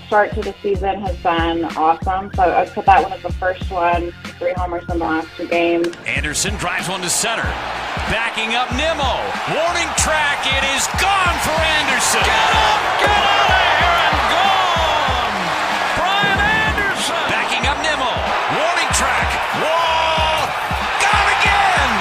start to the season has been awesome. So I'd put that one as the first one. 3 homers in the last 2 games. Anderson drives one to center. Backing up Nimmo. Warning track. It is gone for Anderson. Get up! Get out of here and gone! Brian Anderson. Backing up Nimmo. Warning track. Wall. Gone again!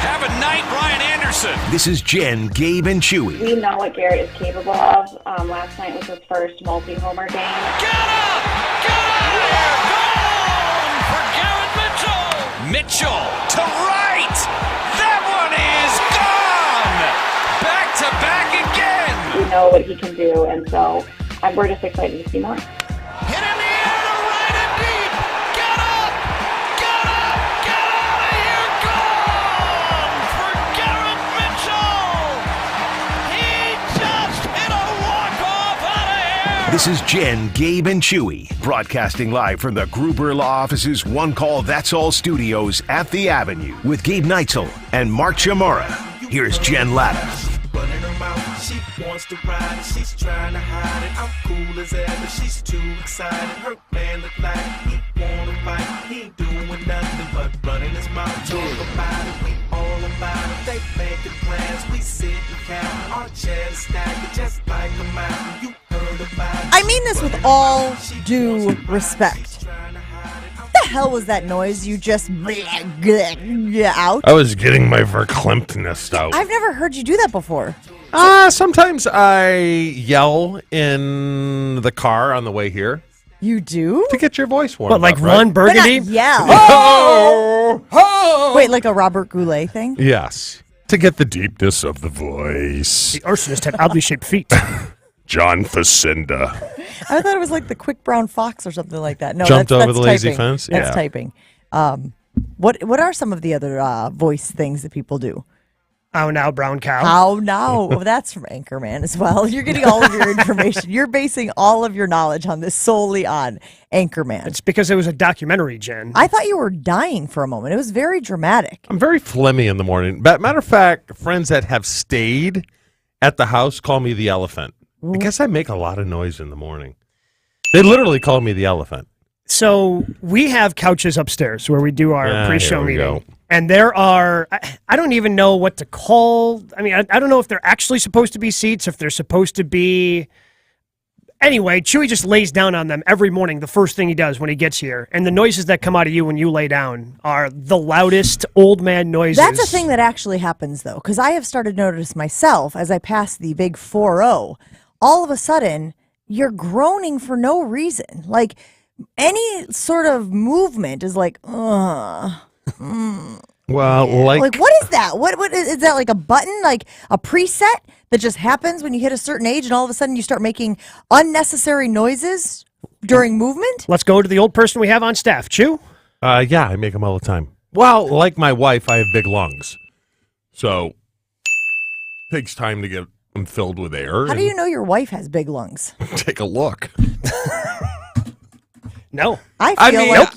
Have a night, Brian Anderson. This is Jen, Gabe, and Chewy. We know what Garrett is capable of. Last night was his first multi-homer game. Get up! Get out of here! Gone for Garrett Mitchell. Mitchell to right. That one is gone. Back to back again. We know what he can do, and so we're just excited to see more. Hit in the air to right and deep. Get up! Get up! Get out of here! Gone for Garrett Mitchell. He just hit a walk-off out of here. This is Jen, Gabe, and Chewy, broadcasting live from the Gruber Law Office's One Call That's All studios at the Avenue with Gabe Neitzel and Mark Chamorro. Here's Jen Latta. Running her mouth, she wants to ride it, she's trying to hide it. I'm cool as ever, she's too excited. Her man look like he wanna fight. He ain't doing nothing but running his mouth. Talk about it, we all about it. They making plans, we sit and count. Our chairs stacked just like a mountain. You heard about it. I mean this with all due respect. What the hell was that noise you just out? I was getting my verklempt out. I've never heard you do that before. Sometimes I yell in the car on the way here You do? to get your voice warm. What, like up, right? Ron Burgundy? But not yell. Oh! Oh! Wait, like a Robert Goulet thing? Yes. To get the deepness of the voice. The arsonist had oddly shaped feet. John Facenda. I thought it was like the quick brown fox or something like that. No, Jumped that's over the lazy typing. fence? That's Yeah. typing. What are some of the other voice things that people do? Oh, now brown cow. How now? Oh, that's from Anchorman as well. You're getting all of your information. You're basing all of your knowledge on this solely on Anchorman. It's because it was a documentary, Jen. I thought you were dying for a moment. It was very dramatic. I'm very phlegmy in the morning. Matter of fact, friends that have stayed at the house call me the elephant. I guess I make a lot of noise in the morning. They literally call me the elephant. So we have couches upstairs where we do our pre-show here we meeting. go. And there are, I don't even know what to call. I mean, I don't know if they're actually supposed to be seats, if they're supposed to be. Anyway, Chewy just lays down on them every morning, the first thing he does when he gets here. And the noises that come out of you when you lay down are the loudest old man noises. That's a thing that actually happens, though, because I have started to notice myself as I pass the big 4-0. All of a sudden, you're groaning for no reason. Like, any sort of movement is like, Well, like what is that? What is that, like a button, like a preset that just happens when you hit a certain age and all of a sudden you start making unnecessary noises during movement? Let's go to the old person we have on staff. Chew? Yeah, I make them all the time. Well, like my wife, I have big lungs. So, it takes time to get them filled with air. How do you know your wife has big lungs? Take a look. No. I feel like,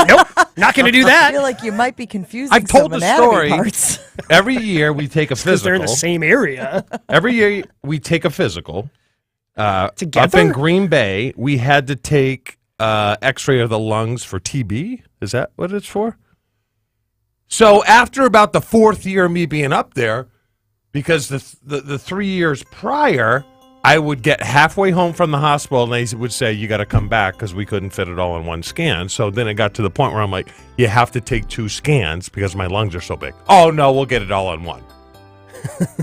Nope. Not going to do I that. feel like you might be confusing I've told some the anatomy story. parts. Every year we take a Because they're in physical. the same area. Every year we take a physical. Together? Up in Green Bay, we had to take x-ray of the lungs for TB. Is that what it's for? So after about the 4th year of me being up there, because the 3 years prior, I would get halfway home from the hospital and they would say, you got to come back because we couldn't fit it all in one scan. So then it got to the point where I'm like, you have to take 2 scans because my lungs are so big. Oh, no, we'll get it all in one.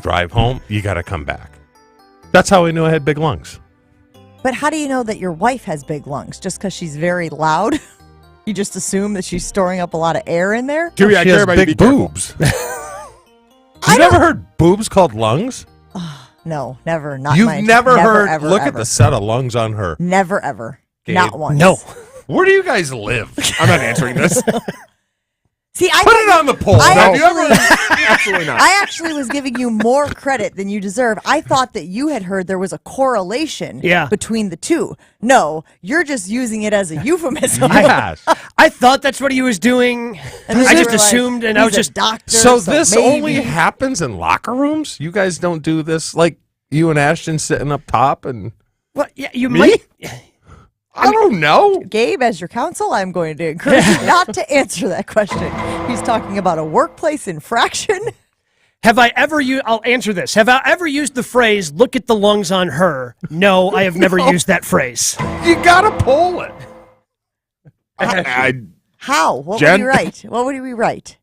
Drive home, you got to come back. That's how I knew I had big lungs. But how do you know that your wife has big lungs? Just because she's very loud? You just assume that she's storing up a lot of air in there? She has big boobs. You never heard boobs called lungs? No, never. Not You've my, never heard. Ever, look ever. at the set of lungs on her. Never, ever. Gabe. Not once. No. Where do you guys live? I'm not answering this. See, I Put it on the poll. Absolutely not. I actually was giving you more credit than you deserve. I thought that you had heard there was a correlation between the two. No, you're just using it as a euphemism. Yes. I thought that's what he was doing. And I then just you were like, assumed, and I was he's a just doctor. So this maybe. only happens in locker rooms? You guys don't do this? Like you and Ashton sitting up top and Well, yeah, you Me? might. I don't know. Gabe, as your counsel, I'm going to encourage you not to answer that question. He's talking about a workplace infraction. Have I ever used, I'll answer this. Have I ever used the phrase, look at the lungs on her? No, I have never used that phrase. You gotta pull it. How? What Jen? would we write? What would we write?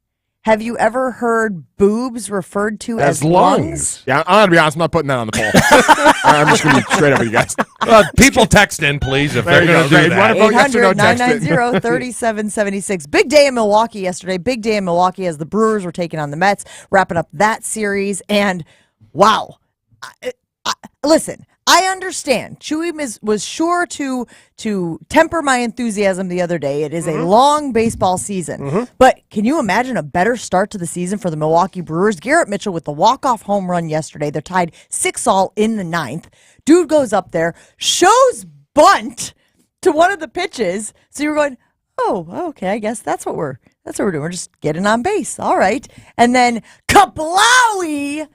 Have you ever heard boobs referred to As as lungs? Yeah, I'm gonna be honest. I'm not putting that on the poll. I'm just gonna be straight up with you guys. People text in, please, if There they're you going go. to do Great. Why that. don't- Vote yes or no, text it. 800-990-3776. Big day in Milwaukee yesterday. Big day in Milwaukee as the Brewers were taking on the Mets, wrapping up that series. And wow, listen, I understand. Chewy was sure to temper my enthusiasm the other day. It is a long baseball season. But can you imagine a better start to the season for the Milwaukee Brewers? Garrett Mitchell with the walk-off home run yesterday. They're tied 6-all in the ninth. Dude goes up there, shows bunt to one of the pitches. So you're going, oh, okay, I guess that's what we're doing. We're just getting on base. All right. And then Kablowie,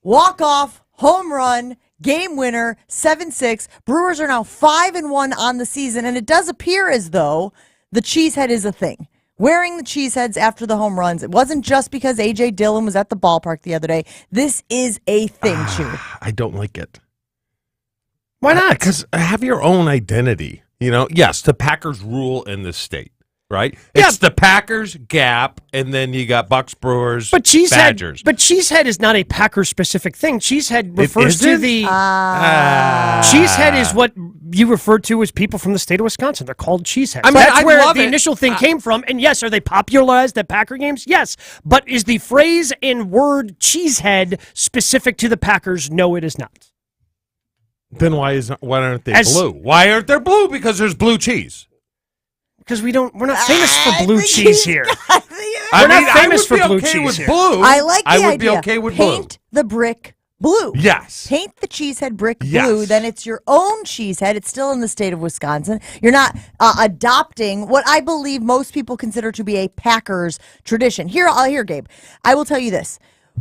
walk-off, home run, game winner, 7-6. Brewers are now 5-1 on the season, and it does appear as though the cheesehead is a thing. Wearing the cheeseheads after the home runs. It wasn't just because A.J. Dillon was at the ballpark the other day. This is a thing, Chew. I don't like it. Why not? Because have your own identity. You know, yes, the Packers rule in this state, right? Yeah. It's the Packers, Gap, and then you got Bucks, Brewers, But Badgers. cheesehead is not a Packer-specific thing. Cheesehead refers to isn't? the... cheesehead is what you refer to as people from the state of Wisconsin. They're called cheeseheads. I mean, That's I where love the it. initial thing came from. And yes, are they popularized at Packer games? Yes. But is the phrase and word cheesehead specific to the Packers? No, it is not. Then why aren't they blue? Why aren't they blue? Because there's blue cheese. Because we're not famous for blue cheese here. I not mean, famous I would for be blue okay cheese with here. blue. I like the idea. I would be okay with blue. Paint the brick blue. Yes. Paint the cheesehead brick Yes. blue, then it's your own cheesehead. It's still in the state of Wisconsin. You're not adopting what I believe most people consider to be a Packers tradition. Here, Gabe. I will tell you this.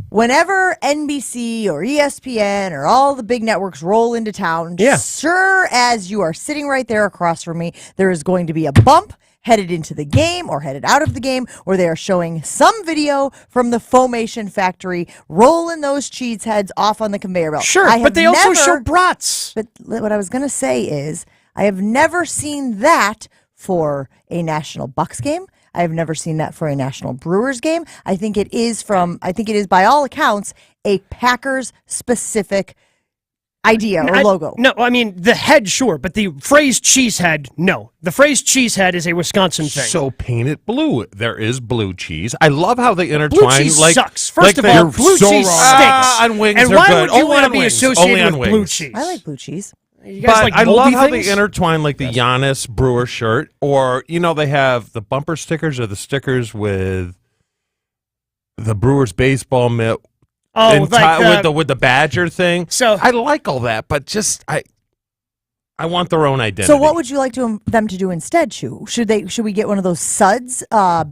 Whenever NBC or ESPN or all the big networks roll into town, sure as you are sitting right there across from me, there is going to be a bump headed into the game or headed out of the game where they are showing some video from the Foamation factory rolling those cheese heads off on the conveyor belt. Sure, but they also show brats. But what I was going to say is I have never seen that for a National Bucks game. I have never seen that for a National Brewers game. I think it is by all accounts a Packers specific idea or logo. No, I mean the head, sure, but the phrase cheesehead, no. The phrase cheesehead is a Wisconsin thing. So paint it blue. There is blue cheese. I love how they intertwine. Blue cheese like, sucks. First like of all, blue so cheese wrong. stinks. On wings and are why good. would you Only want to on be wings. associated Only on with blue wings. cheese? I like blue cheese. You guys But like I love moldy how things? they intertwine like the Giannis Brewer shirt, or they have the bumper stickers or the stickers with the Brewers baseball mitt. Oh, with the Badger thing. So I like all that, but just I want their own identity. So what would you like them to do instead, Chew? Should we get one of those suds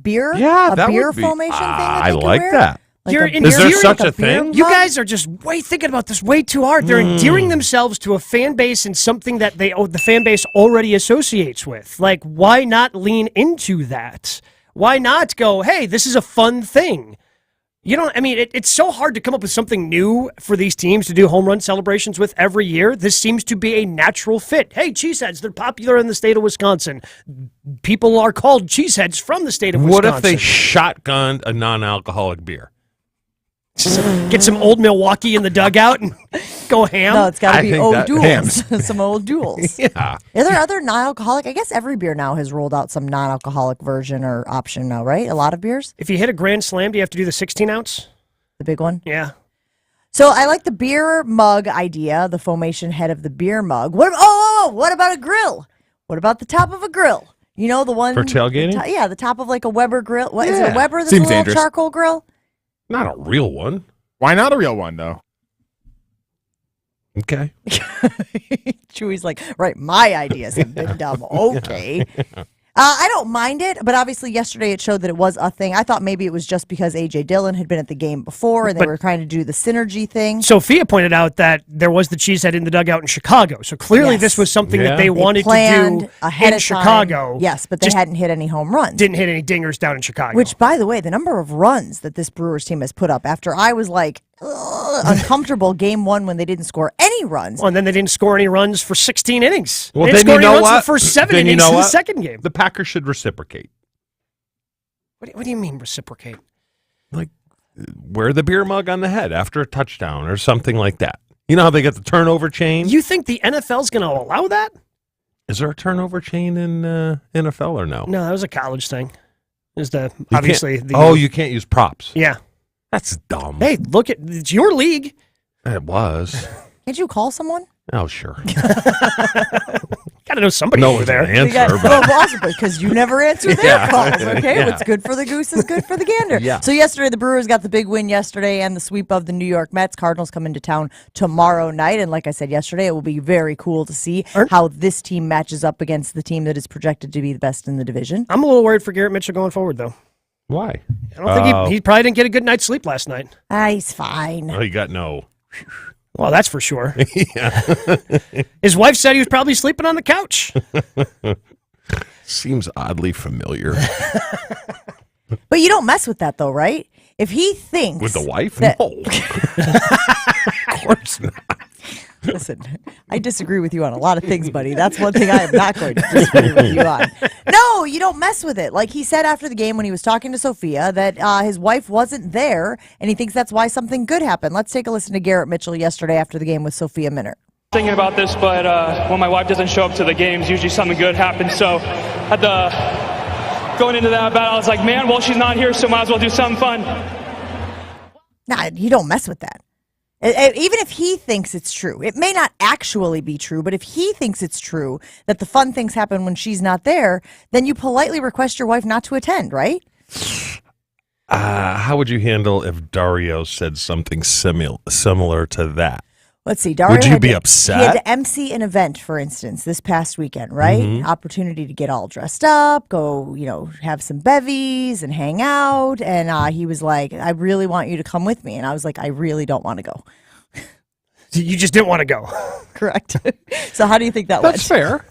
beer? Yeah, a that beer would be. formation thing that I they can like wear? that. Like You're a beer- Is there such like a beer thing? you mug? guys are just thinking about this way too hard. They're endearing themselves to a fan base and something that the fan base already associates with. Like, why not lean into that? Why not go, hey, this is a fun thing? It's so hard to come up with something new for these teams to do home run celebrations with every year. This seems to be a natural fit. Hey, cheeseheads, they're popular in the state of Wisconsin. People are called cheeseheads from the state of Wisconsin. What if they shotgunned a non-alcoholic beer? Get some old Milwaukee in the dugout and go ham? No, it's got to I be think old that- duels. Some old duels. Yeah. Are there other non-alcoholic? I guess every beer now has rolled out some non-alcoholic version or option now, right? A lot of beers. If you hit a grand slam, do you have to do the 16-ounce? The big one. Yeah. So I like the beer mug idea, the Foamation head of the beer mug. What about a grill? What about the top of a grill? You know, the one For tailgating? the top of like a Weber grill. What is it? A Yeah. Weber? That's Seems a little dangerous. charcoal grill. Not a real one. Why not a real one though? Okay. Chewy's like, right, my ideas have been dumb. Okay. I don't mind it, but obviously yesterday it showed that it was a thing. I thought maybe it was just because A.J. Dillon had been at the game before and they were trying to do the synergy thing. Sophia pointed out that there was the cheesehead in the dugout in Chicago. So clearly this was something that they wanted to do ahead in of Chicago. Time. Yes, but they hadn't hit any home runs. Didn't hit any dingers down in Chicago. Which, by the way, the number of runs that this Brewers team has put up after I was like uncomfortable game one when they didn't score any runs. Well, and then they didn't score any runs for 16 innings. Well, they didn't then score any runs in the first 7 innings in the second game. The Packers should reciprocate. What do you mean reciprocate? Like, wear the beer mug on the head after a touchdown or something like that. You know how they get the turnover chain? You think the NFL's going to allow that? Is there a turnover chain in NFL or no? No, that was a college thing. Is the You obviously can't- the you can't use props. Yeah. That's dumb. Hey, look at it's your league. It was. Can't you call someone? Oh, sure. Got to know somebody No over one's there. gonna answer, but Well, also because you never answer their Yeah. calls, okay? Yeah. What's good for the goose is good for the gander. Yeah. So yesterday, the Brewers got the big win yesterday and the sweep of the New York Mets. Cardinals come into town tomorrow night, and like I said yesterday, it will be very cool to see how this team matches up against the team that is projected to be the best in the division. I'm a little worried for Garrett Mitchell going forward, though. why? I don't think he probably didn't get a good night's sleep last night. He's fine. Oh, you got no. Well, that's for sure. Yeah. His wife said he was probably sleeping on the couch. Seems oddly familiar. But you don't mess with that, though, right? If he thinks With the wife? that- No. Of course not. Listen, I disagree with you on a lot of things, buddy. That's one thing I am not going to disagree with you on. No, you don't mess with it. Like he said after the game when he was talking to Sophia that his wife wasn't there, and he thinks that's why something good happened. Let's take a listen to Garrett Mitchell yesterday after the game with Sophia Minner. Thinking about this, but when my wife doesn't show up to the games, usually something good happens. So going into that battle, I was like, man, well, she's not here, so might as well do something fun. Nah, you don't mess with that. Even if he thinks it's true, it may not actually be true, but if he thinks it's true that the fun things happen when she's not there, then you politely request your wife not to attend, right? How would you handle if Dario said something similar to that? Let's see. Dario Would you had be to- upset? He had to MC an event, for instance, this past weekend, right? Mhm. Opportunity to get all dressed up, go, have some bevies and hang out. And he was like, I really want you to come with me. And I was like, I really don't want to go. You just didn't want to go. Correct. So how do you think that That's went? fair.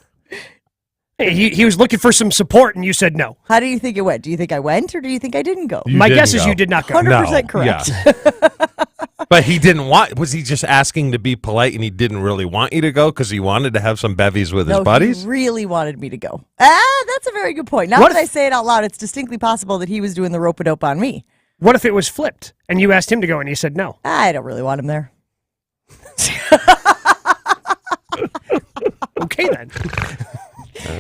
Hey, he was looking for some support, and you said no. How do you think it went? Do you think I went or do you think I didn't go? You My didn't guess is go. you did not go. 100% No, correct. yeah. But he didn't want. Was he just asking to be polite, and he didn't really want you to go because he wanted to have some bevies with his No, buddies? he really wanted me to go. That's a very good point. Now What that if- I say it out loud, it's distinctly possible that he was doing the rope-a-dope on me. What if it was flipped, and you asked him to go, and he said no? I don't really want him there. Okay, then.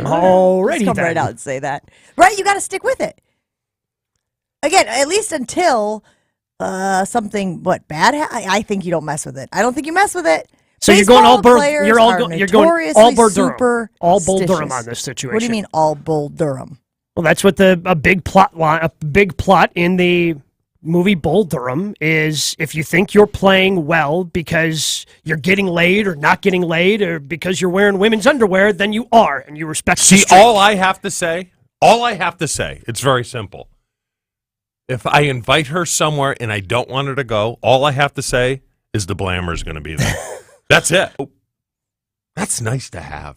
Alrighty, Just come then. right out and say that. Right? You got to stick with it. Again, at least until something bad. I think you don't mess with it. I don't think you mess with it. So you're going all Baseball Bull. players You're are going notoriously all Bull Durham. All Bull superstitious. Durham on this situation. What do you mean all Bull Durham? Well, that's what a big plot in the movie Bull Durham is. If you think you're playing well because you're getting laid or not getting laid or because you're wearing women's underwear, then you are, and you respect. the See, streak. all I have to say, it's very simple. If I invite her somewhere and I don't want her to go, all I have to say is the Blammer's going to be there. That's it. Oh, that's nice to have.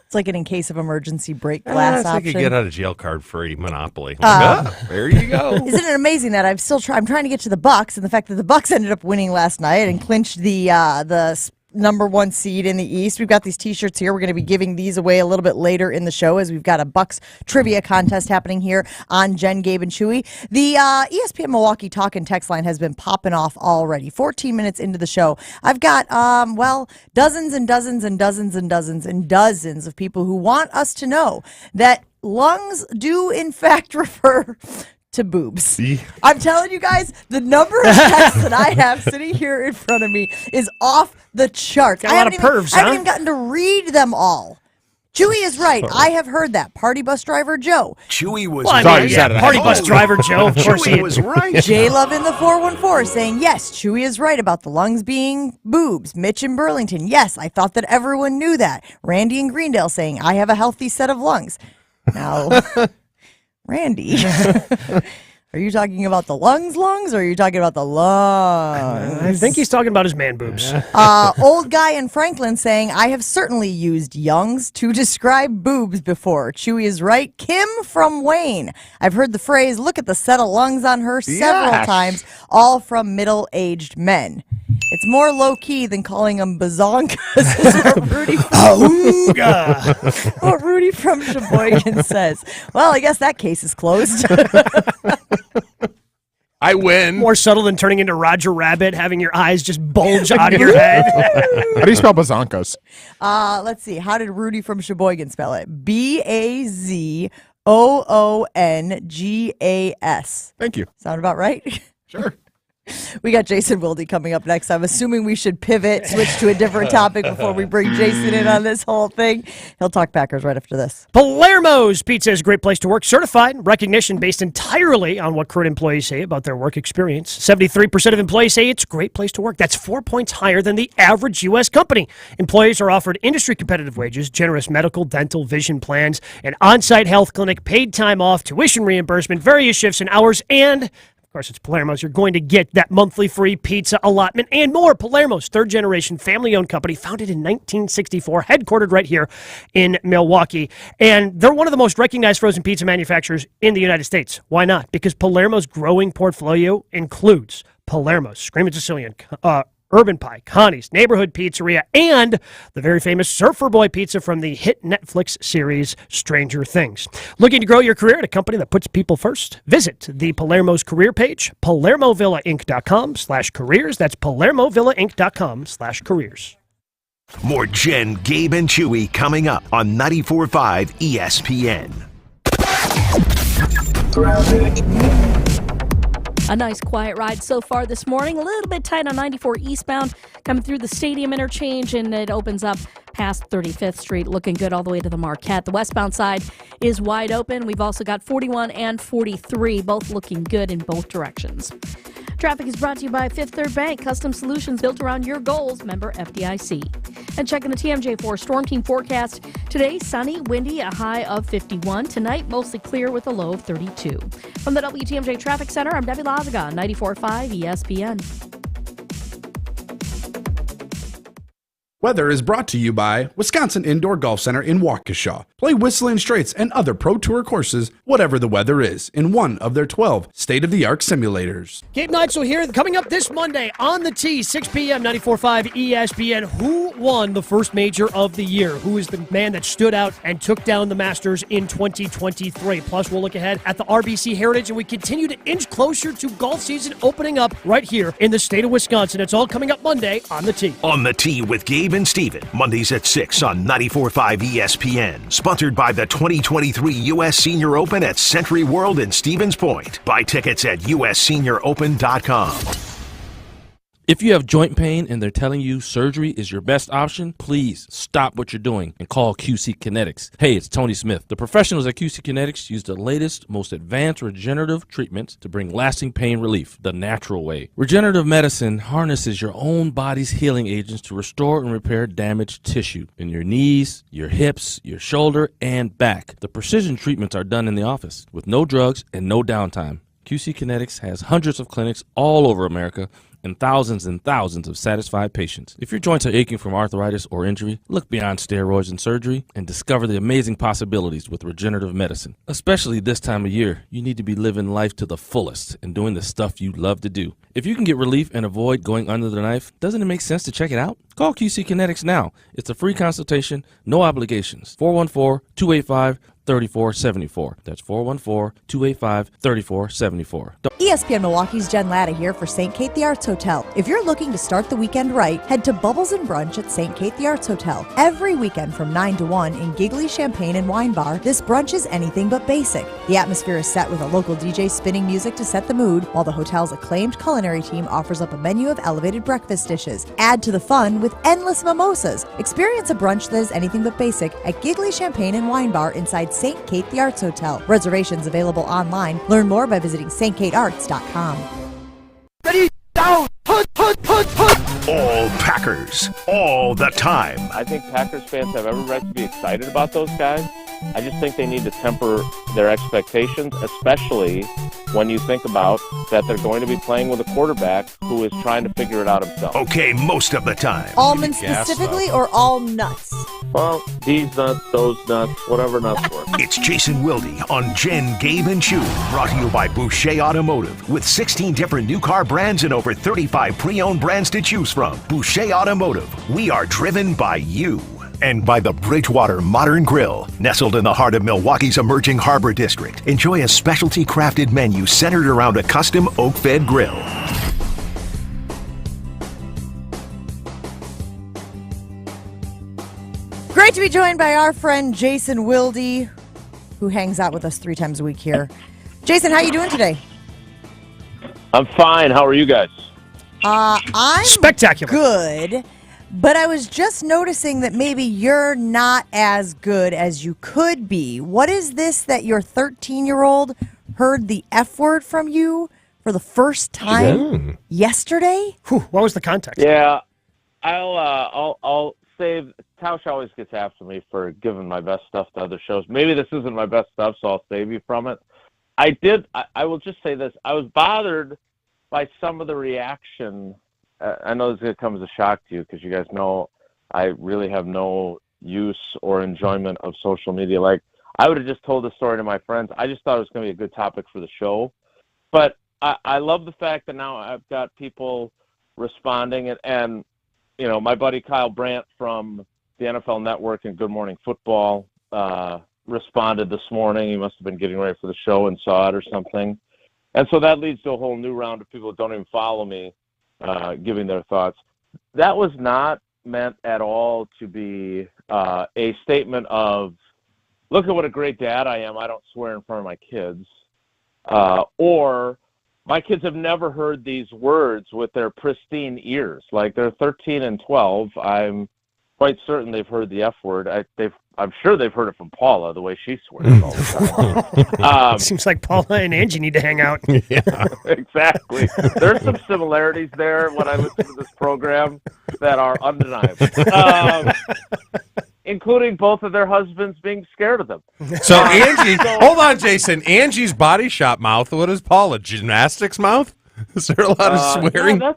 It's like an in case of emergency break glass It's like option. a get out of jail card free Monopoly. There you go. Isn't it amazing that I'm trying to get to the Bucks, and the fact that the Bucks ended up winning last night and clinched the number 1 seed in the East. We've got these T-shirts here. We're going to be giving these away a little bit later in the show as we've got a Bucks trivia contest happening here on Jen, Gabe, and Chewy. The ESPN Milwaukee talk and text line has been popping off already. 14 minutes into the show, I've got dozens and dozens and dozens and dozens and dozens of people who want us to know that lungs do in fact refer to boobs. I'm telling you guys, the number of texts that I have sitting here in front of me is off the charts. Got a lot of pervs, I haven't huh? even gotten to read them all. Chewy is right. I have heard that. Party bus driver Joe. Chewy was Well, I Sorry, mean, Saturday. party bus driver Joe. Of course, Chewy he was right. J Love in the 414 saying, yes, Chewy is right about the lungs being boobs. Mitch in Burlington, yes, I thought that everyone knew that. Randy in Greendale saying, I have a healthy set of lungs. Now, Randy, are you talking about the lungs, or are you talking about the lungs? I think he's talking about his man boobs. Old guy in Franklin saying, I have certainly used youngs to describe boobs before. Chewy is right. Kim from Wayne. I've heard the phrase, look at the set of lungs on her several times, all from middle-aged men. It's more low-key than calling them bazonkas, is what Rudy from Sheboygan says. Well, I guess that case is closed. I win. More subtle than turning into Roger Rabbit, having your eyes just bulge out of your head. How do you spell bazonkas? Let's see. How did Rudy from Sheboygan spell it? Bazongas. Thank you. Sound about right? Sure. We got Jason Wilde coming up next. I'm assuming we should switch to a different topic before we bring Jason in on this whole thing. He'll talk Packers right after this. Palermo's Pizza is a great place to work. Certified, recognition based entirely on what current employees say about their work experience. 73% of employees say it's a great place to work. That's 4 points higher than the average U.S. company. Employees are offered industry competitive wages, generous medical, dental, vision plans, an on-site health clinic, paid time off, tuition reimbursement, various shifts and hours, and of course, it's Palermo's. You're going to get that monthly free pizza allotment and more. Palermo's, third-generation, family-owned company, founded in 1964, headquartered right here in Milwaukee. And they're one of the most recognized frozen pizza manufacturers in the United States. Why not? Because Palermo's growing portfolio includes Palermo's, Screamin' Sicilian, Urban Pie, Connie's, Neighborhood Pizzeria, and the very famous Surfer Boy Pizza from the hit Netflix series Stranger Things. Looking to grow your career at a company that puts people first? Visit the Palermo's career page, PalermoVillaInc.com/careers. That's PalermoVillaInc.com/careers. More Jen, Gabe, and Chewy coming up on 94.5 ESPN. A nice quiet ride so far this morning. A little bit tight on 94 eastbound coming through the stadium interchange, and it opens up past 35th Street, looking good all the way to the Marquette. The westbound side is wide open. We've also got 41 and 43, both looking good in both directions. Traffic is brought to you by Fifth Third Bank, custom solutions built around your goals, member FDIC. And checking the TMJ4 Storm Team forecast. Today, sunny, windy, a high of 51. Tonight, mostly clear with a low of 32. From the WTMJ Traffic Center, I'm Debbie Lazaga, 94.5 ESPN. Weather is brought to you by Wisconsin Indoor Golf Center in Waukesha. Play Whistling Straits and other Pro Tour courses, whatever the weather is, in one of their 12 state-of-the-art simulators. Gabe Neitzel here. Coming up this Monday on the Tee, 6 p.m., 94.5 ESPN. Who won the first major of the year? Who is the man that stood out and took down the Masters in 2023? Plus, we'll look ahead at the RBC Heritage, and we continue to inch closer to golf season opening up right here in the state of Wisconsin. It's all coming up Monday on the Tee. On the Tee with Gabe and Steven, Mondays at 6 on 94.5 ESPN. Sponsored by the 2023 U.S. Senior Open at Century World in Stevens Point. Buy tickets at ussenioropen.com. If you have joint pain and they're telling you surgery is your best option, please stop what you're doing and call QC Kinetics. Hey, it's Tony Smith. The professionals at QC Kinetics use the latest, most advanced regenerative treatments to bring lasting pain relief the natural way. Regenerative medicine harnesses your own body's healing agents to restore and repair damaged tissue in your knees, your hips, your shoulder, and back. The precision treatments are done in the office with no drugs and no downtime. QC Kinetics has hundreds of clinics all over America and thousands of satisfied patients. If your joints are aching from arthritis or injury, look beyond steroids and surgery and discover the amazing possibilities with regenerative medicine. Especially this time of year, you need to be living life to the fullest and doing the stuff you love to do. If you can get relief and avoid going under the knife, doesn't it make sense to check it out? Call QC Kinetics now. It's a free consultation, no obligations. 414-285-3474. That's 414-285-3474. ESPN Milwaukee's Jen Latta here for St. Kate the Arts Hotel. If you're looking to start the weekend right, head to Bubbles and Brunch at St. Kate the Arts Hotel. Every weekend from 9 to 1 in Giggly Champagne and Wine Bar, this brunch is anything but basic. The atmosphere is set with a local DJ spinning music to set the mood, while the hotel's acclaimed culinary team offers up a menu of elevated breakfast dishes. Add to the fun with endless mimosas. Experience a brunch that is anything but basic at Giggly Champagne and Wine Bar inside St. Kate the Arts Hotel. Reservations available online. Learn more by visiting stkatearts.com. Ready, down, put. All Packers, all the time. I think Packers fans have every right to be excited about those guys. I just think they need to temper their expectations, especially when you think about that they're going to be playing with a quarterback who is trying to figure it out himself. Okay, most of the time. Almonds specifically or all nuts? Well, these nuts, those nuts, whatever nuts work. It's Jason Wilde on Jen, Gabe, and Chewy. Brought to you by Boucher Automotive. With 16 different new car brands and over 35 pre-owned brands to choose from. Boucher Automotive. We are driven by you. And by the Bridgewater Modern Grill. Nestled in the heart of Milwaukee's emerging harbor district. Enjoy a specialty crafted menu centered around a custom oak-fed grill. Great to be joined by our friend Jason Wilde, who hangs out with us 3 times a week here. Jason, how you doing today? I'm fine. How are you guys? I'm spectacular. Good, but I was just noticing that maybe you're not as good as you could be. What is this that your 13-year-old heard the F word from you for the first time yesterday? Whew, what was the context? Yeah, I'll save. Tausch always gets after me for giving my best stuff to other shows. Maybe this isn't my best stuff, so I'll save you from it. I will just say this. I was bothered by some of the reaction. I know this is going to come as a shock to you because you guys know I really have no use or enjoyment of social media. Like, I would have just told this story to my friends. I just thought it was going to be a good topic for the show. But I love the fact that now I've got people responding. And you know, my buddy Kyle Brandt from the NFL Network and Good Morning Football responded this morning. He must have been getting ready for the show and saw it or something. And so that leads to a whole new round of people that don't even follow me giving their thoughts. That was not meant at all to be a statement of, look at what a great dad I am. I don't swear in front of my kids. Or my kids have never heard these words with their pristine ears. Like, they're 13 and 12. I'm quite certain they've heard the F word. I'm sure they've heard it from Paula, the way she swears all the time. Seems like Paula and Angie need to hang out. Yeah, exactly. There's some similarities there when I listen to this program that are undeniable, including both of their husbands being scared of them. So Angie, hold on, Jason. Angie's body shop mouth. What is Paula? Gymnastics mouth? Is there a lot of swearing? Yeah,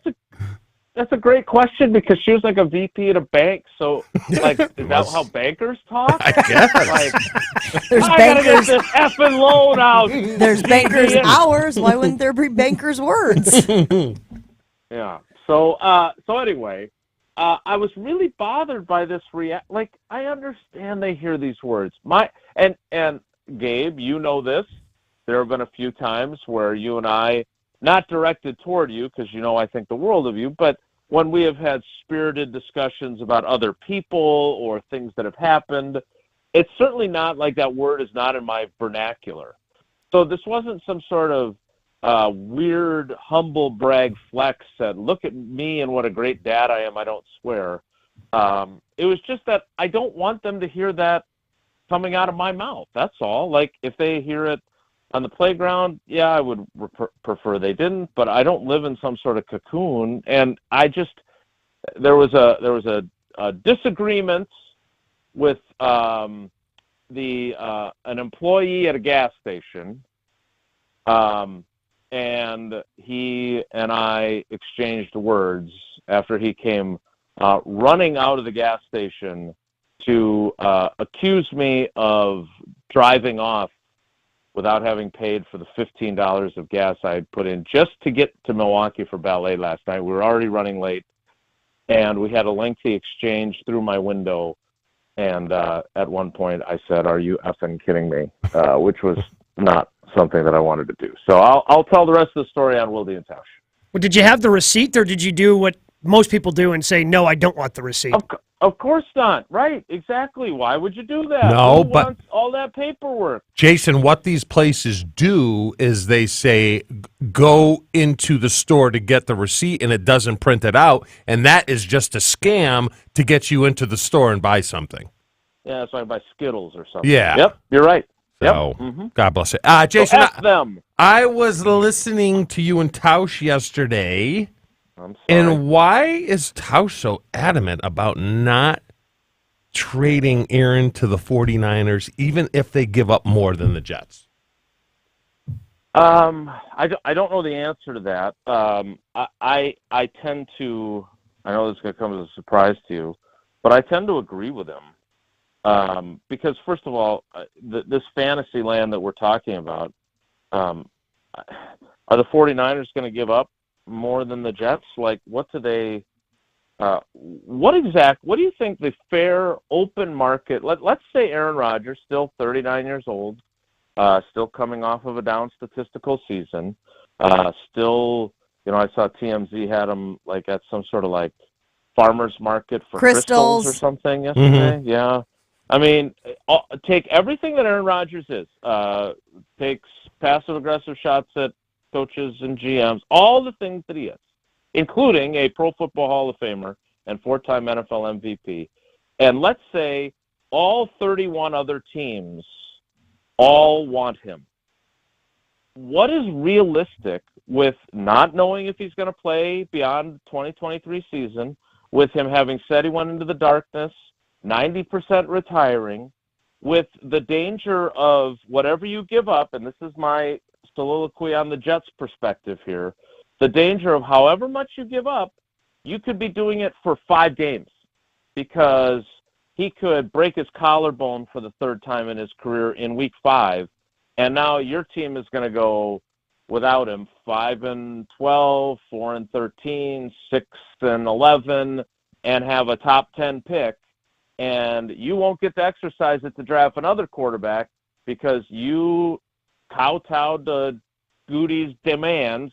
that's a great question because she was like a VP at a bank. So, like, is that how bankers talk? I guess. Like, There's I bankers. gotta get this effing loan out. There's bankers' hours. Why wouldn't there be bankers' words? Yeah. So anyway, I was really bothered by this Like, I understand they hear these words. And Gabe, you know this. There have been a few times where you and I, not directed toward you because you know I think the world of you, but when we have had spirited discussions about other people or things that have happened, it's certainly not like that word is not in my vernacular. So this wasn't some sort of weird humble brag flex that look at me and what a great dad I am, I don't swear. It was just that I don't want them to hear that coming out of my mouth. That's all. Like, if they hear it on the playground, yeah, I would prefer they didn't, but I don't live in some sort of cocoon. And there was a disagreement with an employee at a gas station, and he and I exchanged words after he came running out of the gas station to accuse me of driving off without having paid for the $15 of gas I had put in just to get to Milwaukee for ballet last night. We were already running late, and we had a lengthy exchange through my window. And at one point I said, "Are you effing kidding me?" Which was not something that I wanted to do. So I'll tell the rest of the story on Wilde and Tausch. Well, did you have the receipt, or did you do what most people do and say, "No, I don't want the receipt"? Of course not. Right. Exactly. Why would you do that? No, Who but wants all that paperwork? Jason, what these places do is they say, go into the store to get the receipt, and it doesn't print it out, and that is just a scam to get you into the store and buy something. Yeah, that's why I buy Skittles or something. Yeah. Yep, you're right. So, Yep. God bless it. Jason, So F them. I was listening to you and Tausch yesterday. I'm sorry. And why is Tausch so adamant about not trading Aaron to the 49ers, even if they give up more than the Jets? I don't know the answer to that. I tend to, I know this is going to come as a surprise to you, but I tend to agree with him. Because first of all, this fantasy land that we're talking about, are the 49ers going to give up more than the Jets? Like, what do you think the fair open market, let's say Aaron Rodgers, still 39 years old, still coming off of a down statistical season, still, I saw TMZ had him like at some sort of like farmer's market for crystals or something yesterday. Mm-hmm. Yeah. I mean, take everything that Aaron Rodgers is, takes passive-aggressive shots at coaches and GMs, all the things that he is, including a Pro Football Hall of Famer and 4-time NFL MVP. And let's say all 31 other teams all want him. What is realistic with not knowing if he's going to play beyond the 2023 season, with him having said he went into the darkness, 90% retiring, with the danger of whatever you give up, and this is my soliloquy on the Jets' perspective here, the danger of however much you give up, you could be doing it for 5 games because he could break his collarbone for the 3rd time in his career in week 5, and now your team is going to go without him 5-12, 4-13, 6-11, and have a top 10 pick, and you won't get to exercise it to draft another quarterback because you kowtowed to Goody's demands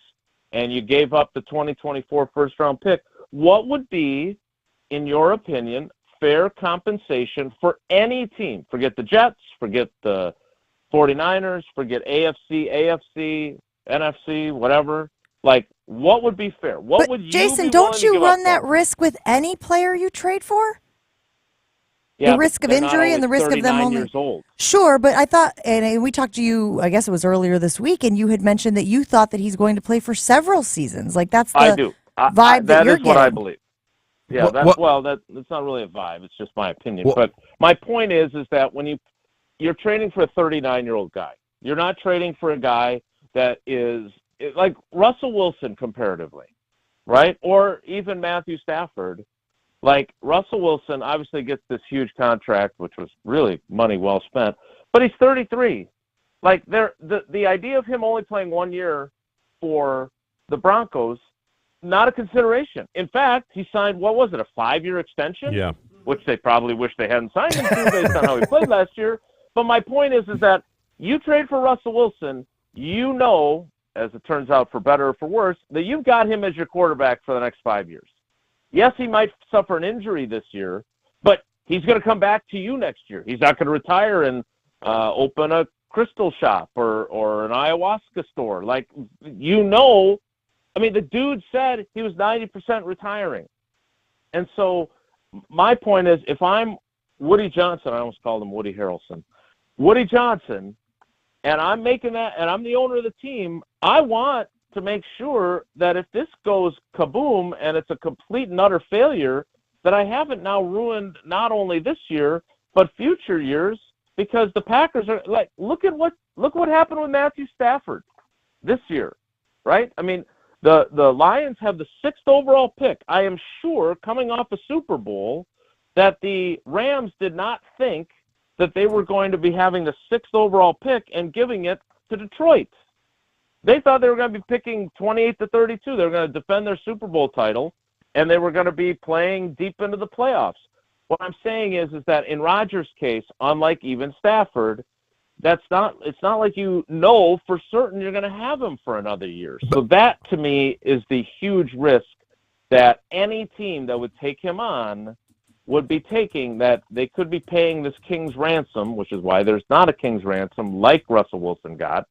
and you gave up the 2024 first-round pick. What would be, in your opinion, fair compensation for any team? Forget the Jets, forget the 49ers, forget AFC, NFC, whatever. Like, what would be fair? What would you Jason, be don't you run up that for? risk with any player you trade for? Yeah, the risk of injury and the risk of them only. Years old. Sure, but I thought, and we talked to you, I guess it was earlier this week, and you had mentioned that you thought that he's going to play for several seasons. Like, that's the I do. vibe that you're is what I getting. believe. Yeah, that's not really a vibe. It's just my opinion. But my point is that when you're trading for a 39-year-old guy, you're not trading for a guy that is like Russell Wilson comparatively, right? Or even Matthew Stafford. Like, Russell Wilson obviously gets this huge contract, which was really money well spent, but he's 33. Like, the idea of him only playing 1 year for the Broncos, not a consideration. In fact, he signed, what was it, a 5-year extension? Yeah. Which they probably wish they hadn't signed him to based on how he played last year. But my point is that you trade for Russell Wilson, you know, as it turns out for better or for worse, that you've got him as your quarterback for the next 5 years. Yes, he might suffer an injury this year, but he's going to come back to you next year. He's not going to retire and open a crystal shop or an ayahuasca store. Like, I mean, the dude said he was 90% retiring. And so my point is, if I'm Woody Johnson, I almost called him Woody Harrelson, Woody Johnson, and I'm making that, and I'm the owner of the team, I want to make sure that if this goes kaboom and it's a complete and utter failure, that I haven't now ruined not only this year but future years, because the Packers are like, look what happened with Matthew Stafford this year, right? I mean, the Lions have the 6th overall pick. I am sure, coming off a Super Bowl, that the Rams did not think that they were going to be having the 6th overall pick and giving it to Detroit. They thought they were going to be picking 28 to 32. They were going to defend their Super Bowl title, and they were going to be playing deep into the playoffs. What I'm saying is that in Rodgers' case, unlike even Stafford, it's not like you know for certain you're going to have him for another year. So that, to me, is the huge risk that any team that would take him on would be taking, that they could be paying this king's ransom, which is why there's not a king's ransom like Russell Wilson got,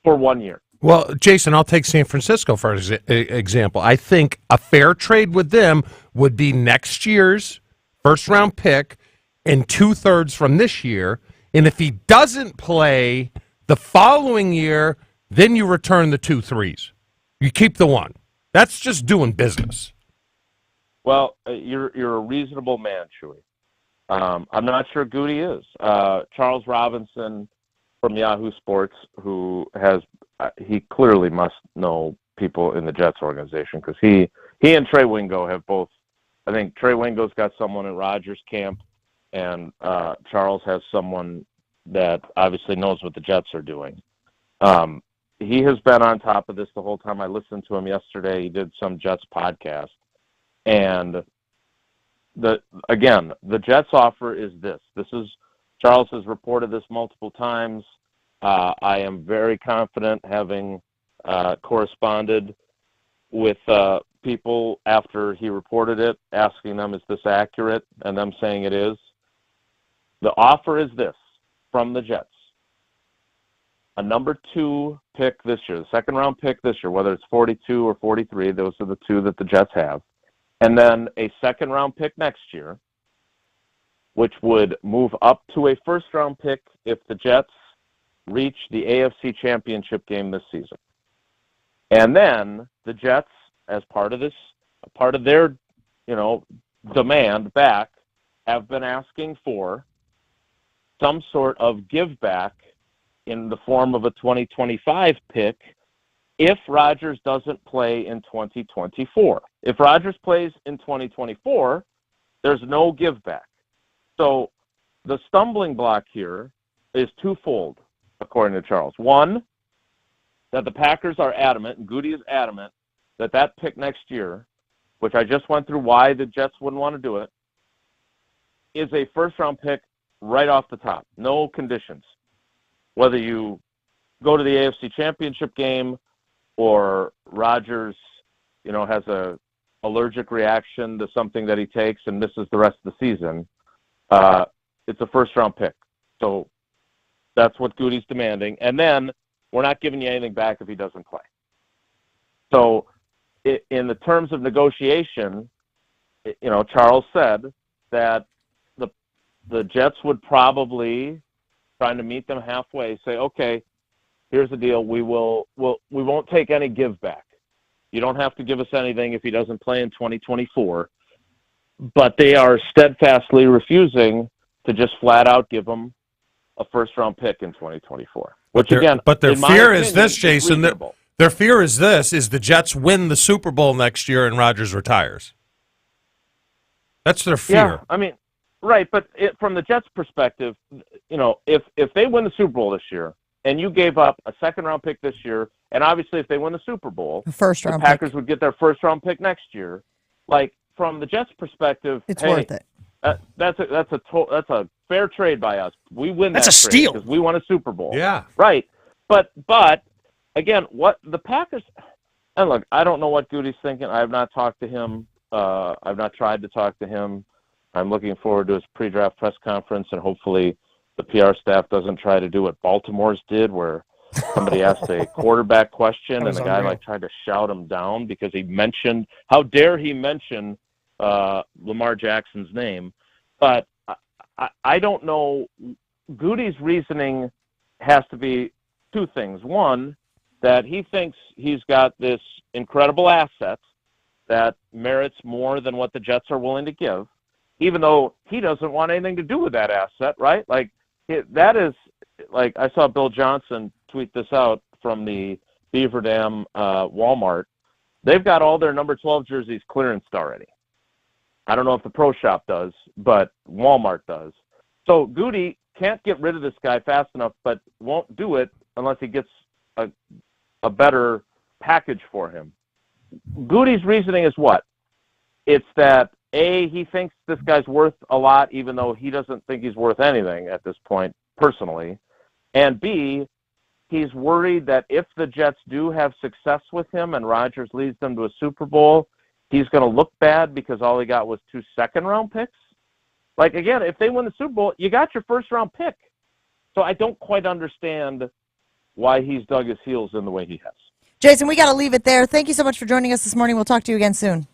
for 1 year. Well, Jason, I'll take San Francisco for example. I think a fair trade with them would be next year's first-round pick and 2/3 from this year. And if he doesn't play the following year, then you return the 2 3s. You keep the 1. That's just doing business. Well, you're a reasonable man, Chewy. I'm not sure Goody is. Charles Robinson from Yahoo Sports, who has he clearly must know people in the Jets organization because he and Trey Wingo have both. I think Trey Wingo's got someone at Rodgers camp, and Charles has someone that obviously knows what the Jets are doing. He has been on top of this the whole time. I listened to him yesterday. He did some Jets podcast, and the Jets offer is this. This is Charles has reported this multiple times. I am very confident, having corresponded with people after he reported it, asking them, is this accurate? And them saying it is. The offer is this from the Jets. A number 2 pick this year, the second-round pick this year, whether it's 42 or 43, those are the two that the Jets have. And then a second-round pick next year, which would move up to a first-round pick if the Jets reach the AFC Championship game this season. And then the Jets, as part of their, demand back, have been asking for some sort of give back in the form of a 2025 pick if Rodgers doesn't play in 2024. If Rodgers plays in 2024, there's no give back. So the stumbling block here is twofold, according to Charles. One, that the Packers are adamant, and Goody is adamant, that pick next year, which I just went through why the Jets wouldn't want to do it, is a first-round pick right off the top. No conditions. Whether you go to the AFC Championship game or Rodgers, has a allergic reaction to something that he takes and misses the rest of the season, it's a first-round pick. So that's what Goody's demanding. And then we're not giving you anything back if he doesn't play. So in the terms of negotiation, Charles said that the Jets would probably, trying to meet them halfway, say, okay, here's the deal. We won't take any give back. You don't have to give us anything if he doesn't play in 2024. But they are steadfastly refusing to just flat out give him a first-round pick in 2024. Which But their fear is this, Jason. Their fear is this: is the Jets win the Super Bowl next year and Rodgers retires. That's their fear. Yeah, right. But from the Jets' perspective, if they win the Super Bowl this year and you gave up a second-round pick this year, and obviously if they win the Super Bowl, the Packers would get their first-round pick next year. Like, from the Jets' perspective, it's worth it. That's a fair trade by us. We win that's that a trade steal because we won a Super Bowl. Yeah, right. But again, what the Packers, and look, I don't know what Goody's thinking. I have not talked to him. I've not tried to talk to him. I'm looking forward to his pre-draft press conference, and hopefully the PR staff doesn't try to do what Baltimore's did, where somebody asked a quarterback question and the guy tried to shout him down because he mentioned, how dare he mention Lamar Jackson's name. But I don't know. Goody's reasoning has to be two things. One, that he thinks he's got this incredible asset that merits more than what the Jets are willing to give, even though he doesn't want anything to do with that asset, right? That is, I saw Bill Johnson tweet this out from the Beaver Dam Walmart. They've got all their number 12 jerseys clearanced already. I don't know if the Pro Shop does, but Walmart does. So Goody can't get rid of this guy fast enough, but won't do it unless he gets a better package for him. Goody's reasoning is what? It's that, A, he thinks this guy's worth a lot, even though he doesn't think he's worth anything at this point, personally. And B, he's worried that if the Jets do have success with him and Rodgers leads them to a Super Bowl, he's going to look bad because all he got was 2 second-round picks. Again, if they win the Super Bowl, you got your first-round pick. So I don't quite understand why he's dug his heels in the way he has. Jason, we got to leave it there. Thank you so much for joining us this morning. We'll talk to you again soon.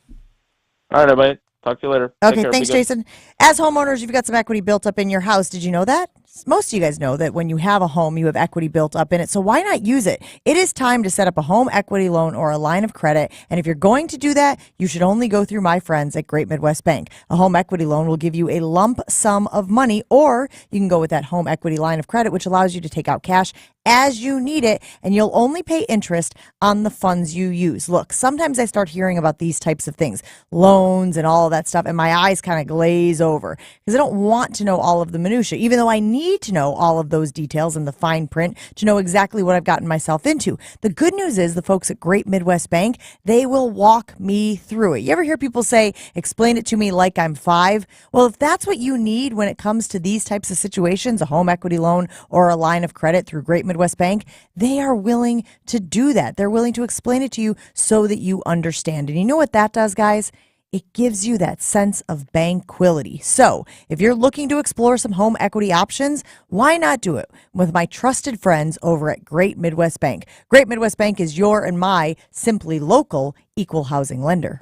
All right, everybody. Talk to you later. Okay, thanks, Jason. As homeowners, you've got some equity built up in your house. Did you know that? most of you guys know that when you have a home, you have equity built up in it. So why not use it? It is time to set up a home equity loan or a line of credit. And if you're going to do that, you should only go through my friends at Great Midwest Bank. A home equity loan will give you a lump sum of money, or you can go with that home equity line of credit, which allows you to take out cash as you need it, and you'll only pay interest on the funds you use. Look, sometimes I start hearing about these types of things, loans and all of that stuff, and my eyes kind of glaze over because I don't want to know all of the minutia, even though I need to know all of those details and the fine print to know exactly what I've gotten myself into. The good news is the folks at Great Midwest Bank, they will walk me through it. You ever hear people say, explain it to me like I'm 5? Well, if that's what you need when it comes to these types of situations, a home equity loan or a line of credit through Great Midwest Bank, they are willing to do that. They're willing to explain it to you so that you understand. And you know what that does, guys? It gives you that sense of banquility. So if you're looking to explore some home equity options, why not do it with my trusted friends over at Great Midwest Bank? Great Midwest Bank is your and my simply local equal housing lender.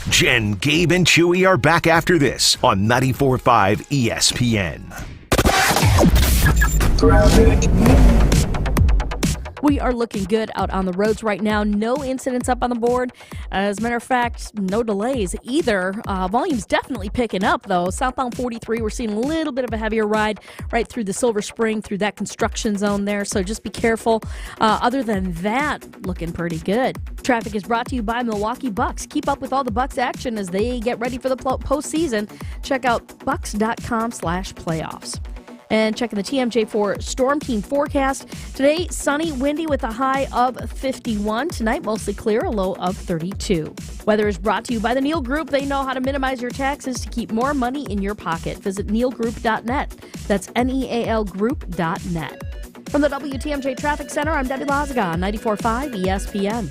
Jen, Gabe, and Chewy are back after this on 94.5 ESPN. We are looking good out on the roads right now. No incidents up on the board. As a matter of fact, no delays either. Volume's definitely picking up, though. Southbound 43, we're seeing a little bit of a heavier ride right through the Silver Spring, through that construction zone there, so just be careful. Other than that, looking pretty good. Traffic is brought to you by Milwaukee Bucks. Keep up with all the Bucks action as they get ready for the postseason. Check out bucks.com/playoffs. And checking the TMJ4 Storm Team forecast. Today, sunny, windy with a high of 51. Tonight, mostly clear, a low of 32. Weather is brought to you by the Neal Group. They know how to minimize your taxes to keep more money in your pocket. Visit nealgroup.net. That's nealgroup.net. From the WTMJ Traffic Center, I'm Debbie Lazaga on 94.5 ESPN.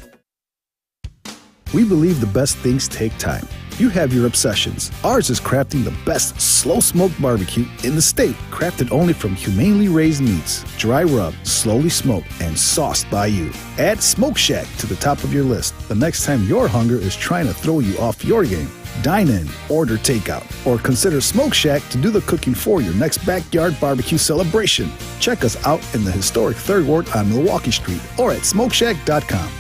We believe the best things take time. You have your obsessions. Ours is crafting the best slow-smoked barbecue in the state, crafted only from humanely raised meats, dry rub, slowly smoked, and sauced by you. Add Smoke Shack to the top of your list the next time your hunger is trying to throw you off your game. Dine in, order takeout, or consider Smoke Shack to do the cooking for your next backyard barbecue celebration. Check us out in the historic 3rd Ward on Milwaukee Street or at smokeshack.com.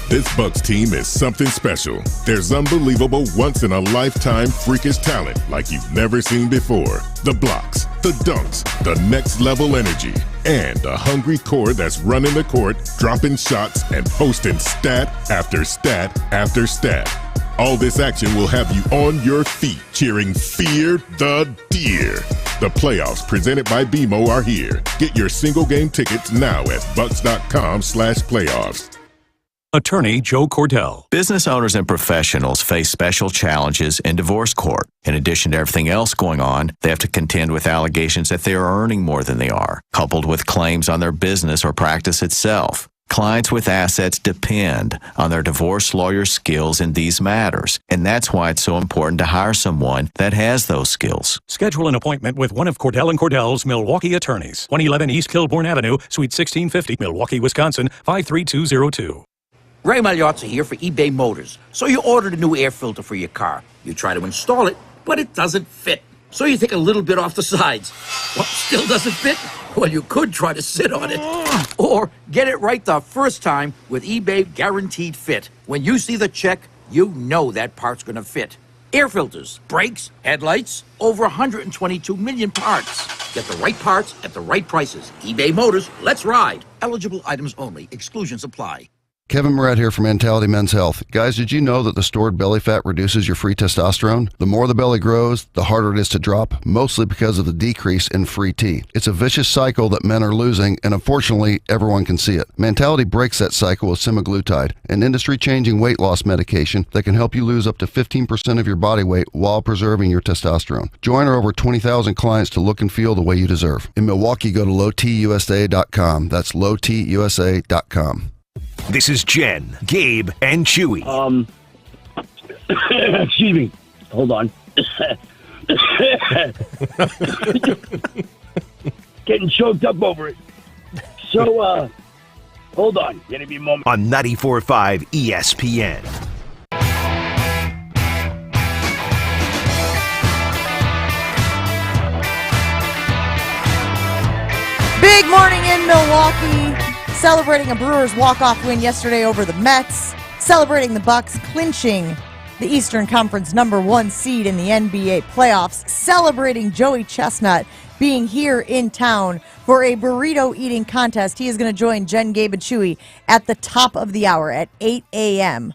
This Bucks team is something special. There's unbelievable, once-in-a-lifetime freakish talent like you've never seen before. The blocks, the dunks, the next-level energy, and a hungry core that's running the court, dropping shots, and posting stat after stat after stat. All this action will have you on your feet cheering Fear the Deer. The playoffs presented by BMO are here. Get your single-game tickets now at bucks.com/playoffs. Attorney Joe Cordell. Business owners and professionals face special challenges in divorce court. In addition to everything else going on, they have to contend with allegations that they are earning more than they are, coupled with claims on their business or practice itself. Clients with assets depend on their divorce lawyer skills in these matters, and that's why it's so important to hire someone that has those skills. Schedule an appointment with one of Cordell & Cordell's Milwaukee attorneys. 111 East Kilbourne Avenue, Suite 1650, Milwaukee, Wisconsin, 53202. Ray Magliozzi here for eBay Motors. So you ordered a new air filter for your car. You try to install it, but it doesn't fit. So you take a little bit off the sides. What, still doesn't fit? Well, you could try to sit on it. Or get it right the first time with eBay Guaranteed Fit. When you see the check, you know that part's going to fit. Air filters, brakes, headlights, over 122 million parts. Get the right parts at the right prices. eBay Motors, let's ride. Eligible items only. Exclusions apply. Kevin Moret here from Mentality Men's Health. Guys, did you know that the stored belly fat reduces your free testosterone? The more the belly grows, the harder it is to drop, mostly because of the decrease in free T. It's a vicious cycle that men are losing, and unfortunately, everyone can see it. Mentality breaks that cycle with semaglutide, an industry-changing weight loss medication that can help you lose up to 15% of your body weight while preserving your testosterone. Join our over 20,000 clients to look and feel the way you deserve. In Milwaukee, go to lowtusa.com. That's lowtusa.com. This is Jen, Gabe, and Chewy. Excuse me. Hold on. Getting choked up over it. So, hold on. Give me a moment. On 94.5 ESPN. Big morning in Milwaukee. Celebrating a Brewers walk-off win yesterday over the Mets. Celebrating the Bucks clinching the Eastern Conference #1 seed in the NBA playoffs. Celebrating Joey Chestnut being here in town for a burrito eating contest. He is going to join Jen, Gabe, and Chewy at the top of the hour at 8 a.m.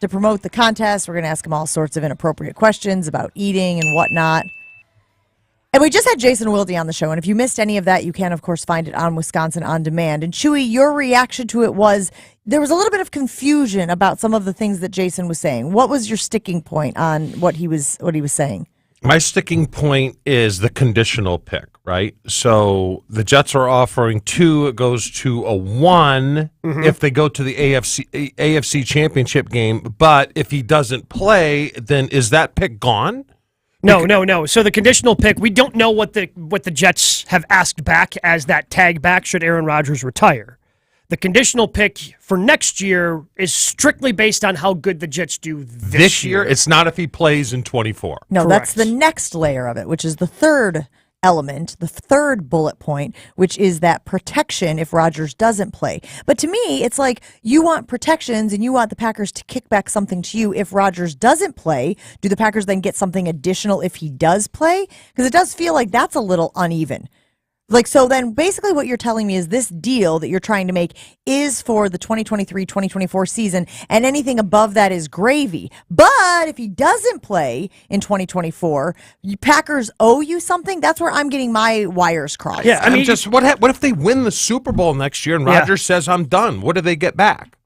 to promote the contest. We're going to ask him all sorts of inappropriate questions about eating and whatnot. And we just had Jason Wilde on the show, and if you missed any of that, you can, of course, find it on Wisconsin On Demand. And Chewy, your reaction to it was there was a little bit of confusion about some of the things that Jason was saying. What was your sticking point on what he was saying? My sticking point is the conditional pick, right? So the Jets are offering 2. It goes to a 1 if they go to the AFC Championship game. But if he doesn't play, then is that pick gone? No. So the conditional pick, we don't know what the Jets have asked back as that tag back should Aaron Rodgers retire. The conditional pick for next year is strictly based on how good the Jets do this year. It's not if he plays in 24. No, Correct. That's the next layer of it, which is the third element, the third bullet point, which is that protection if Rodgers doesn't play. But to me, it's like you want protections and you want the Packers to kick back something to you if Rodgers doesn't play. Do the Packers then get something additional if he does play? Because it does feel like that's a little uneven. Like, so then basically what you're telling me is this deal that you're trying to make is for the 2023-2024 season, and anything above that is gravy. But if he doesn't play in 2024, Packers owe you something? That's where I'm getting my wires crossed. Yeah, I mean, just what if they win the Super Bowl next year and Rodgers says, I'm done? What do they get back?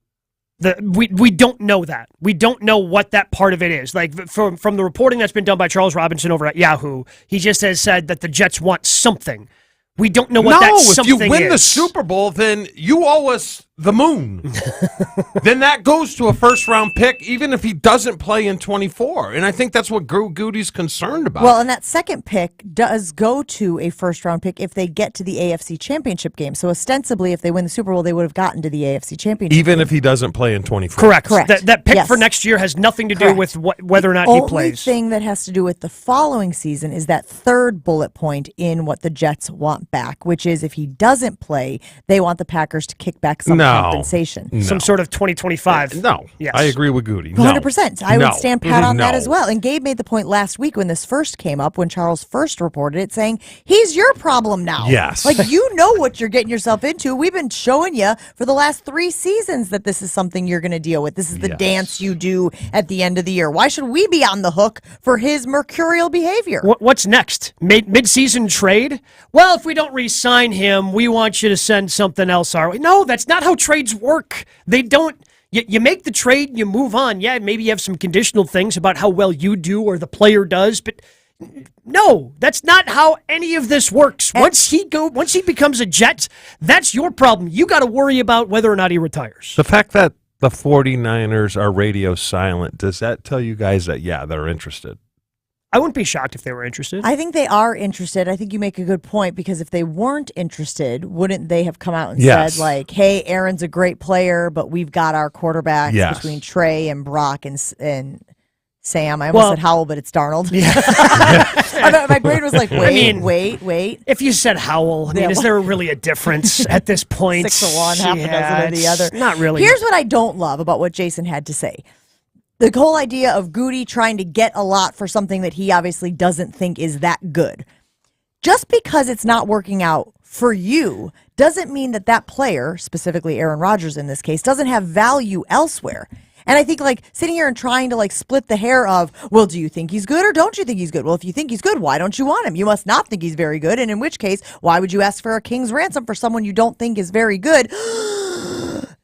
We don't know that. We don't know what that part of it is. Like from the reporting that's been done by Charles Robinson over at Yahoo, he just has said that the Jets want something. We don't know what that something is. If you win the Super Bowl, then you owe us the moon. Then that goes to a first-round pick, even if he doesn't play in 24. And I think that's what Goody's concerned about. Well, and that second pick does go to a first-round pick if they get to the AFC Championship game. So ostensibly, if they win the Super Bowl, they would have gotten to the AFC Championship even game. if he doesn't play in 24. Correct. That pick for next year has nothing to do with whether or not he plays. The only thing that has to do with the following season is that third bullet point in what the Jets want back, which is if he doesn't play, they want the Packers to kick back some compensation. No. Some sort of 2025. No. Yes. I agree with Goody. 100%. I would stand pat on that No. as well. And Gabe made the point last week when this first came up, when Charles first reported it, saying, he's your problem now. Yes. Like, you know what you're getting yourself into. We've been showing you for the last 3 seasons that this is something you're going to deal with. This is the dance you do at the end of the year. Why should we be on the hook for his mercurial behavior? What's next? Mid-season trade? Well, if we don't re-sign him, we want you to send something else our way. No, that's not how trades work. They don't. You make the trade, you move on. Yeah, maybe you have some conditional things about how well you do or the player does, but no, that's not how any of this works. Once he becomes a Jet, that's your problem. You got to worry about whether or not he retires. The fact that the 49ers are radio silent, does that tell you guys that, they're interested? I wouldn't be shocked if they were interested. I think they are interested. I think you make a good point, because if they weren't interested, wouldn't they have come out and said, like, hey, Aaron's a great player, but we've got our quarterbacks between Trey and Brock and Sam. I almost said Howell, but it's Darnold. Yeah. My brain was like, wait. If you said Howell, is there really a difference at this point? 6 of one, half a dozen of the other. Not really. Here's what I don't love about what Jason had to say. The whole idea of Goody trying to get a lot for something that he obviously doesn't think is that good. Just because it's not working out for you doesn't mean that player, specifically Aaron Rodgers in this case, doesn't have value elsewhere. And I think, like, sitting here and trying to, like, split the hair of, well, do you think he's good or don't you think he's good? Well, if you think he's good, why don't you want him? You must not think he's very good. And in which case, why would you ask for a king's ransom for someone you don't think is very good?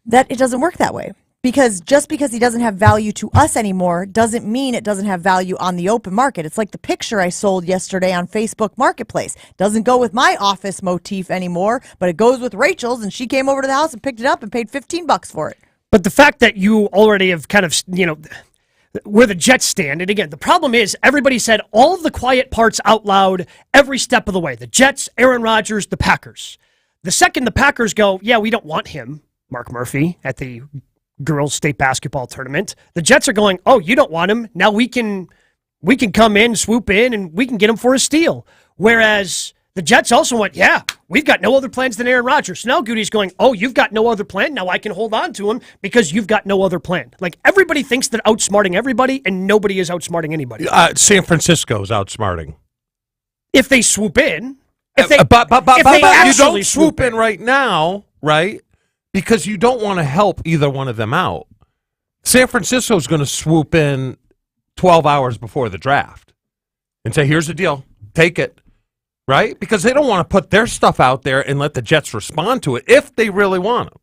That it doesn't work that way. Because just because he doesn't have value to us anymore doesn't mean it doesn't have value on the open market. It's like the picture I sold yesterday on Facebook Marketplace. Doesn't go with my office motif anymore, but it goes with Rachel's, and she came over to the house and picked it up and paid $15 for it. But the fact that you already have kind of, where the Jets stand, and again, the problem is everybody said all of the quiet parts out loud every step of the way. The Jets, Aaron Rodgers, the Packers. The second the Packers go, yeah, we don't want him, Mark Murphy, at the girls' state basketball tournament. The Jets are going, oh, you don't want him. Now we can come in, swoop in, and we can get him for a steal. Whereas The Jets also went, yeah, we've got no other plans than Aaron Rodgers. So now Goody's going, oh, you've got no other plan? Now I can hold on to him because you've got no other plan. Like, everybody thinks they're outsmarting everybody, and nobody is outsmarting anybody. San Francisco's outsmarting. If they swoop in. If they, but you actually don't swoop in right now, right? Because you don't want to help either one of them out. San Francisco's going to swoop in 12 hours before the draft and say, here's the deal. Take it. Right? Because they don't want to put their stuff out there and let the Jets respond to it if they really want to.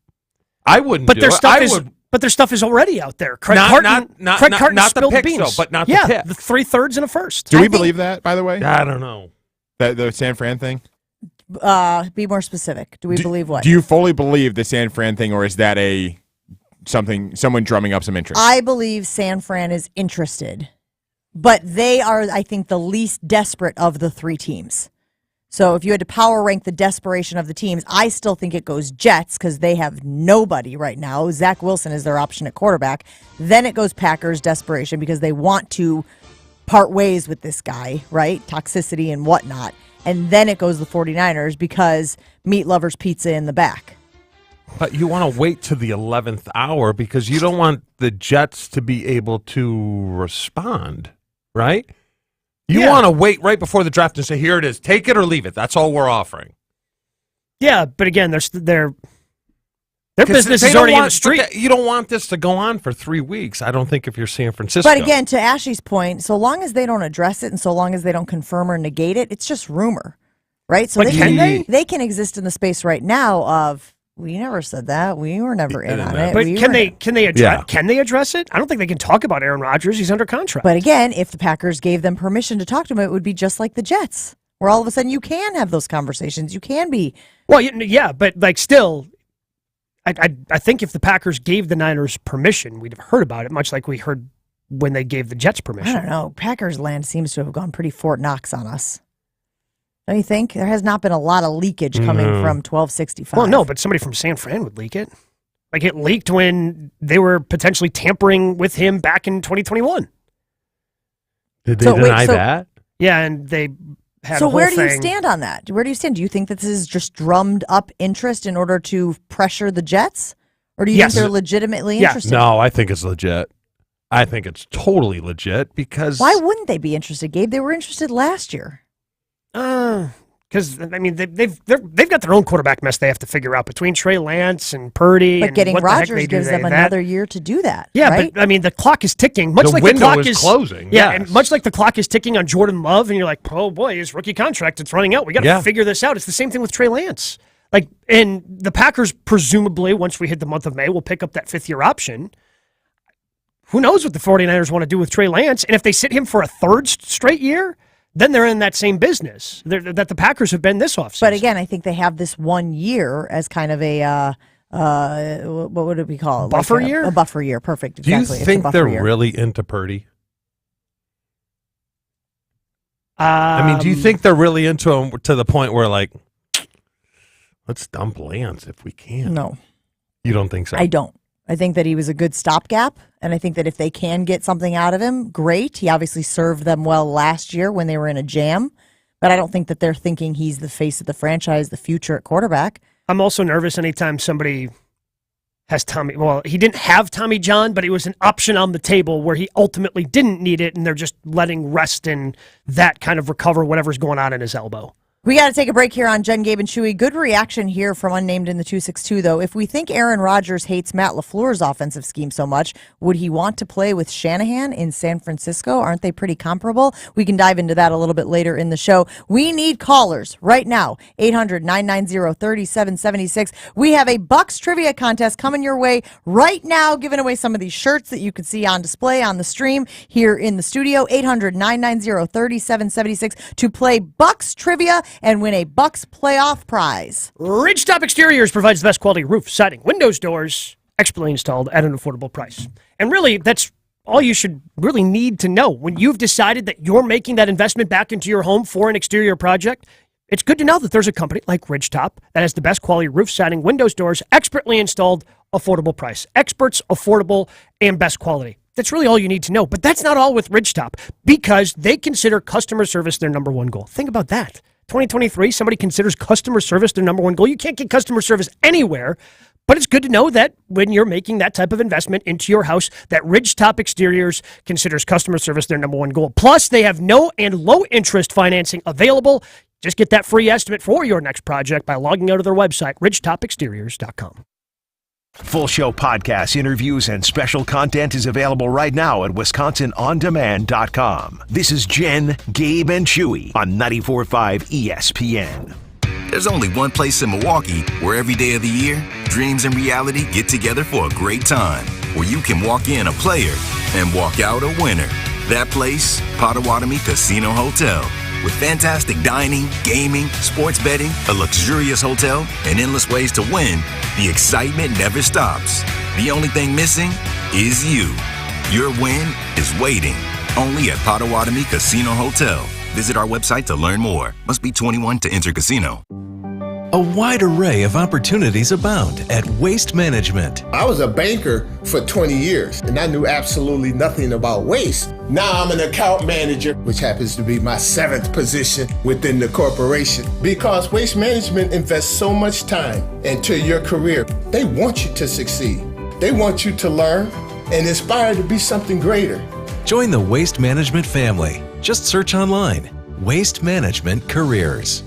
I wouldn't but do their it. Stuff but their stuff is already out there. Craig Carton not spilled the the pick, beans. but not the pick. The 3/3 and a first. Do we believe that, by the way? I don't know. The San Fran thing? Be more specific. Do we believe what? Do you fully believe the San Fran thing, or is that someone drumming up some interest? I believe San Fran is interested, but they are, I think, the least desperate of the three teams. So if you had to power rank the desperation of the teams, I still think it goes Jets because they have nobody right now. Zach Wilson is their option at quarterback. Then it goes Packers desperation because they want to part ways with this guy, right? Toxicity and whatnot. And then it goes the 49ers because meat lovers pizza in the back. But you want to wait to the 11th hour because you don't want the Jets to be able to respond, right? You want to wait right before the draft and say, here it is, take it or leave it. That's all we're offering. Yeah, but again, their business is already in the street. You don't want this to go on for 3 weeks, I don't think, if you're San Francisco. But again, to Ashley's point, so long as they don't address it and so long as they don't confirm or negate it, it's just rumor, right? So they can exist in the space right now of, we never said that. We were never in on it. But can they address it? I don't think they can talk about Aaron Rodgers. He's under contract. But again, if the Packers gave them permission to talk to him, it would be just like the Jets, where all of a sudden you can have those conversations. You can be. Well, yeah, but like still, I think if the Packers gave the Niners permission, we'd have heard about it, much like we heard when they gave the Jets permission. I don't know. Packers land seems to have gone pretty Fort Knox on us. Don't you think? There has not been a lot of leakage coming from 1265. Well, no, but somebody from San Fran would leak it. Like, it leaked when they were potentially tampering with him back in 2021. Did they deny that? Yeah, and they had So a whole where do you thing. stand on that? Where do you stand? Do you think that this is just drummed up interest in order to pressure the Jets? Or do you think they're legitimately interested? No, I think it's legit. I think it's totally legit because... Why wouldn't they be interested, Gabe? They were interested last year. Because I mean they've got their own quarterback mess they have to figure out between Trey Lance and Purdy. But getting what the heck Rodgers they do gives them another year to do that. Yeah, right? but I mean the clock is ticking. Much The like window the clock is closing, Yeah, yes. and much like the clock is ticking on Jordan Love, and you're like, oh boy, his rookie contract, it's running out. We got to figure this out. It's the same thing with Trey Lance. Like, and the Packers presumably, once we hit the month of May, will pick up that 5th-year option. Who knows what the 49ers want to do with Trey Lance? And if they sit him for a 3rd straight year, then they're in that same business that the Packers have been this offseason. But again, I think they have this 1 year as kind of a what would it be called? Buffer like year? A buffer year. Perfect. Do you Exactly. It's a think buffer they're year. really into Purdy? I mean, do you think they're really into him to the point where, like, let's dump Lance if we can? No. You don't think so? I don't. I think that he was a good stopgap, and I think that if they can get something out of him, great. He obviously served them well last year when they were in a jam, but I don't think that they're thinking he's the face of the franchise, the future at quarterback. I'm also nervous anytime somebody has Tommy. Well, he didn't have Tommy John, but it was an option on the table where he ultimately didn't need it, and they're just letting rest and that kind of recover whatever's going on in his elbow. We got to take a break here on Jen, Gabe, and Chewy. Good reaction here from Unnamed in the 262, though. If we think Aaron Rodgers hates Matt LaFleur's offensive scheme so much, would he want to play with Shanahan in San Francisco? Aren't they pretty comparable? We can dive into that a little bit later in the show. We need callers right now. 800-990-3776. We have a Bucks trivia contest coming your way right now, giving away some of these shirts that you can see on display on the stream here in the studio. 800-990-3776 to play Bucks trivia and win a Bucks playoff prize. Ridgetop Exteriors provides the best quality roof, siding, windows, doors, expertly installed at an affordable price. And really, that's all you should really need to know. When you've decided that you're making that investment back into your home for an exterior project, it's good to know that there's a company like Ridgetop that has the best quality roof, siding, windows, doors, expertly installed, affordable price. Experts, affordable, and best quality. That's really all you need to know. But that's not all with Ridgetop, because they consider customer service their number one goal. Think about that. 2023, somebody considers customer service their number one goal. You can't get customer service anywhere, but it's good to know that when you're making that type of investment into your house, that Ridgetop Exteriors considers customer service their number one goal. Plus, they have no and low interest financing available. Just get that free estimate for your next project by logging out of their website, ridgetopexteriors.com. Full show podcasts, interviews, and special content is available right now at WisconsinOnDemand.com. This is Jen, Gabe, and Chewy on 94.5 ESPN. There's only one place in Milwaukee where every day of the year, dreams and reality get together for a great time. Where you can walk in a player and walk out a winner. That place, Potawatomi Casino Hotel. With fantastic dining, gaming, sports betting, a luxurious hotel, and endless ways to win, the excitement never stops. The only thing missing is you. Your win is waiting, only at Potawatomi Casino Hotel. Visit our website to learn more. Must be 21 to enter casino. A wide array of opportunities abound at Waste Management. I was a banker for 20 years, and I knew absolutely nothing about waste. Now I'm an account manager, which happens to be my 7th position within the corporation. Because Waste Management invests so much time into your career, they want you to succeed. They want you to learn and aspire to be something greater. Join the Waste Management family. Just search online, Waste Management Careers.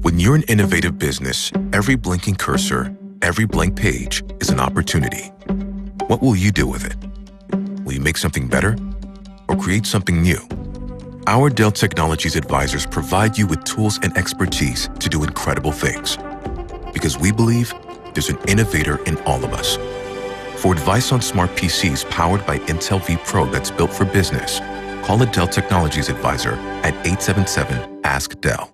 When you're an innovative business, every blinking cursor, every blank page is an opportunity. What will you do with it? Will you make something better or create something new? Our Dell Technologies advisors provide you with tools and expertise to do incredible things. Because we believe there's an innovator in all of us. For advice on smart PCs powered by Intel vPro that's built for business, call a Dell Technologies advisor at 877-ASK-DELL.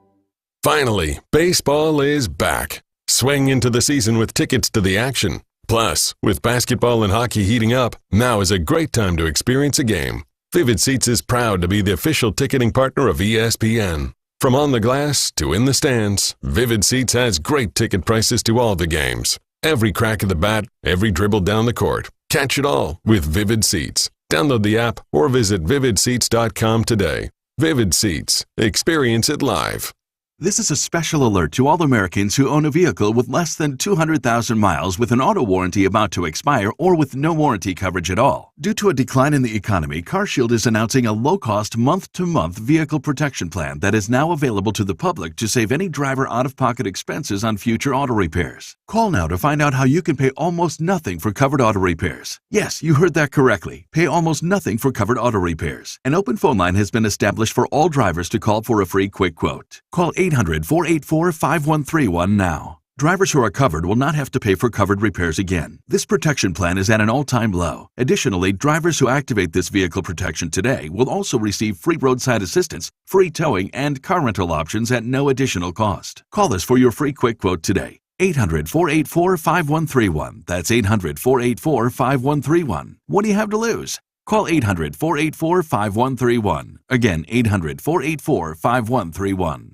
Finally, baseball is back. Swing into the season with tickets to the action. Plus, with basketball and hockey heating up, now is a great time to experience a game. Vivid Seats is proud to be the official ticketing partner of ESPN. From on the glass to in the stands, Vivid Seats has great ticket prices to all the games. Every crack of the bat, every dribble down the court. Catch it all with Vivid Seats. Download the app or visit vividseats.com today. Vivid Seats. Experience it live. This is a special alert to all Americans who own a vehicle with less than 200,000 miles with an auto warranty about to expire or with no warranty coverage at all. Due to a decline in the economy, CarShield is announcing a low-cost month-to-month vehicle protection plan that is now available to the public to save any driver out-of-pocket expenses on future auto repairs. Call now to find out how you can pay almost nothing for covered auto repairs. Yes, you heard that correctly. Pay almost nothing for covered auto repairs. An open phone line has been established for all drivers to call for a free quick quote. Call 800-484-5131 now. Drivers who are covered will not have to pay for covered repairs again. This protection plan is at an all-time low. Additionally, drivers who activate this vehicle protection today will also receive free roadside assistance, free towing, and car rental options at no additional cost. Call us for your free quick quote today. 800-484-5131. That's 800-484-5131. What do you have to lose? Call 800-484-5131. Again, 800-484-5131.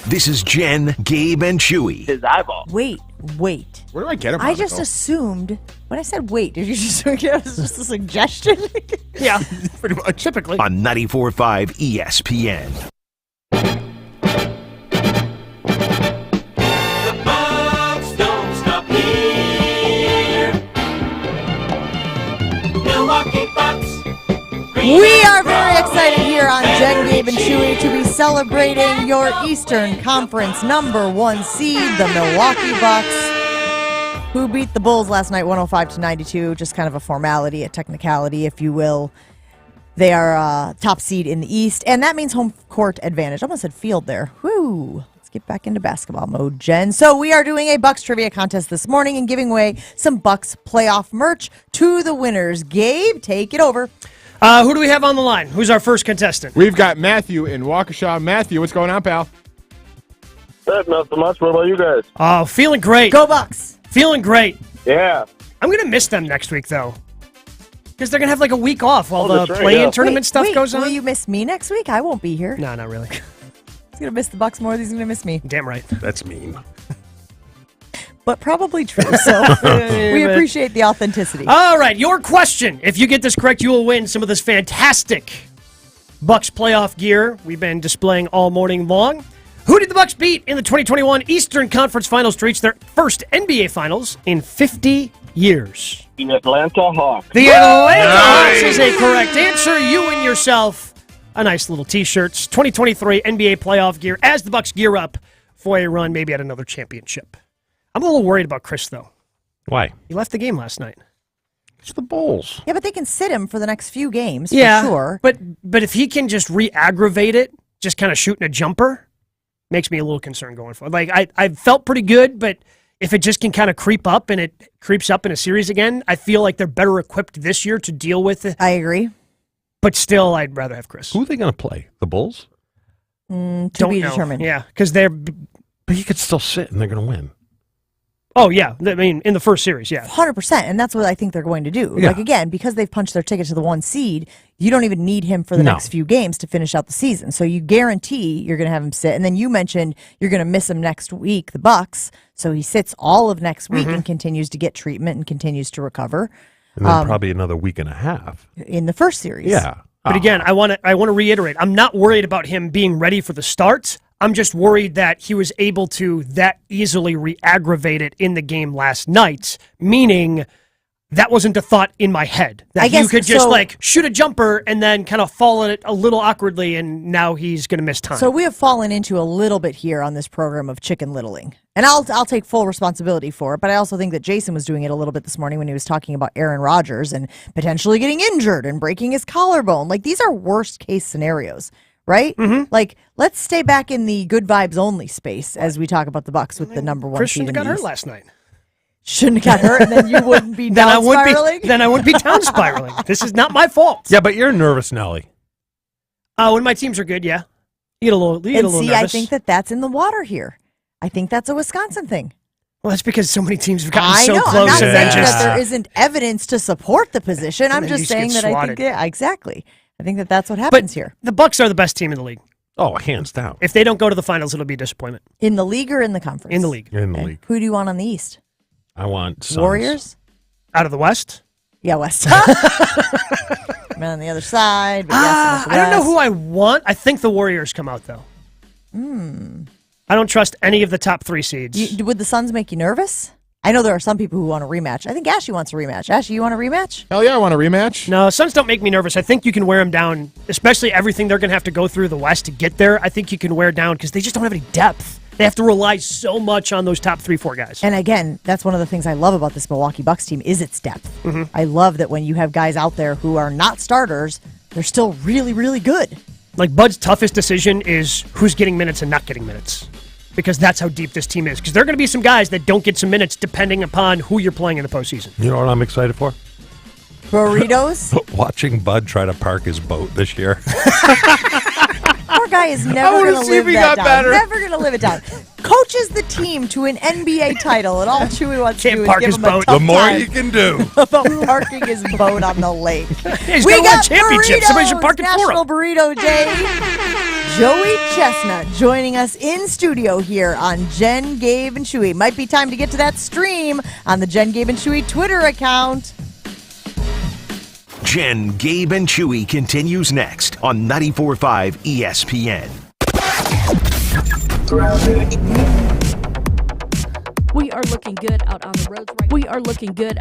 This is Jen, Gabe, and Chewy. His eyeball. Wait. Where do I get it? I just assumed when I said wait, did you just think it was just a suggestion? Yeah, pretty much. Typically. On 94.5 ESPN. Bucks don't stop here. Milwaukee Bucks. We are very excited here on Jen, Gabe, and Chewy to be celebrating your Eastern Conference number 1 seed, the Milwaukee Bucks, who beat the Bulls last night 105-92. Just kind of a formality, a technicality, if you will. They are top seed in the East, and that means home court advantage. I almost said field there. Whew. Let's get back into basketball mode, Jen. So we are doing a Bucks trivia contest this morning and giving away some Bucks playoff merch to the winners. Gabe, take it over. Who do we have on the line? Who's our first contestant? We've got Matthew in Waukesha. Matthew, what's going on, pal? Nothing much. What about you guys? Oh, feeling great. Go Bucks. Feeling great. Yeah. I'm going to miss them next week, though. Because they're going to have like a week off while the that's right, play-in yeah. tournament stuff goes on. Will you miss me next week? I won't be here. No, not really. He's going to miss the Bucks more than he's going to miss me. Damn right. That's mean. But probably true, so we appreciate the authenticity. All right, your question. If you get this correct, you will win some of this fantastic Bucks playoff gear we've been displaying all morning long. Who did the Bucks beat in the 2021 Eastern Conference Finals to reach their first NBA Finals in 50 years? The Atlanta Hawks. The Atlanta Hawks is a correct answer. You and yourself a nice little T-shirts. 2023 NBA playoff gear as the Bucks gear up for a run maybe at another championship. I'm a little worried about Chris, though. Why? He left the game last night. It's the Bulls. Yeah, but they can sit him for the next few games, Yeah, for sure. But if he can just re-aggravate it, just kind of shooting a jumper, makes me a little concerned going forward. Like, I felt pretty good, but if it just can kind of creep up and it creeps up in a series again, I feel like they're better equipped this year to deal with it. I agree. But still, I'd rather have Chris. Who are they going to play? The Bulls? To Don't be know. determined. Yeah, because they're... But he could still sit and they're going to win. Oh, yeah. I mean, in the first series, yeah. 100%, and that's what I think they're going to do. Yeah. Like, again, because they've punched their ticket to the 1 seed, you don't even need him for the next few games to finish out the season. So you guarantee you're going to have him sit. And then you mentioned you're going to miss him next week, the Bucks. So he sits all of next week and continues to get treatment and continues to recover. And then probably another week and a half. In the first series. Yeah. But again, I want to reiterate, I'm not worried about him being ready for the starts. I'm just worried that he was able to that easily re-aggravate it in the game last night, meaning that wasn't a thought in my head. That I guess you could just so. like shoot a jumper and then kind of fall in it a little awkwardly, and now he's going to miss time. So we have fallen into a little bit here on this program of chicken littling. And I'll take full responsibility for it, but I also think that Jason was doing it a little bit this morning when he was talking about Aaron Rodgers and potentially getting injured and breaking his collarbone. Like, these are worst case scenarios, right? Like, let's stay back in the good vibes only space as we talk about the Bucks with the number 1 Chris seed shouldn't in have got the hurt East. last night. Shouldn't have got hurt, and then you wouldn't be down spiraling? Then I wouldn't be down spiraling. This is not my fault. Yeah, but you're nervous, Nelly. When my teams are good, yeah. You get a little See, I nervous. think that's in the water here. I think that's a Wisconsin thing. Well, that's because so many teams have gotten I so know. close. I'm not and saying then just, that there isn't evidence to support the position. And I'm then just you saying get that I swatted. think, yeah, exactly. I think that that's what happens here. The Bucks are the best team in the league. Oh, hands down. If they don't go to the finals, it'll be a disappointment. In the league or in the conference? In the league. In the league. Who do you want on the East? I want Suns. Warriors? Out of the West? Yeah, West. I'm on the other side. But yes, I don't know who I want. I think the Warriors come out, though. I don't trust any of the top 3 seeds. Would the Suns make you nervous? I know there are some people who want a rematch. I think Ashley wants a rematch. Ashley, you want a rematch? Hell yeah, I want a rematch. No, Suns don't make me nervous. I think you can wear them down, especially everything they're going to have to go through the West to get there. I think you can wear down because they just don't have any depth. They have to rely so much on those top 3-4 guys. And again, that's one of the things I love about this Milwaukee Bucks team is its depth. I love that when you have guys out there who are not starters, they're still really, really good. Like, Bud's toughest decision is who's getting minutes and not getting minutes. Because that's how deep this team is. Because there are going to be some guys that don't get some minutes depending upon who you're playing in the postseason. You know what I'm excited for? Burritos? Watching Bud try to park his boat this year. Poor guy is never wanna going to see live if he that got down. better. Never going to live it down. Coaches the team to an NBA title, and all Chewy wants to do is park give his him a boat. tough The more time you can do. about parking his boat on the lake. He's We going to win a got championship. Somebody should burritos, park it for National him. Burrito Day. Joey Chestnut joining us in studio here on Jen, Gabe, and Chewy. Might be time to get to that stream on the Jen, Gabe, and Chewy Twitter account. Jen, Gabe, and Chewy continues next on 94.5 ESPN. We are looking good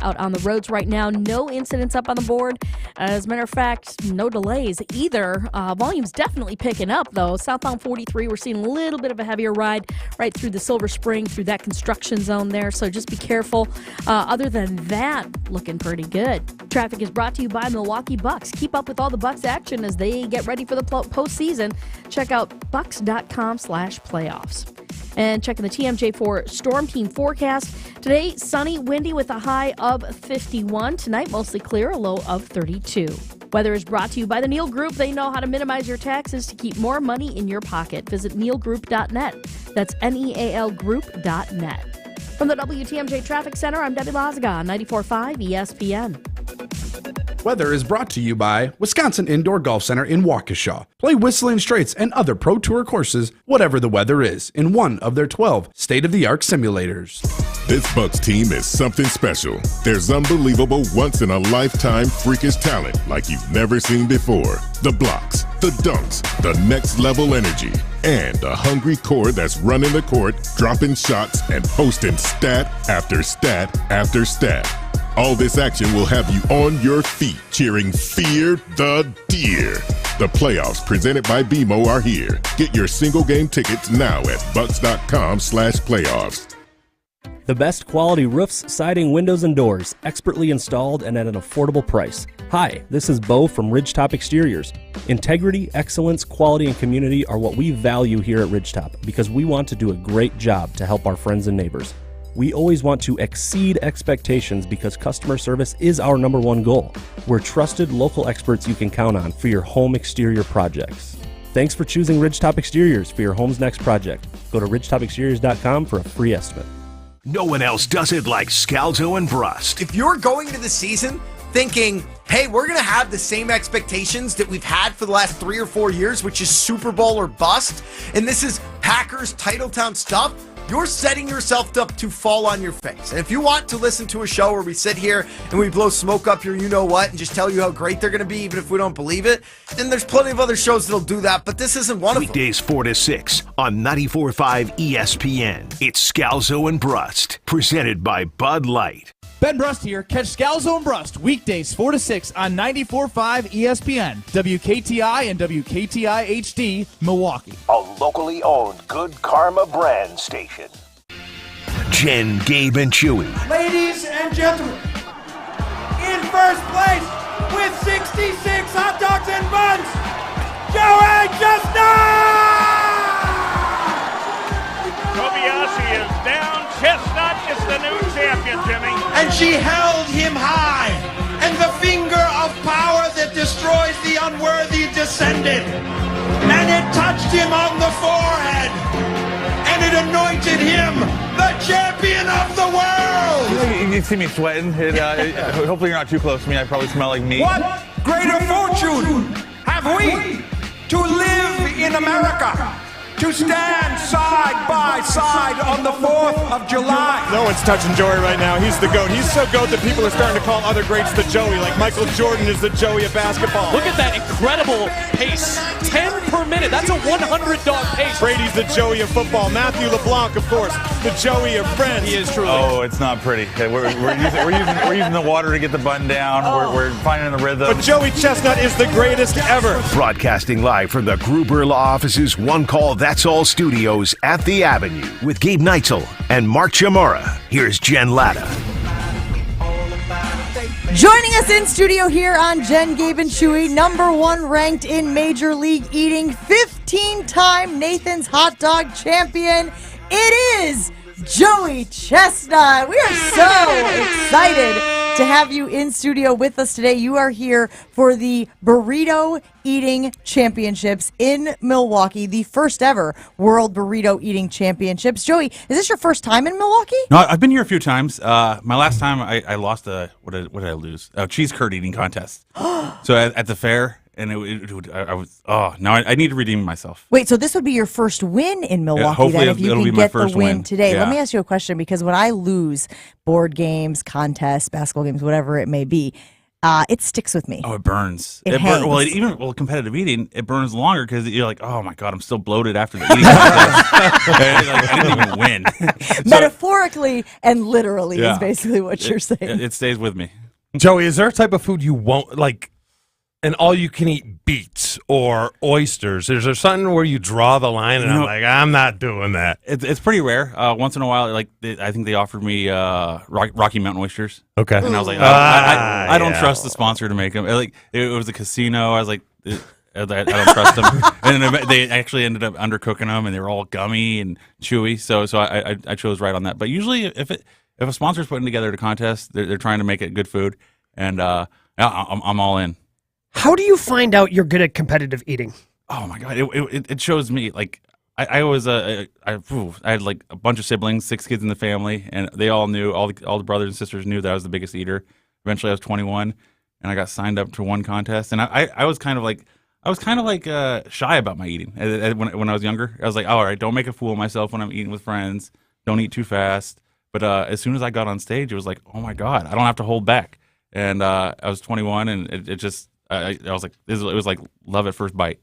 out on the roads right now. No incidents up on the board. As a matter of fact, no delays either. Volume's definitely picking up, though. Southbound 43, we're seeing a little bit of a heavier ride right through the Silver Spring, through that construction zone there. So just be careful. Other than that, looking pretty good. Traffic is brought to you by Milwaukee Bucks. Keep up with all the Bucks action as they get ready for the postseason. Check out bucks.com/playoffs. And checking the TMJ4 Storm Team forecast. Today, sunny, windy with a high of 51. Tonight, mostly clear, a low of 32. Weather is brought to you by the Neal Group. They know how to minimize your taxes to keep more money in your pocket. Visit nealgroup.net. That's NEAL group.net. From the WTMJ Traffic Center, I'm Debbie Lazaga on 94.5 ESPN. weather is brought to you by Wisconsin Indoor Golf Center in Waukesha. Play Whistling Straits and other Pro Tour courses, whatever the weather is, in one of their 12 state-of-the-art simulators. This Bucks team is something special. There's unbelievable once-in-a-lifetime freakish talent like you've never seen before. The blocks, the dunks, the next-level energy, and a hungry core that's running the court, dropping shots, and posting stat after stat after stat. All this action will have you on your feet cheering Fear the Deer. The playoffs presented by BMO are here. Get your single game tickets now at bucks.com/playoffs. The best quality roofs, siding, windows, and doors, expertly installed and at an affordable price. Hi, this is Bo from Ridgetop Exteriors. Integrity, excellence, quality, and community are what we value here at Ridgetop because we want to do a great job to help our friends and neighbors. We always want to exceed expectations because customer service is our #1 goal. We're trusted local experts you can count on for your home exterior projects. Thanks for choosing Ridgetop Exteriors for your home's next project. Go to ridgetopexteriors.com for a free estimate. No one else does it like Scalzo and Brust. If you're going into the season thinking, hey, we're going to have the same expectations that we've had for the last 3 or 4 years, which is Super Bowl or bust, and this is Packers Titletown stuff, you're setting yourself up to fall on your face. And if you want to listen to a show where we sit here and we blow smoke up your you-know-what and just tell you how great they're going to be even if we don't believe it, then there's plenty of other shows that'll do that, but this isn't one of them. Weekdays 4 to 6 on 94.5 ESPN. It's Scalzo and Brust, presented by Bud Light. Ben Brust here. Catch Scalzo and Brust weekdays 4 to 6 on 94.5 ESPN, WKTI and WKTI HD, Milwaukee. A locally owned Good Karma brand station. Jen, Gabe, and Chewy. Ladies and gentlemen, in first place with 66 hot dogs and buns, Joey Chestnut! Kobayashi is down. Chestnut is the new champion, Jimmy. And she held him high, and the finger of power that destroys the unworthy descended, and it touched him on the forehead, and it anointed him the champion of the world. You see me sweating. Hopefully you're not too close to me. I probably smell like meat. What greater fortune have we to live in America? To stand side by side on the 4th of July. No one's touching Joey right now. He's the GOAT. He's so GOAT that people are starting to call other greats the Joey, like Michael Jordan is the Joey of basketball. Look at that incredible pace. 10 per minute. That's a 100-dog pace. Brady's the Joey of football. Matthew LeBlanc, of course, the Joey of Friends. He is truly. Oh, it's not pretty. We're using the water to get the button down. We're finding the rhythm. But Joey Chestnut is the greatest ever. Broadcasting live from the Gruber Law Office's One Call That's All studios at the Avenue with Gabe Neitzel and Mark Chamora. Here's Jen Latta. Joining us in studio here on Jen, Gabe, and Chewy, #1 ranked in Major League Eating, 15-time Nathan's Hot Dog champion. It is Joey Chestnut. We are so excited to have you in studio with us today. You are here for the Burrito Eating Championships in Milwaukee, the first ever World Burrito Eating Championships. Joey, is this your first time in Milwaukee? No, I've been here a few times. My last time I lost what did I lose? A cheese curd eating contest. So at the fair. And I need to redeem myself. Wait, so this would be your first win in Milwaukee then if you can get the win today. Yeah. Let me ask you a question, because when I lose board games, contests, basketball games, whatever it may be, it sticks with me. Oh, it burns. It hangs. Well, competitive eating, it burns longer because you're like, oh my God, I'm still bloated after the eating contest. I didn't even win. Metaphorically and literally is basically what you're saying. It stays with me. Joey, is there a type of food you won't like? An all-you-can-eat beets or oysters? Is there something where you draw the line and I'm like, I'm not doing that? It's pretty rare. Once in a while, I think they offered me Rocky Mountain oysters. Okay. And I was like, I don't trust the sponsor to make them. It was a casino. I was like, I don't trust them. And then they actually ended up undercooking them, and they were all gummy and chewy. So I chose right on that. But usually, if a sponsor's putting together a contest, they're trying to make it good food, and I'm all in. How do you find out you're good at competitive eating? Oh my God, it shows me. Like I had like a bunch of siblings, 6 kids in the family, and they all knew, all the brothers and sisters knew that I was the biggest eater. Eventually, I was 21, and I got signed up to one contest, and I was kind of like shy about my eating when I was younger. I was like, all right, don't make a fool of myself when I'm eating with friends. Don't eat too fast. But as soon as I got on stage, it was like, oh my God, I don't have to hold back. And I was 21, and it just I was like, it was like love at first bite.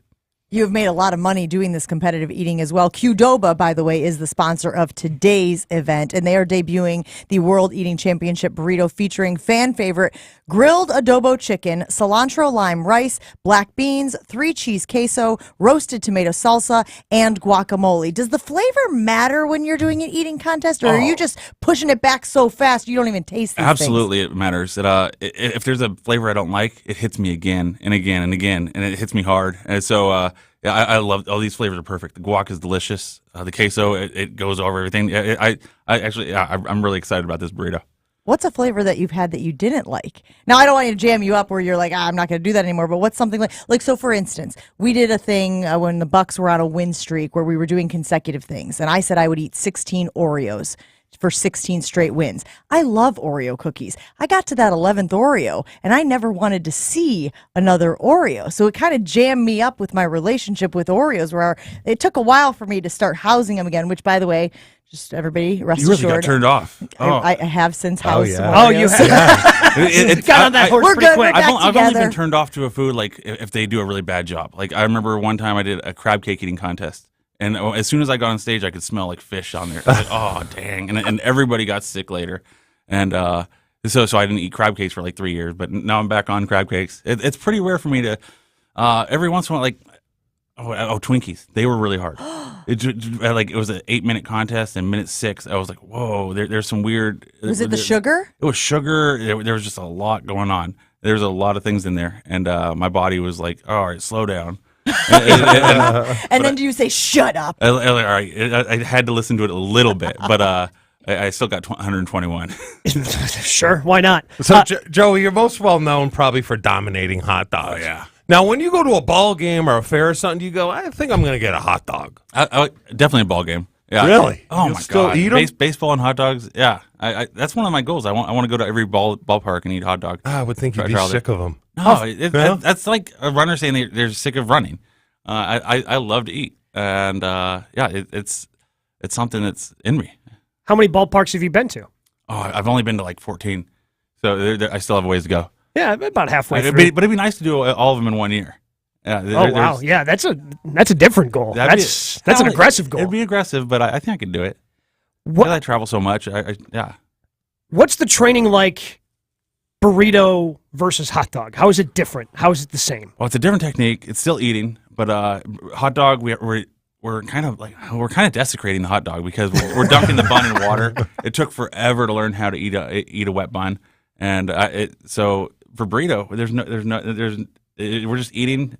You have made a lot of money doing this competitive eating as well. Qdoba, by the way, is the sponsor of today's event, and they are debuting the World Eating Championship burrito featuring fan favorite grilled adobo chicken, cilantro lime rice, black beans, 3-cheese queso, roasted tomato salsa, and guacamole. Does the flavor matter when you're doing an eating contest, or are you just pushing it back so fast you don't even taste these Absolutely, things? it matters. If there's a flavor I don't like, it hits me again and again and again, and it hits me hard. And so, yeah, I love all these flavors are perfect. The guac is delicious. The queso, it goes over everything. I'm really excited about this burrito. What's a flavor that you've had that you didn't like? Now, I don't want you to jam you up where you're like, I'm not going to do that anymore. But what's something like so for instance, we did a thing when the Bucks were on a win streak where we were doing consecutive things. And I said I would eat 16 Oreos for 16 straight wins. I love Oreo cookies. I got to that 11th Oreo and I never wanted to see another Oreo. So it kind of jammed me up with my relationship with Oreos, where it took a while for me to start housing them again, which, by the way, just everybody rest assured. You really got turned off. I have since housed some Oreos. Oh, you have. Got on that horse We're pretty good. quick. I've only been turned off to a food like if they do a really bad job. Like I remember one time I did a crab cake eating contest. And as soon as I got on stage, I could smell like fish on there. I was like, oh, dang. And everybody got sick later. And so I didn't eat crab cakes for like 3 years. But now I'm back on crab cakes. It's pretty rare for me to, every once in a while, like, Twinkies. They were really hard. It was an 8-minute contest, and minute 6, I was like, whoa, there's some weird. Was it the sugar? It was sugar. There was just a lot going on. There's a lot of things in there. And my body was like, all right, slow down. And then do you say, shut up? All right, I had to listen to it a little bit, but I still got 121. Sure, why not? So, Joey, you're most well known probably for dominating hot dogs. Oh, yeah. Now, when you go to a ball game or a fair or something, do you go, I think I'm going to get a hot dog? Definitely a ball game. Yeah. Really? Oh, You'll my still God. eat 'em? Baseball and hot dogs, yeah. That's one of my goals. I want to go to every ballpark and eat hot dogs. I would think you'd be sick of them. No, that's like a runner saying they're sick of running. I love to eat, and it's something that's in me. How many ballparks have you been to? Oh, I've only been to like 14, so I still have a ways to go. Yeah, about halfway But through. it'd be nice to do all of them in 1 year. Yeah, Wow, yeah, that's a different goal. That's an aggressive goal. It'd be aggressive, but I think I can do it. What? I travel so much. Yeah. What's the training like? Burrito versus hot dog. How is it different? How is it the same? Well, it's a different technique. It's still eating, but hot dog we're kind of desecrating the hot dog because we're dunking the bun in water. It took forever to learn how to eat a wet bun, and so for burrito, we're just eating,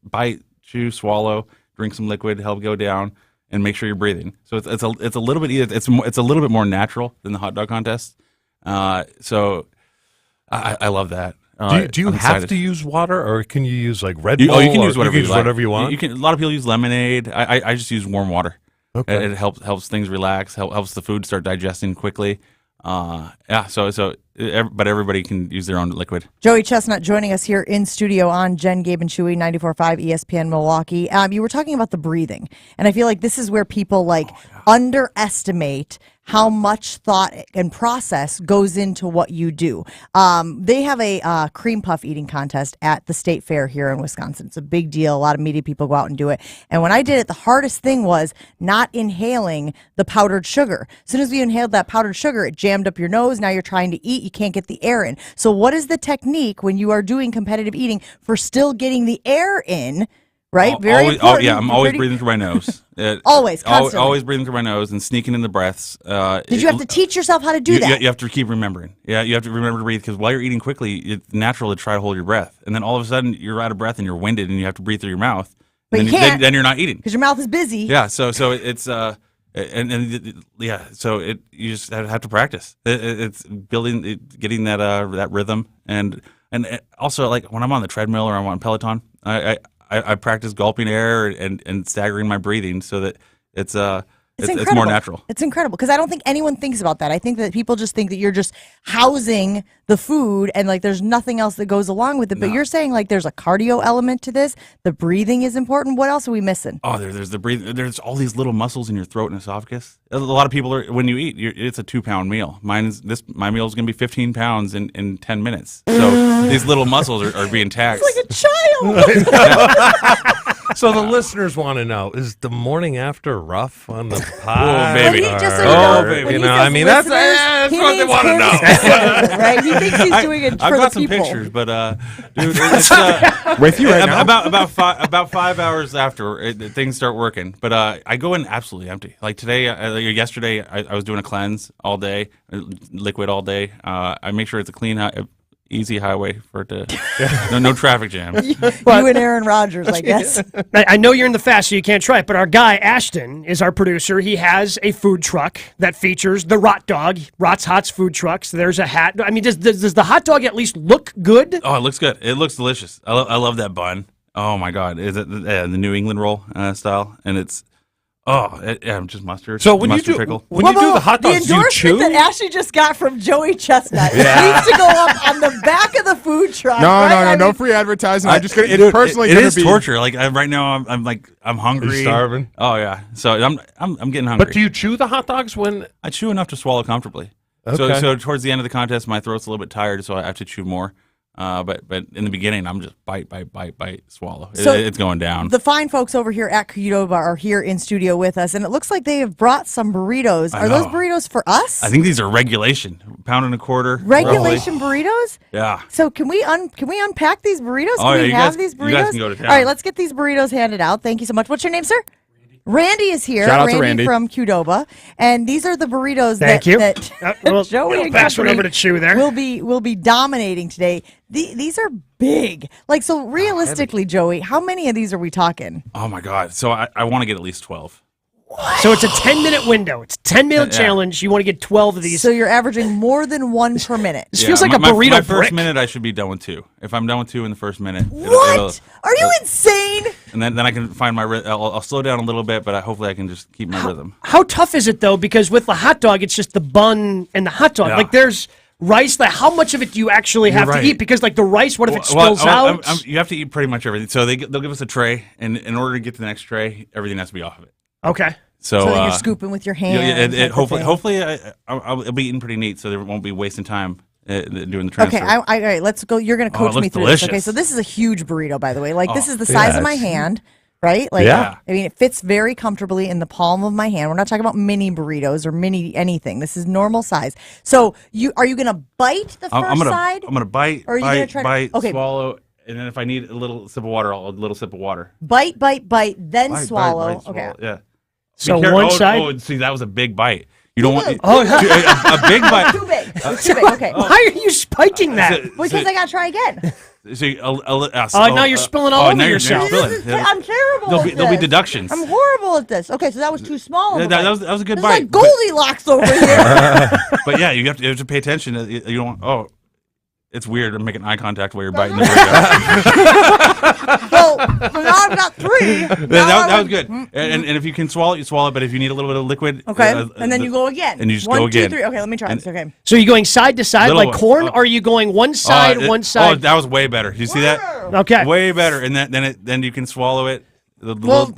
bite, chew, swallow, drink some liquid, help go down, and make sure you're breathing. So it's a little bit it's a little bit more natural than the hot dog contest. So I love that. Do you have to use water, or can you use like Red Bull? Oh, you can use whatever you want. You can. A lot of people use lemonade. I just use warm water. Okay. It helps things relax. Helps the food start digesting quickly. But everybody can use their own liquid. Joey Chestnut joining us here in studio on Jen, Gabe, and Chewy, 94.5 ESPN Milwaukee. You were talking about the breathing, and I feel like this is where people underestimate how much thought and process goes into what you do. They have a cream puff eating contest at the state fair here in Wisconsin. It's a big deal. A lot of media people go out and do it. And when I did it, the hardest thing was not inhaling the powdered sugar. As soon as you inhaled that powdered sugar, it jammed up your nose. Now you're trying to eat. You can't get the air in. So what is the technique when you are doing competitive eating for still getting the air in? Right, very important. I'm always breathing through my nose. Always, constantly. Always breathing through my nose and sneaking in the breaths. Did you have to teach yourself how to do that? You have to keep remembering. Yeah, you have to remember to breathe because while you're eating quickly, it's natural to try to hold your breath, and then all of a sudden you're out of breath and you're winded, and you have to breathe through your mouth. But then you're not eating because your mouth is busy. Yeah, so it's so you just have to practice. It's getting that rhythm, and also like when I'm on the treadmill or I'm on Peloton, I practice gulping air and staggering my breathing so that it's Is incredible. more natural. It's incredible because I don't think anyone thinks about that. I think that people just think that you're just housing the food and like there's nothing else that goes along with it. But you're saying like there's a cardio element to this. The breathing is important. What else are we missing? Oh, there's the breathing. There's all these little muscles in your throat and esophagus. A lot of people when you eat, it's a 2-pound meal. My meal is going to be 15 pounds in 10 minutes. So these little muscles are being taxed. It's like a child. So the listeners want to know: is the morning after rough on the pie? Oh, baby. Well, just so you know, baby. when You he know, says I mean, that's listeners, he what they means want to know. him, right? He thinks he's doing it for I've the got some people. pictures, but dude, it's with you right now. About 5 hours after things start working. But I go in absolutely empty. Like today, yesterday, I was doing a cleanse all day, liquid all day. I make sure it's a clean, easy highway for it to no traffic jam. You and Aaron Rodgers, I guess. I know you're in the fast, so you can't try it, but our guy, Ashton, is our producer. He has a food truck that features the Rot Dog, Rot's Hots food trucks. There's a hat. I mean, does the hot dog at least look good? Oh, it looks good. It looks delicious. I love that bun. Oh, my God. Is it the New England roll style? And it's... just mustard. So when you mustard do pickle. when you do the hot dogs, the do you endorsement chew? that Ashley just got from Joey Chestnut needs to go up on the back of the food truck. No free advertising. I'm just gonna. It's personally it gonna is be torture. Like right now, I'm hungry. Are you starving? Oh yeah. So I'm getting hungry. But do you chew the hot dogs when? I chew enough to swallow comfortably. Okay. So towards the end of the contest, my throat's a little bit tired, so I have to chew more. But in the beginning, I'm just bite, swallow. So it's going down. The fine folks over here at Qdoba are here in studio with us, and it looks like they have brought some burritos. I Are those know. burritos for us? I think these are regulation, £1.25. Regulation burritos? Yeah. So can we unpack these burritos? Oh, Can yeah, we you have guys- these burritos? you guys can go to town. All right, let's get these burritos handed out. Thank you so much. What's your name, sir? Randy is here. Shout out to Randy. from Qdoba, and these are the burritos Thank that, you. that Well, Joey we'll and pass one company over to Chew there. will be dominating today. These are big. Like, so realistically, Joey, how many of these are we talking? Oh my God. So I want to get at least 12. So it's a 10-minute window. It's a 10-minute Yeah. challenge. You want to get 12 of these. So you're averaging more than one per minute. This feels like a my burrito My first brick. minute, I should be done with 2. If I'm done with 2 in the first minute, What? Are you insane? And then I can find my rhythm. I'll slow down a little bit, but hopefully I can just keep my rhythm. How tough is it, though? Because with the hot dog, it's just the bun and the hot dog. Yeah. Like, there's rice. Like, how much of it do you actually have You're to right. eat? Because, like, the rice, what if it Well, spills out? you have to eat pretty much everything. So they'll give us a tray, and in order to get to the next tray, everything has to be off of it. Okay. So, then you're scooping with your yeah, hands. type of hopefully thing. I'll be eating pretty neat, so there won't be wasting time doing the transfer. Okay, all right, let's go. You're going to Oh, it coach me looks through this. Okay, delicious. so this is a huge burrito, by the way. Like, this Oh, is the size of my yes. hand, right? Like, Yeah. I mean, it fits very comfortably in the palm of my hand. We're not talking about mini burritos or mini anything. This is normal size. So, are you going to bite the 1st side? I'm gonna bite, Or are you bite, gonna try to- bite, okay. swallow, and then if I need a little sip of water, I'll a little sip of water. Bite, then Bite, swallow. bite, Okay. swallow, yeah. So Be care- one oh, side- Oh, see, that was a big bite. You don't want Oh, a big bite. Too big. It's too big. Okay. Why are you spiking that? Because I got to try again. So now you're spilling all over now yourself. You're This spilling. is- I'm terrible There'll at be, there'll be this. deductions. I'm horrible at this. Okay, so that was too small. of a That bite. was a good This bite. is like Goldilocks over here. But yeah, you have to pay attention. You don't. Oh, it's weird. I'm making eye contact while you're biting the burrito. so now I've got 3. That was good. And if you can swallow it, you swallow it. But if you need a little bit of liquid, Okay, and then you go again. And you just 1, go 2, again. 3. Okay, let me try And- this. Okay. So you're going side to side Little like one. corn, or are you going one side, one Oh, side? that was way better. You see that? Okay. Way better. And then you can swallow it. Well,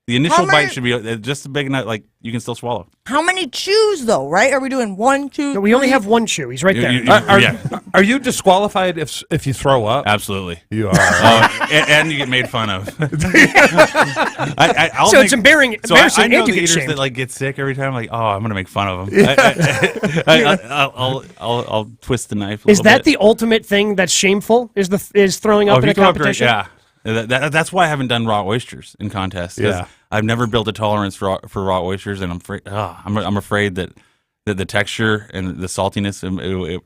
The initial how many- bite should be just big enough, like you can still swallow. How many chews though? Right? Are we doing 1, 2? No, we only have one chew. He's right there. Yeah. Are you disqualified if you throw up? Absolutely. You are. And you get made fun of. So it's embarrassing I and know you the get eaters shamed. that like get sick every time. Like, oh, I'm gonna make fun of them. I'll twist the knife. Is that the ultimate thing that's shameful? Is throwing up if in you a throw up during- competition? yeah. That's why I haven't done raw oysters in contests. 'Cause Yeah. I've never built a tolerance for raw oysters, and I'm afraid that the texture and the saltiness,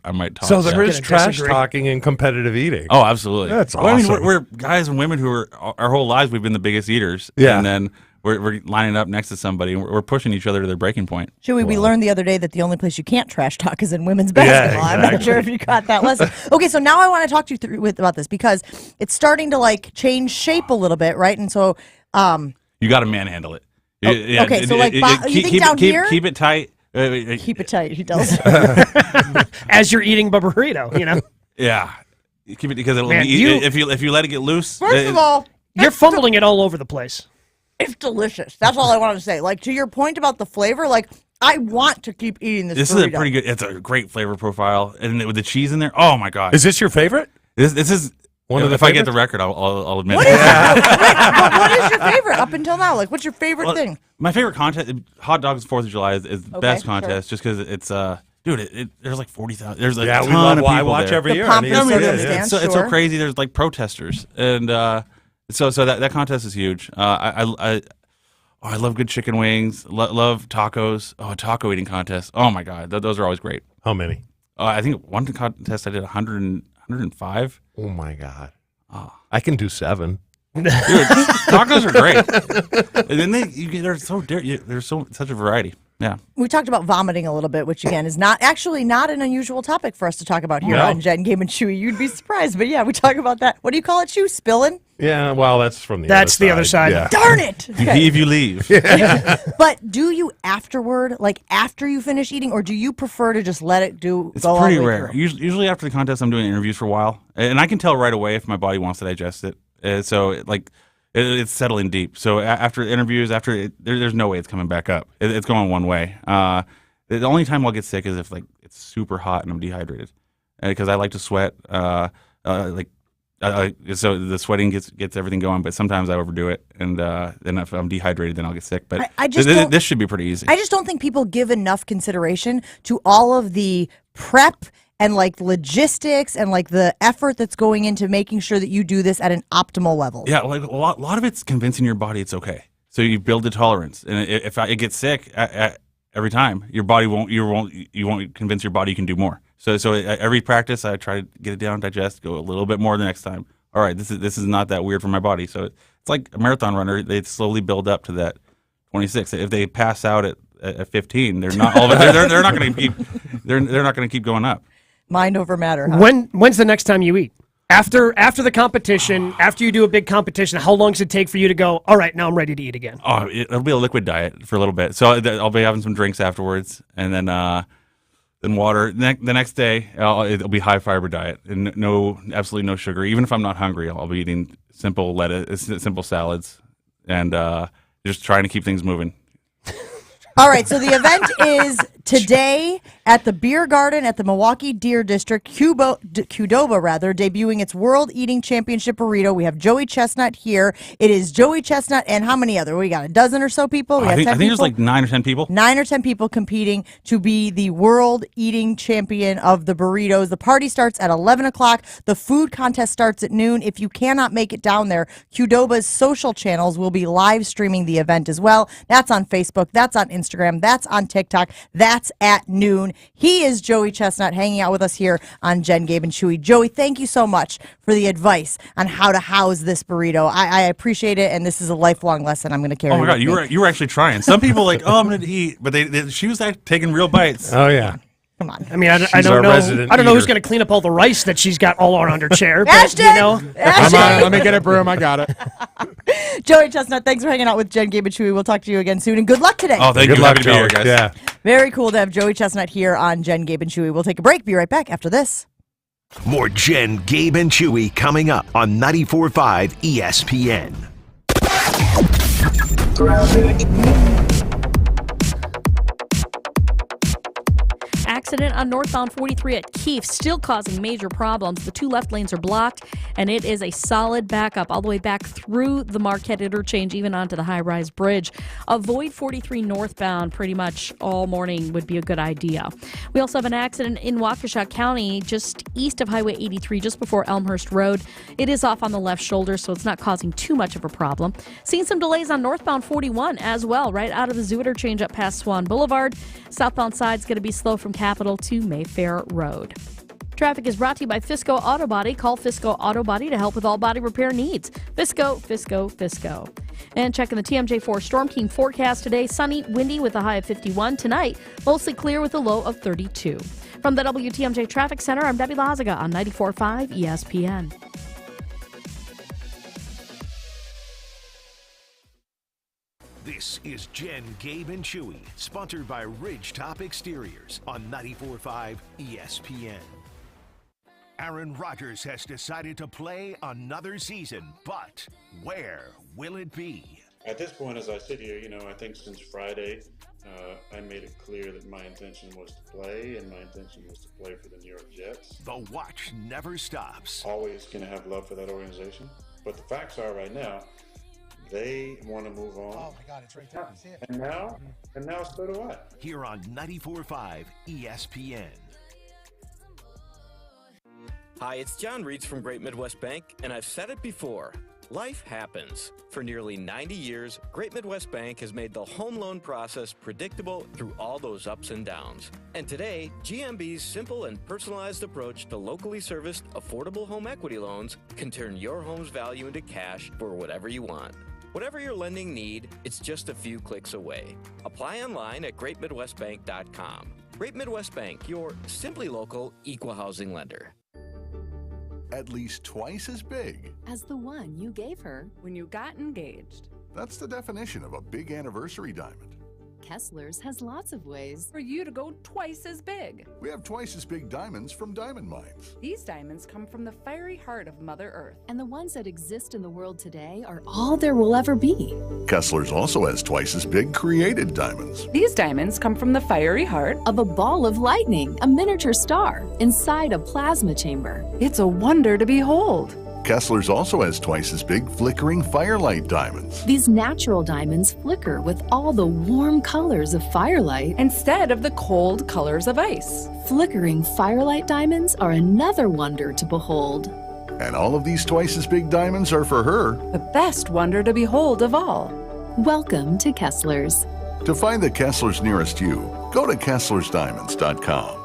I might toss. So there is gonna trash disagree. talking in competitive eating. Oh, absolutely. That's Well, I mean, awesome. we're guys and women who are our whole lives we've been the biggest eaters. Yeah. And then we're lining up next to somebody and we're pushing each other to their breaking point. Chewy, we learned the other day that the only place you can't trash talk is in women's basketball. I'm not sure if you got that lesson. Okay, so now I want to talk to you about this because it's starting to like change shape a little bit, right? And so, You got to manhandle it. Okay, so like, you think down here? Keep it tight. Keep it tight, he tells. As you're eating a burrito, you know. Yeah, keep it because it'll Man, be if you let it get loose. First of all, you're fumbling it all over the place. it's delicious. That's all I wanted to say. Like, to your point about the flavor, like, I want to keep eating this This burrito. is a pretty good. It's a great flavor profile, and with the cheese in there. Oh my god! Is this your favorite? This is one of the. If I get the record, I'll admit. What it. is, but what is your favorite up until now? Like, what's your favorite thing? My favorite contest, hot dogs 4th of July, is the best sure. contest, just because it's dude. There's like 40,000. There's like Yeah, a we ton love- of I people watch there. every year. I mean, It's so crazy. There's like protesters, and so that contest is huge. I love good chicken wings. Love tacos. Oh, a taco eating contest. Oh my god, those are always great. How many? I think one contest I did 105. Oh my god. I can do 7. Dude, tacos are great. And then they're so there's such a variety. Yeah. We talked about vomiting a little bit, which again is not an unusual topic for us to talk about here No. on Jen, Gabe, and Chewy. You'd be surprised, but yeah, we talk about that. What do you call it, Chew? Spilling? Yeah, well, that's from the That's other the other side. Yeah. Darn it! You leave, you leave. But do you afterward, like after you finish eating, or do you prefer to just let it go It's all pretty the way rare. through? Usually after the contest, I'm doing interviews for a while, and I can tell right away if my body wants to digest it. It's settling deep. So after interviews, there's no way it's coming back up. It's going one way. The only time I'll get sick is if like it's super hot and I'm dehydrated, because I like to sweat. So the sweating gets everything going. But sometimes I overdo it, and then if I'm dehydrated, then I'll get sick. But I just don't- this should be pretty easy. I just don't think people give enough consideration to all of the prep and like logistics and like the effort that's going into making sure that you do this at an optimal level. Yeah, like a lot of it's convincing your body it's okay. So you build a tolerance, and if it gets sick every time, your body you won't convince your body you can do more. So every practice, I try to get it down, digest, go a little bit more the next time. All right, this is not that weird for my body. So it's like a marathon runner; they slowly build up to that 26. If they pass out at 15, they're not all they're not going to keep they're not going to keep going up. Mind over matter. Huh? When's the next time you eat? After the competition, after you do a big competition, how long does it take for you to go, all right, now I'm ready to eat again? Oh, it'll be a liquid diet for a little bit. So I'll be having some drinks afterwards, and then water. The next day, it'll be high fiber diet and absolutely no sugar. Even if I'm not hungry, I'll be eating simple lettuce, simple salads, and just trying to keep things moving. All right, so the event is today at the Beer Garden at the Milwaukee Deer District, Qdoba, debuting its World Eating Championship burrito. We have Joey Chestnut here. It is Joey Chestnut and how many other? We got a dozen or so people? We I have think 10 there's people? like 9 or 10 people. 9 or 10 people competing to be the world eating champion of the burritos. The party starts at 11 o'clock. The food contest starts at noon. If you cannot make it down there, Qdoba's social channels will be live streaming the event as well. That's on Facebook. That's on Instagram. That's on TikTok. That's at noon. He is Joey Chestnut hanging out with us here on Jen, Gabe, and Chewy. Joey, thank you so much for the advice on how to house this burrito. I appreciate it, and this is a lifelong lesson I'm going to carry Oh my god, with me. you were actually trying. Some people like, oh, I'm going to eat, but she was like taking real bites. Oh yeah. Come on. I mean, I She's don't our know. resident I don't know who's eater. going to clean up all the rice that she's got all around her chair. But, Ashton! you know, Come on, let me get a broom. I got it. Joey Chestnut, thanks for hanging out with Jen, Gabe, and Chewy. We'll talk to you again soon, and good luck today. Oh, thank Good you. luck, Happy to be here, Joey. guys. Yeah. Very cool to have Joey Chestnut here on Jen, Gabe, and Chewy. We'll take a break. Be right back after this. More Jen, Gabe, and Chewy coming up on 94.5 ESPN. Accident on northbound 43 at Keefe, still causing major problems. The 2 left lanes are blocked, and it is a solid backup all the way back through the Marquette interchange, even onto the high-rise bridge. Avoid 43 northbound pretty much all morning would be a good idea. We also have an accident in Waukesha County, just east of Highway 83, just before Elmhurst Road. It is off on the left shoulder, so it's not causing too much of a problem. Seeing some delays on northbound 41 as well, right out of the zoo interchange up past Swan Boulevard. Southbound side's going to be slow from Capitol to Mayfair Road. Traffic is brought to you by Fisco Auto Body. Call Fisco Auto Body to help with all body repair needs. Fisco, Fisco, Fisco. And checking the TMJ4 Storm King forecast today, sunny, windy with a high of 51. Tonight, mostly clear with a low of 32. From the WTMJ Traffic Center, I'm Debbie Lazaga on 94.5 ESPN. This This is Jen, Gabe, and Chewy, sponsored by Ridgetop Exteriors on 94.5 ESPN. Aaron Rodgers has decided to play another season, but where will it be? At this point, as I sit here, I think since Friday, I made it clear that my intention was to play, and my intention was to play for the New York Jets. The watch never stops. Always going to have love for that organization. But the facts are right now, they want to move on. Oh, my God, it's right there. I see it. And now so do I. Here on 94.5 ESPN. Hi, it's John Reitz from Great Midwest Bank, and I've said it before. Life happens. For nearly 90 years, Great Midwest Bank has made the home loan process predictable through all those ups and downs. And today, GMB's simple and personalized approach to locally serviced, affordable home equity loans can turn your home's value into cash for whatever you want. Whatever your lending need, it's just a few clicks away. Apply online at greatmidwestbank.com. Great Midwest Bank, your simply local equal housing lender. At least twice as big as the one you gave her when you got engaged. That's the definition of a big anniversary diamond. Kessler's has lots of ways for you to go twice as big. We have twice as big diamonds from diamond mines. These diamonds come from the fiery heart of Mother Earth. And the ones that exist in the world today are all there will ever be. Kessler's also has twice as big created diamonds. These diamonds come from the fiery heart of a ball of lightning, a miniature star, inside a plasma chamber. It's a wonder to behold. Kessler's also has twice as big flickering firelight diamonds. These natural diamonds flicker with all the warm colors of firelight instead of the cold colors of ice. Flickering firelight diamonds are another wonder to behold. And all of these twice as big diamonds are for her. The best wonder to behold of all. Welcome to Kessler's. To find the Kessler's nearest you, go to KesslersDiamonds.com.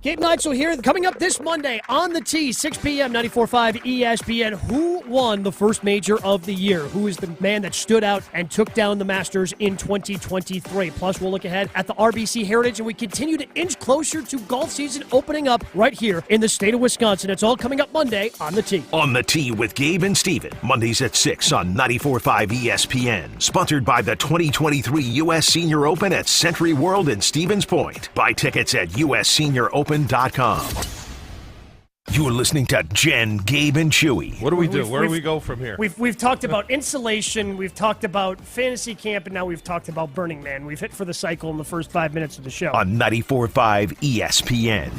Gabe Neitzel here. Coming up this Monday on the T, 6 p.m., 94.5 ESPN. Who won the first major of the year? Who is the man that stood out and took down the Masters in 2023? Plus, we'll look ahead at the RBC Heritage, and we continue to inch closer to golf season opening up right here in the state of Wisconsin. It's all coming up Monday on the T. On the T with Gabe and Steven. Mondays at 6 on 94.5 ESPN. Sponsored by the 2023 U.S. Senior Open at Century World in Stevens Point. Buy tickets at USSeniorOpen.com. You're listening to Jen, Gabe, and Chewy. What do we do? Where do we go from here? We've talked about insulation, we've talked about fantasy camp, and now we've talked about Burning Man. We've hit for the cycle in the first 5 minutes of the show. On 94.5 ESPN.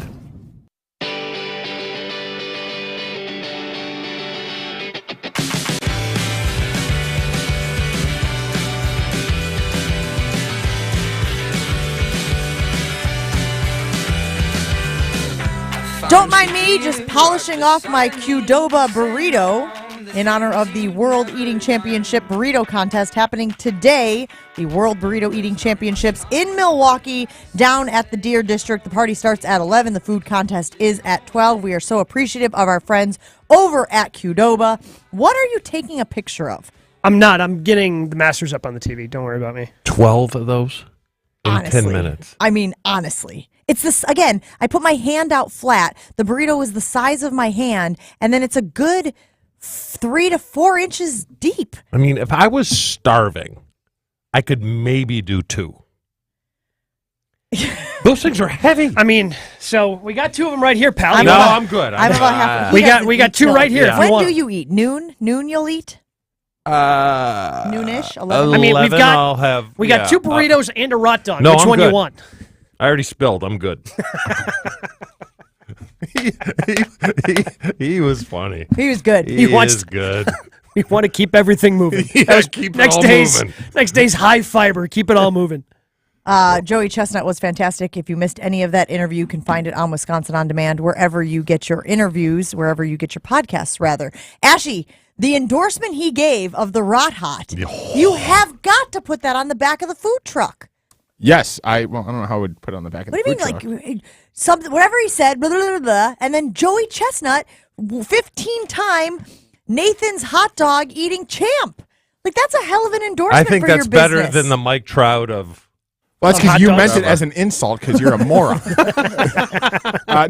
Don't mind me just polishing off my Qdoba burrito in honor of the World Eating Championship Burrito Contest happening today. The World Burrito Eating Championships in Milwaukee down at the Deer District. The party starts at 11. The food contest is at 12. We are so appreciative of our friends over at Qdoba. What are you taking a picture of? I'm not. I'm getting the Masters up on the TV. Don't worry about me. 12 of those in Honestly, 10 minutes. I mean, honestly. It's this, again, I put my hand out flat. The burrito is the size of my hand, and then it's a good 3 to 4 inches deep. I mean, if I was starving, I could maybe do 2. Those things are heavy. I mean, so we got 2 of them right here, pal. I'm good. I'm about half. We got 2 right here. Yeah. When do you eat? Noon? Noon you'll eat? Noonish? 11? I mean, we've got I'll have, we got 2 burritos and a rot dog. No, Which I'm one good. you want? I already spilled. I'm good. he was funny. He was good. He is good. We want to keep everything moving. Yeah, keep it all moving. Next day's high fiber. Keep it all moving. Joey Chestnut was fantastic. If you missed any of that interview, you can find it on Wisconsin On Demand, wherever you get your interviews, wherever you get your podcasts, rather. Ashy, the endorsement he gave of the Rot Hot, you have got to put that on the back of the food truck. Yes, I don't know how I would put it on the back of the food truck. What do you mean, like, something, whatever he said, blah, blah, blah, blah, and then Joey Chestnut, 15-time Nathan's hot dog eating champ. Like, that's a hell of an endorsement I think for that's your better business. than the Mike Trout of Well, that's because you meant it as an insult because you're a moron.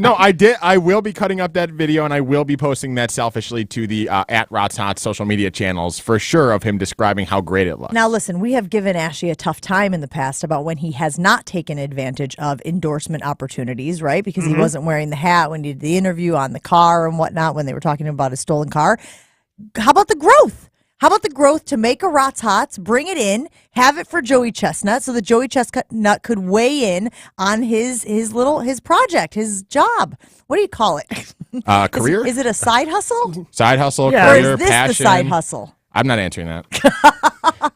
No, I did. I will be cutting up that video, and I will be posting that selfishly to the at Rots Hot social media channels for sure of him describing how great it looks. Now, listen, we have given Ashley a tough time in the past about when he has not taken advantage of endorsement opportunities, right? Because he wasn't wearing the hat when he did the interview on the car and whatnot when they were talking about his stolen car. How about the growth? How about the growth to make a Rots Hots, bring it in, have it for Joey Chestnut so that Joey Chestnut could weigh in on his project, his job. What do you call it? Career? Is it a side hustle? Side hustle, Or career, is this passion. the side hustle? I'm not answering that.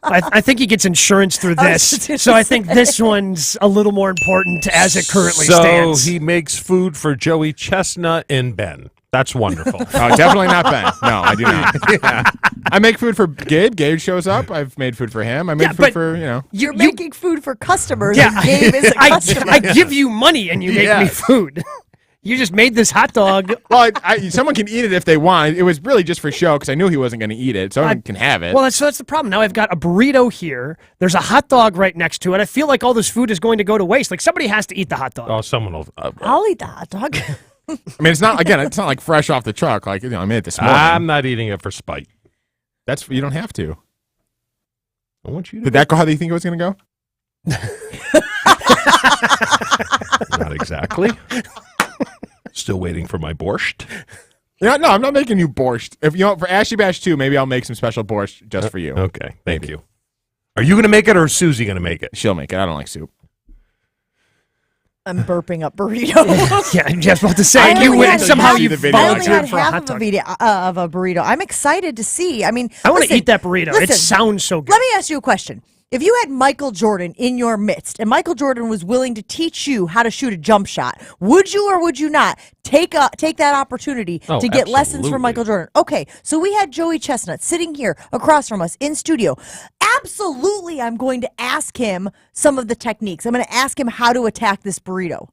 I think he gets insurance through this, so I think this one's a little more important as it currently stands. So he makes food for Joey Chestnut and Ben. That's wonderful. Oh, definitely not Ben. No, I do not. Yeah. I make food for Gabe. Gabe shows up. I've made food for him. I make food for, You're making food for customers. Yeah, and Gabe is a customer. I give you money and you make me food. You just made this hot dog. Well, someone can eat it if they want. It was really just for show because I knew he wasn't going to eat it. Someone can have it. Well, that's the problem. Now I've got a burrito here. There's a hot dog right next to it. I feel like all this food is going to go to waste. Like somebody has to eat the hot dog. Oh, someone will. I'll eat the hot dog. I mean, it's not like fresh off the truck. Like, I made it this morning. I'm not eating it for spite. You don't have to. I want you to. Did that go how you think it was going to go? Not exactly. Still waiting for my borscht. Yeah, no, I'm not making you borscht. If you want for Ashy Bash 2, maybe I'll make some special borscht just for you. Okay, thank you. Are you going to make it or is Susie going to make it? She'll make it. I don't like soup. I'm burping up burrito. Yeah, I'm just about to say somehow you volunteered for a hot dog. Of a burrito. I'm excited to see. I mean, I want to eat that burrito. It sounds so good. Let me ask you a question. If you had Michael Jordan in your midst and Michael Jordan was willing to teach you how to shoot a jump shot, would you or would you not take that opportunity to get lessons from Michael Jordan? Okay, so we had Joey Chestnut sitting here across from us in studio. Absolutely, I'm going to ask him some of the techniques. I'm going to ask him how to attack this burrito.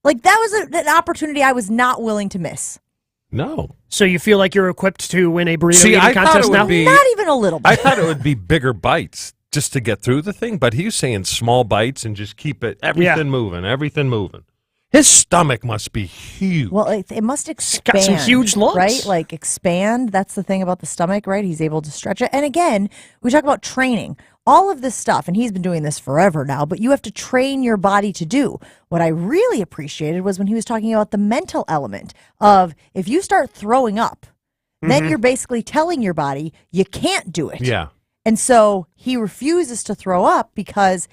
Like, that was an opportunity I was not willing to miss. No. So you feel like you're equipped to win a burrito eating contest now? Not even a little bit. I thought it would be bigger bites just to get through the thing, but he's saying small bites and just keep everything moving. His stomach must be huge. Well, it must expand. Got some huge lungs. Right? Like, expand. That's the thing about the stomach, right? He's able to stretch it. And again, we talk about training. All of this stuff, and he's been doing this forever now, but you have to train your body to do. What I really appreciated was when he was talking about the mental element of if you start throwing up, then you're basically telling your body you can't do it. Yeah. And so he refuses to throw up because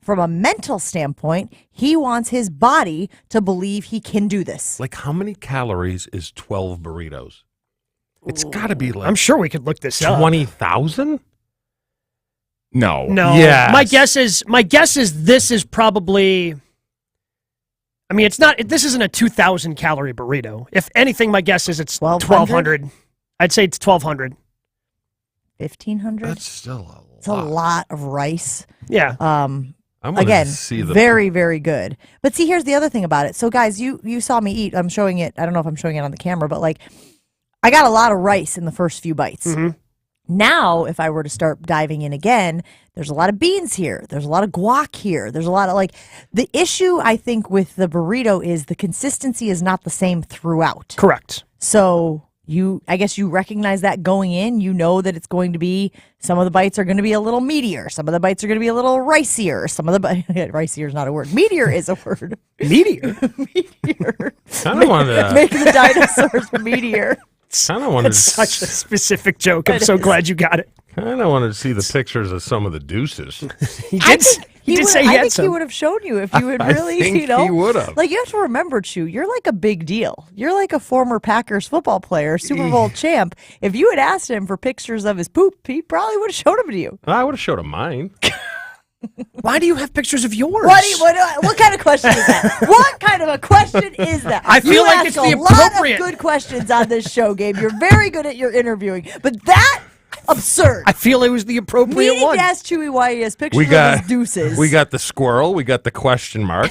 from a mental standpoint, he wants his body to believe he can do this. Like, how many calories is 12 burritos? It's got to be like I'm sure we could look this up. 20,000? No. Yes. My guess is this is probably. I mean, this isn't a 2,000 calorie burrito. If anything, my guess is it's 1,200. I'd say it's 1,200. 1,500? That's still a lot. It's a lot of rice. Yeah. Again, very, very good. But see, here's the other thing about it. So, guys, you saw me eat. I'm showing it. I don't know if I'm showing it on the camera, but like, I got a lot of rice in the first few bites. Now, if I were to start diving in again, there's a lot of beans here. There's a lot of guac here. There's a lot of the issue I think with the burrito is the consistency is not the same throughout. Correct. So I guess you recognize that going in. You know that it's going to be, some of the bites are going to be a little meatier. Some of the bites are going to be a little ricier. Some of the ricier is not a word. Meatier is a word. Meatier? Meatier. Kind of wanted to Make the dinosaurs meatier. Kind of wanted It's such a specific joke. I'm so glad you got it. Kind of wanted to see the pictures of some of the deuces. He did say he I had think some. he would have shown you if you would really, I think he would have. Like, you have to remember, Chew, you're like a big deal. You're like a former Packers football player, Super Bowl champ. If you had asked him for pictures of his poop, he probably would have showed them to you. I would have showed him mine. Why do you have pictures of yours? What kind of question is that? What kind of a question is that? I feel you like ask it's the a lot appropriate. of good questions on this show, Gabe. You're very good at your interviewing, but that, I Absurd. I feel it was the appropriate We need one. to ask Chewy why he has pictures of his deuces. We got the squirrel. We got the question mark.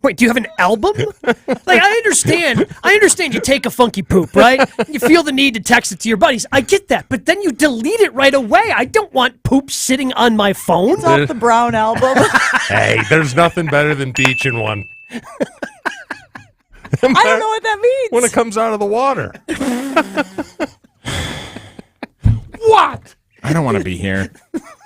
Wait, do you have an album? Like, I understand you take a funky poop, right? You feel the need to text it to your buddies. I get that, but then you delete it right away. I don't want poop sitting on my phone. It's off the Brown album. Hey, there's nothing better than beach in one. I don't know what that means. When it comes out of the water. What? I don't want to be here.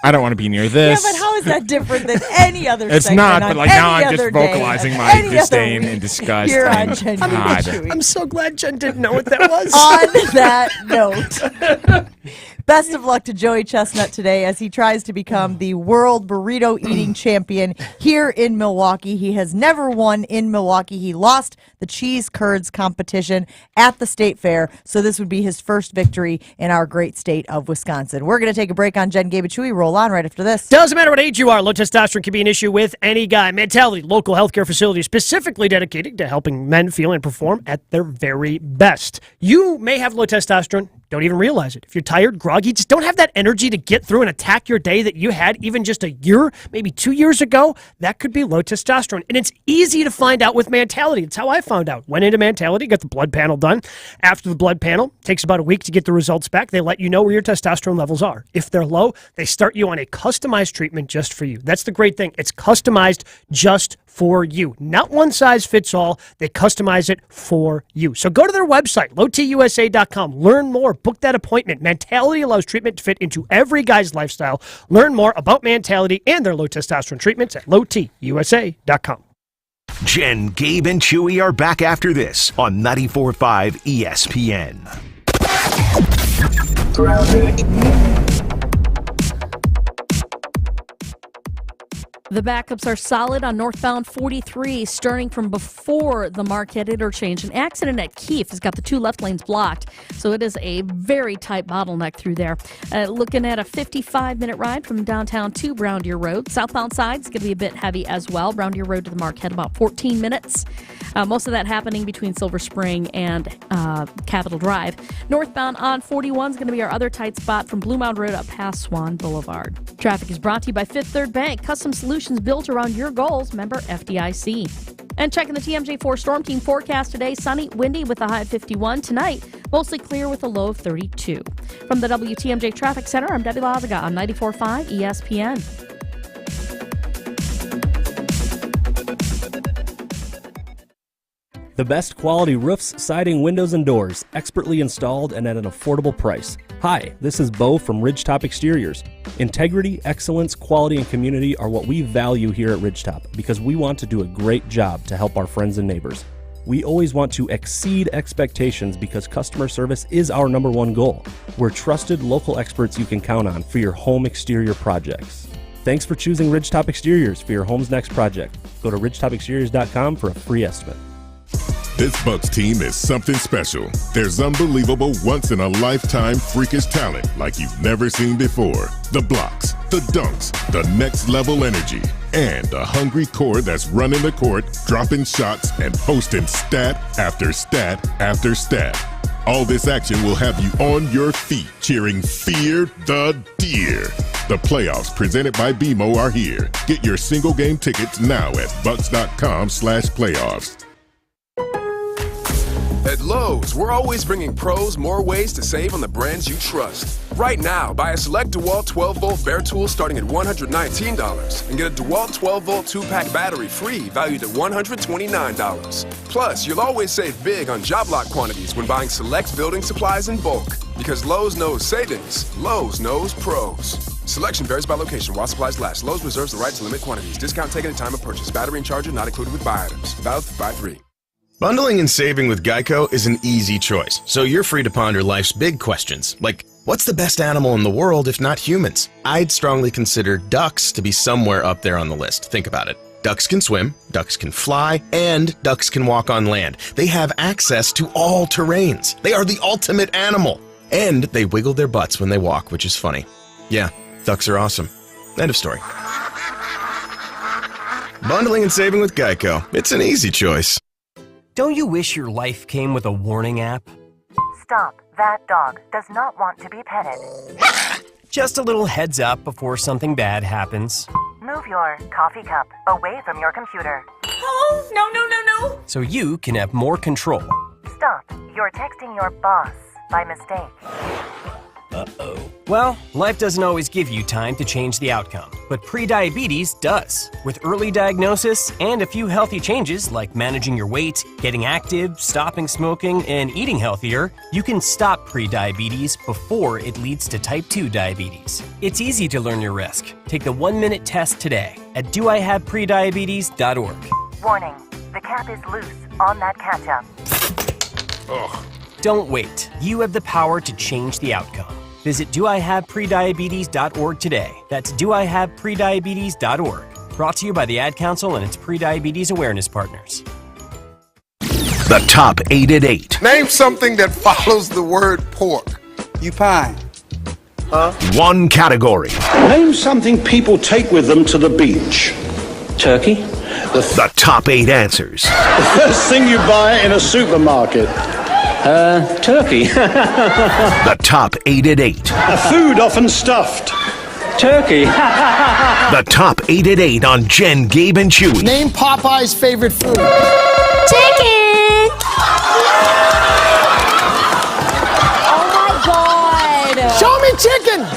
I don't want to be near this. Yeah, but how is that different than any other It's segment not, on but like now any I'm just other day vocalizing of my any other disdain week and disgust. here on and Jen God. Chewy. I'm so glad Jen didn't know what that was. On that note, best of luck to Joey Chestnut today as he tries to become the world burrito eating champion here in Milwaukee. He has never won in Milwaukee. He lost the cheese curds competition at the state fair, so this would be his first victory in our great state of Wisconsin. We're going to take a break on Jen, Gabe, and Chewy. Roll on right after this. Doesn't matter what age you are, low testosterone can be an issue with any guy. Mentality, local healthcare facility specifically dedicated to helping men feel and perform at their very best. You may have low testosterone, don't even realize it. If you're tired, groggy, just don't have that energy to get through and attack your day that you had even just a year, maybe 2 years ago, that could be low testosterone. And it's easy to find out with Mentality. It's how I found out. Went into Mentality, got the blood panel done. After the blood panel, takes about a week to get the results back. They let you know where your testosterone levels are. If they're low, they start you on a customized treatment just for you. That's the great thing. It's customized just for you. Not one size fits all. They customize it for you. So go to their website, lowtusa.com. Learn more. Book that appointment. Mentality allows treatment to fit into every guy's lifestyle. Learn more about Mentality and their low testosterone treatments at lowtusa.com. Jen, Gabe, and Chewy are back after this on 94.5 ESPN. The backups are solid on northbound 43, starting from before the Marquette interchange. An accident at Keefe has got the two left lanes blocked, so it is a very tight bottleneck through there. Looking at a 55-minute ride from downtown to Brown Deer Road. Southbound side is going to be a bit heavy as well. Brown Deer Road to the Marquette, about 14 minutes. Most of that happening between Silver Spring and Capitol Drive. Northbound on 41 is going to be our other tight spot from Blue Mound Road up past Swan Boulevard. Traffic is brought to you by Fifth Third Bank. Custom solutions built around your goals. Member FDIC. And checking the TMJ4 Storm Team forecast today, sunny, windy with a high of 51. Tonight, mostly clear with a low of 32. From the WTMJ Traffic Center, I'm Debbie Lazaga on 94.5 ESPN. The best quality roofs, siding, windows, and doors, expertly installed and at an affordable price. Hi, this is Bo from Ridgetop Exteriors. Integrity, excellence, quality, and community are what we value here at Ridgetop because we want to do a great job to help our friends and neighbors. We always want to exceed expectations because customer service is our #1 goal. We're trusted local experts you can count on for your home exterior projects. Thanks for choosing Ridgetop Exteriors for your home's next project. Go to ridgetopexteriors.com for a free estimate. This Bucks team is something special. There's unbelievable once-in-a-lifetime freakish talent like you've never seen before. The blocks, the dunks, the next-level energy, and a hungry core that's running the court, dropping shots, and posting stat after stat after stat. All this action will have you on your feet cheering Fear the Deer. The playoffs presented by BMO are here. Get your single-game tickets now at bucks.com/playoffs. At Lowe's, we're always bringing pros more ways to save on the brands you trust. Right now, buy a select DeWalt 12-volt bare tool starting at $119 and get a DeWalt 12-volt 2-pack battery free valued at $129. Plus, you'll always save big on job lot quantities when buying select building supplies in bulk. Because Lowe's knows savings, Lowe's knows pros. Selection varies by location while supplies last. Lowe's reserves the right to limit quantities. Discount taken at time of purchase. Battery and charger not included with buy items. Valid through buy 3. Bundling and saving with Geico is an easy choice, so you're free to ponder life's big questions, like, what's the best animal in the world if not humans? I'd strongly consider ducks to be somewhere up there on the list. Think about it. Ducks can swim, ducks can fly, and ducks can walk on land. They have access to all terrains. They are the ultimate animal. And they wiggle their butts when they walk, which is funny. Yeah, ducks are awesome. End of story. Bundling and saving with Geico. It's an easy choice. Don't you wish your life came with a warning app? Stop. That dog does not want to be petted. Just a little heads up before something bad happens. Move your coffee cup away from your computer. Oh, no. So you can have more control. Stop. You're texting your boss by mistake. Uh-oh. Well, life doesn't always give you time to change the outcome, but prediabetes does. With early diagnosis and a few healthy changes like managing your weight, getting active, stopping smoking, and eating healthier, you can stop prediabetes before it leads to type 2 diabetes. It's easy to learn your risk. Take the 1-minute test today at doihaveprediabetes.org. Warning. The cap is loose on that ketchup. Ugh. Don't wait. You have the power to change the outcome. Visit doihaveprediabetes.org today. That's doihaveprediabetes.org. Brought to you by the Ad Council and its Prediabetes Awareness Partners. The top 8 at 8. Name something that follows the word pork. You pine. Huh? One category. Name something people take with them to the beach. Turkey. The top 8 answers. The first thing you buy in a supermarket. Turkey. The top 8 at 8. A food often stuffed. Turkey. The top 8 at 8 on Jen, Gabe, and Chewy. Name Popeye's favorite food. Chicken! Oh my God! Show me chicken!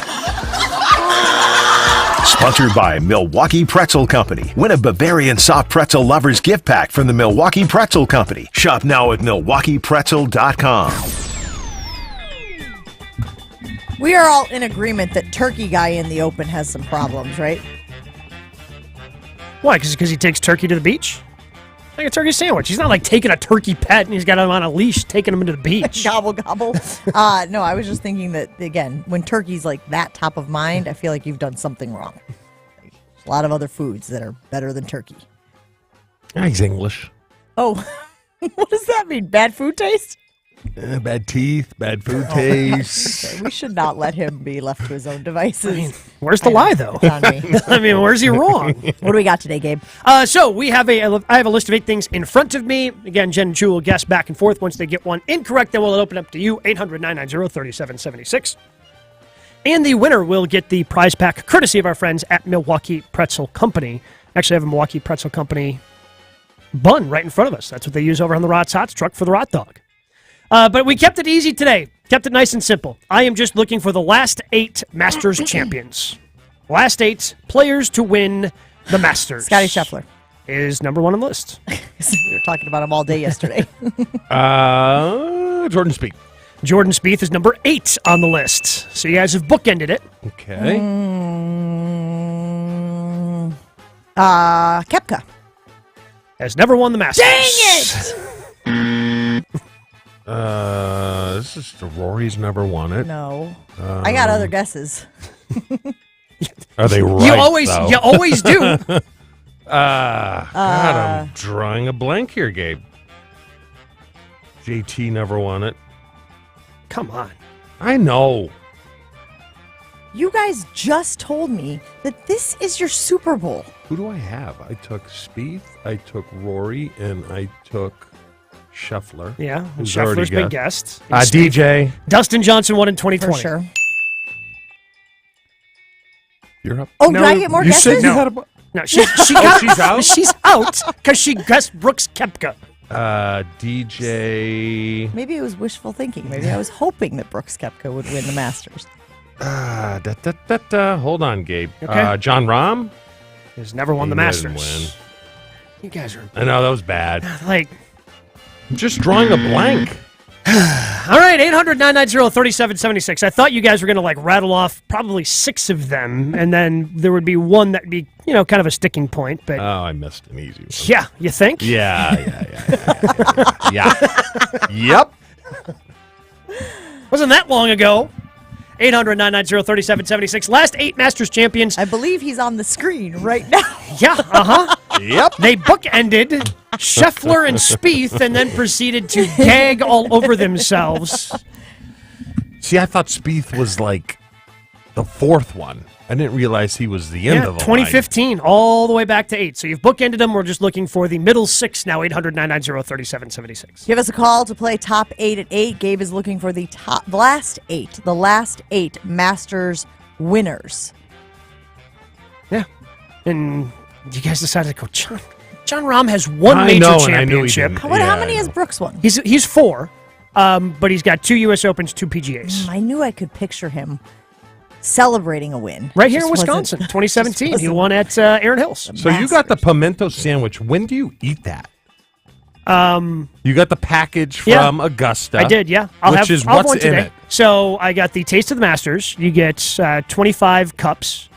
Sponsored by Milwaukee Pretzel Company. Win a Bavarian soft pretzel lovers gift pack from the Milwaukee Pretzel Company. Shop now at milwaukeepretzel.com. We are all in agreement that turkey guy in the open has some problems, right? Why? Because he takes turkey to the beach? Like a turkey sandwich. He's not like taking a turkey pet and he's got him on a leash taking him into the beach. Gobble, gobble. No, I was just thinking that, again, when turkey's like that top of mind, I feel like you've done something wrong. There's a lot of other foods that are better than turkey. He's English. Oh, what does that mean? Bad food taste? Bad teeth, bad food taste. Okay, we should not let him be left to his own devices. I mean, where's the lie, though? It's on me. I mean, where's he wrong? What do we got today, Gabe? So I have a list of 8 things in front of me. Again, Jen and Chew will guess back and forth. Once they get one incorrect, then we'll open up to you, 800-990-3776. And the winner will get the prize pack courtesy of our friends at Milwaukee Pretzel Company. Actually, I have a Milwaukee Pretzel Company bun right in front of us. That's what they use over on the Rot's Hots truck for the Rot Dog. But we kept it easy today. Kept it nice and simple. I am just looking for the last 8 Masters champions. Last 8 players to win the Masters. Scotty Scheffler is number 1 on the list. We were talking about him all day yesterday. Jordan Spieth. Jordan Spieth is number 8 on the list. So you guys have bookended it. Okay. Koepka. Has never won the Masters. Dang it! This is Rory's never won it. No. I got other guesses. Are they right? You always do. God, I'm drawing a blank here, Gabe. JT never won it. Come on. I know. You guys just told me that this is your Super Bowl. Who do I have? I took Spieth, I took Rory, and I took Scheffler. Yeah, who's Scheffler's been guessed. DJ. Dustin Johnson won in 2020. For sure. You're up. Oh, do I get more guesses? Said you had a No, she's out. She's out because she guessed Brooks Koepka. DJ. Maybe it was wishful thinking. Maybe I was hoping that Brooks Koepka would win the Masters. Hold on, Gabe. Okay. John Rahm has never won the didn't Masters. win. You guys are. I know that was bad. Like, I'm just drawing a blank. All right, 800-990-3776. I thought you guys were going to like rattle off probably 6 of them, and then there would be one that would be, kind of a sticking point. But I missed an easy one. Yeah, you think? Yeah. Yep. Wasn't that long ago. 800-990-3776. Last 8 Masters champions. I believe he's on the screen right now. Yeah, Yep. They bookended Scheffler and Spieth and then proceeded to gag all over themselves. See, I thought Spieth was like the 4th one. I didn't realize he was the end of the 2015, all the way back to 8. So you've bookended them. We're just looking for the middle 6 now, 800-990-3776. Give us a call to play Top 8 at 8. Gabe is looking for the last eight Masters winners. Yeah. And you guys decided to go, John Rahm has one major championship. How many has Brooks won? He's 4, but he's got 2 U.S. Opens, 2 PGAs. I knew I could picture him celebrating a win. Right here in Wisconsin, 2017. He won at Aaron Hills. So you got the pimento sandwich. When do you eat that? You got the package from Augusta. I did, yeah. I'll have one today. In it? So I got the Taste of the Masters. You get 25 cups.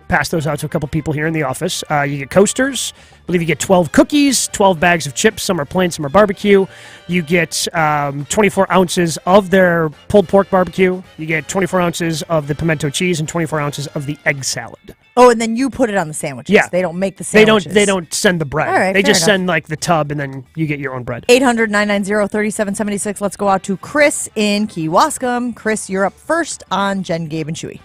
Pass those out to a couple people here in the office. You get coasters. I believe you get 12 cookies, 12 bags of chips. Some are plain, some are barbecue. You get 24 ounces of their pulled pork barbecue. You get 24 ounces of the pimento cheese and 24 ounces of the egg salad. Oh, and then you put it on the sandwiches. Yeah. They don't make the sandwiches. They don't send the bread. All right, they just fair enough. send like the tub, and then you get your own bread. 800-990-3776. Let's go out to Chris in Key Wascom. Chris, you're up first on Jen, Gabe, and Chewy.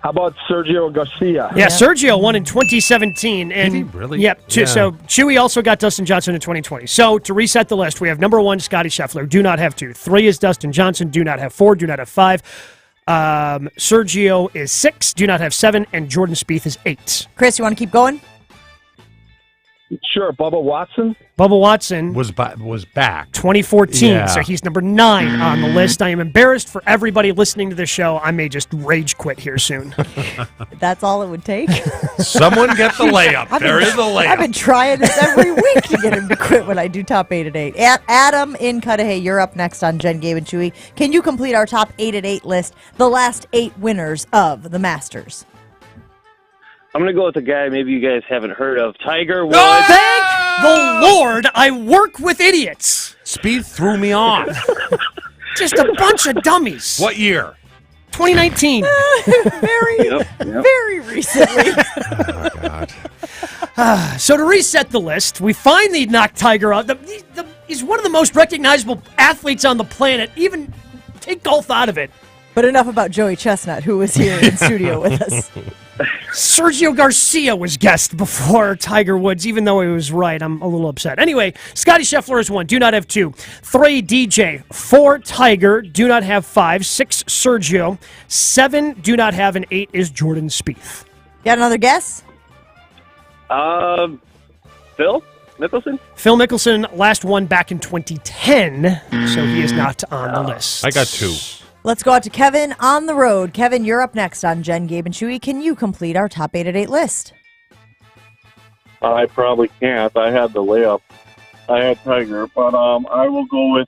How about Sergio Garcia? Yeah, Sergio won in 2017. And, Did he really? Yep. Yeah. So Chewy also got Dustin Johnson in 2020. So to reset the list, we have number 1, Scotty Scheffler. Do not have 2. 3 is Dustin Johnson. Do not have 4. Do not have 5. Sergio is 6. Do not have 7. And Jordan Spieth is 8. Chris, you want to keep going? Sure, Bubba Watson. Bubba Watson was back 2014, Yeah. so he's number 9 on the list. I am embarrassed for everybody listening to this show. I may just rage quit here soon. That's all it would take. Someone get the layup. There is a layup. I've been trying this every week to get him to quit when I do Top 8 at 8. Adam in Cudahy, you're up next on Jen, Gabe, and Chewy. Can you complete our Top 8 at 8 list, the last 8 winners of the Masters? I'm going to go with a guy maybe you guys haven't heard of, Tiger Woods. Thank the Lord, I work with idiots. Speed threw me off. Just a bunch of dummies. What year? 2019. Very recently. Oh, God. So to reset the list, we finally knocked Tiger out. He's one of the most recognizable athletes on the planet. Even take golf out of it. But enough about Joey Chestnut, who was here in studio with us. Sergio Garcia was guest before Tiger Woods, even though he was right. I'm a little upset. Anyway, Scotty Scheffler is 1. Do not have 2. 3, DJ. 4, Tiger. Do not have 5. 6, Sergio. 7, do not have. And 8 is Jordan Spieth. Got another guess? Phil Mickelson? Phil Mickelson, last one back in 2010, so he is not on the list. I got 2. Let's go out to Kevin on the road. Kevin, you're up next on Jen, Gabe, and Chewy. Can you complete our Top 8 at 8 list? I probably can't. I had the layup. I had Tiger, but I will go with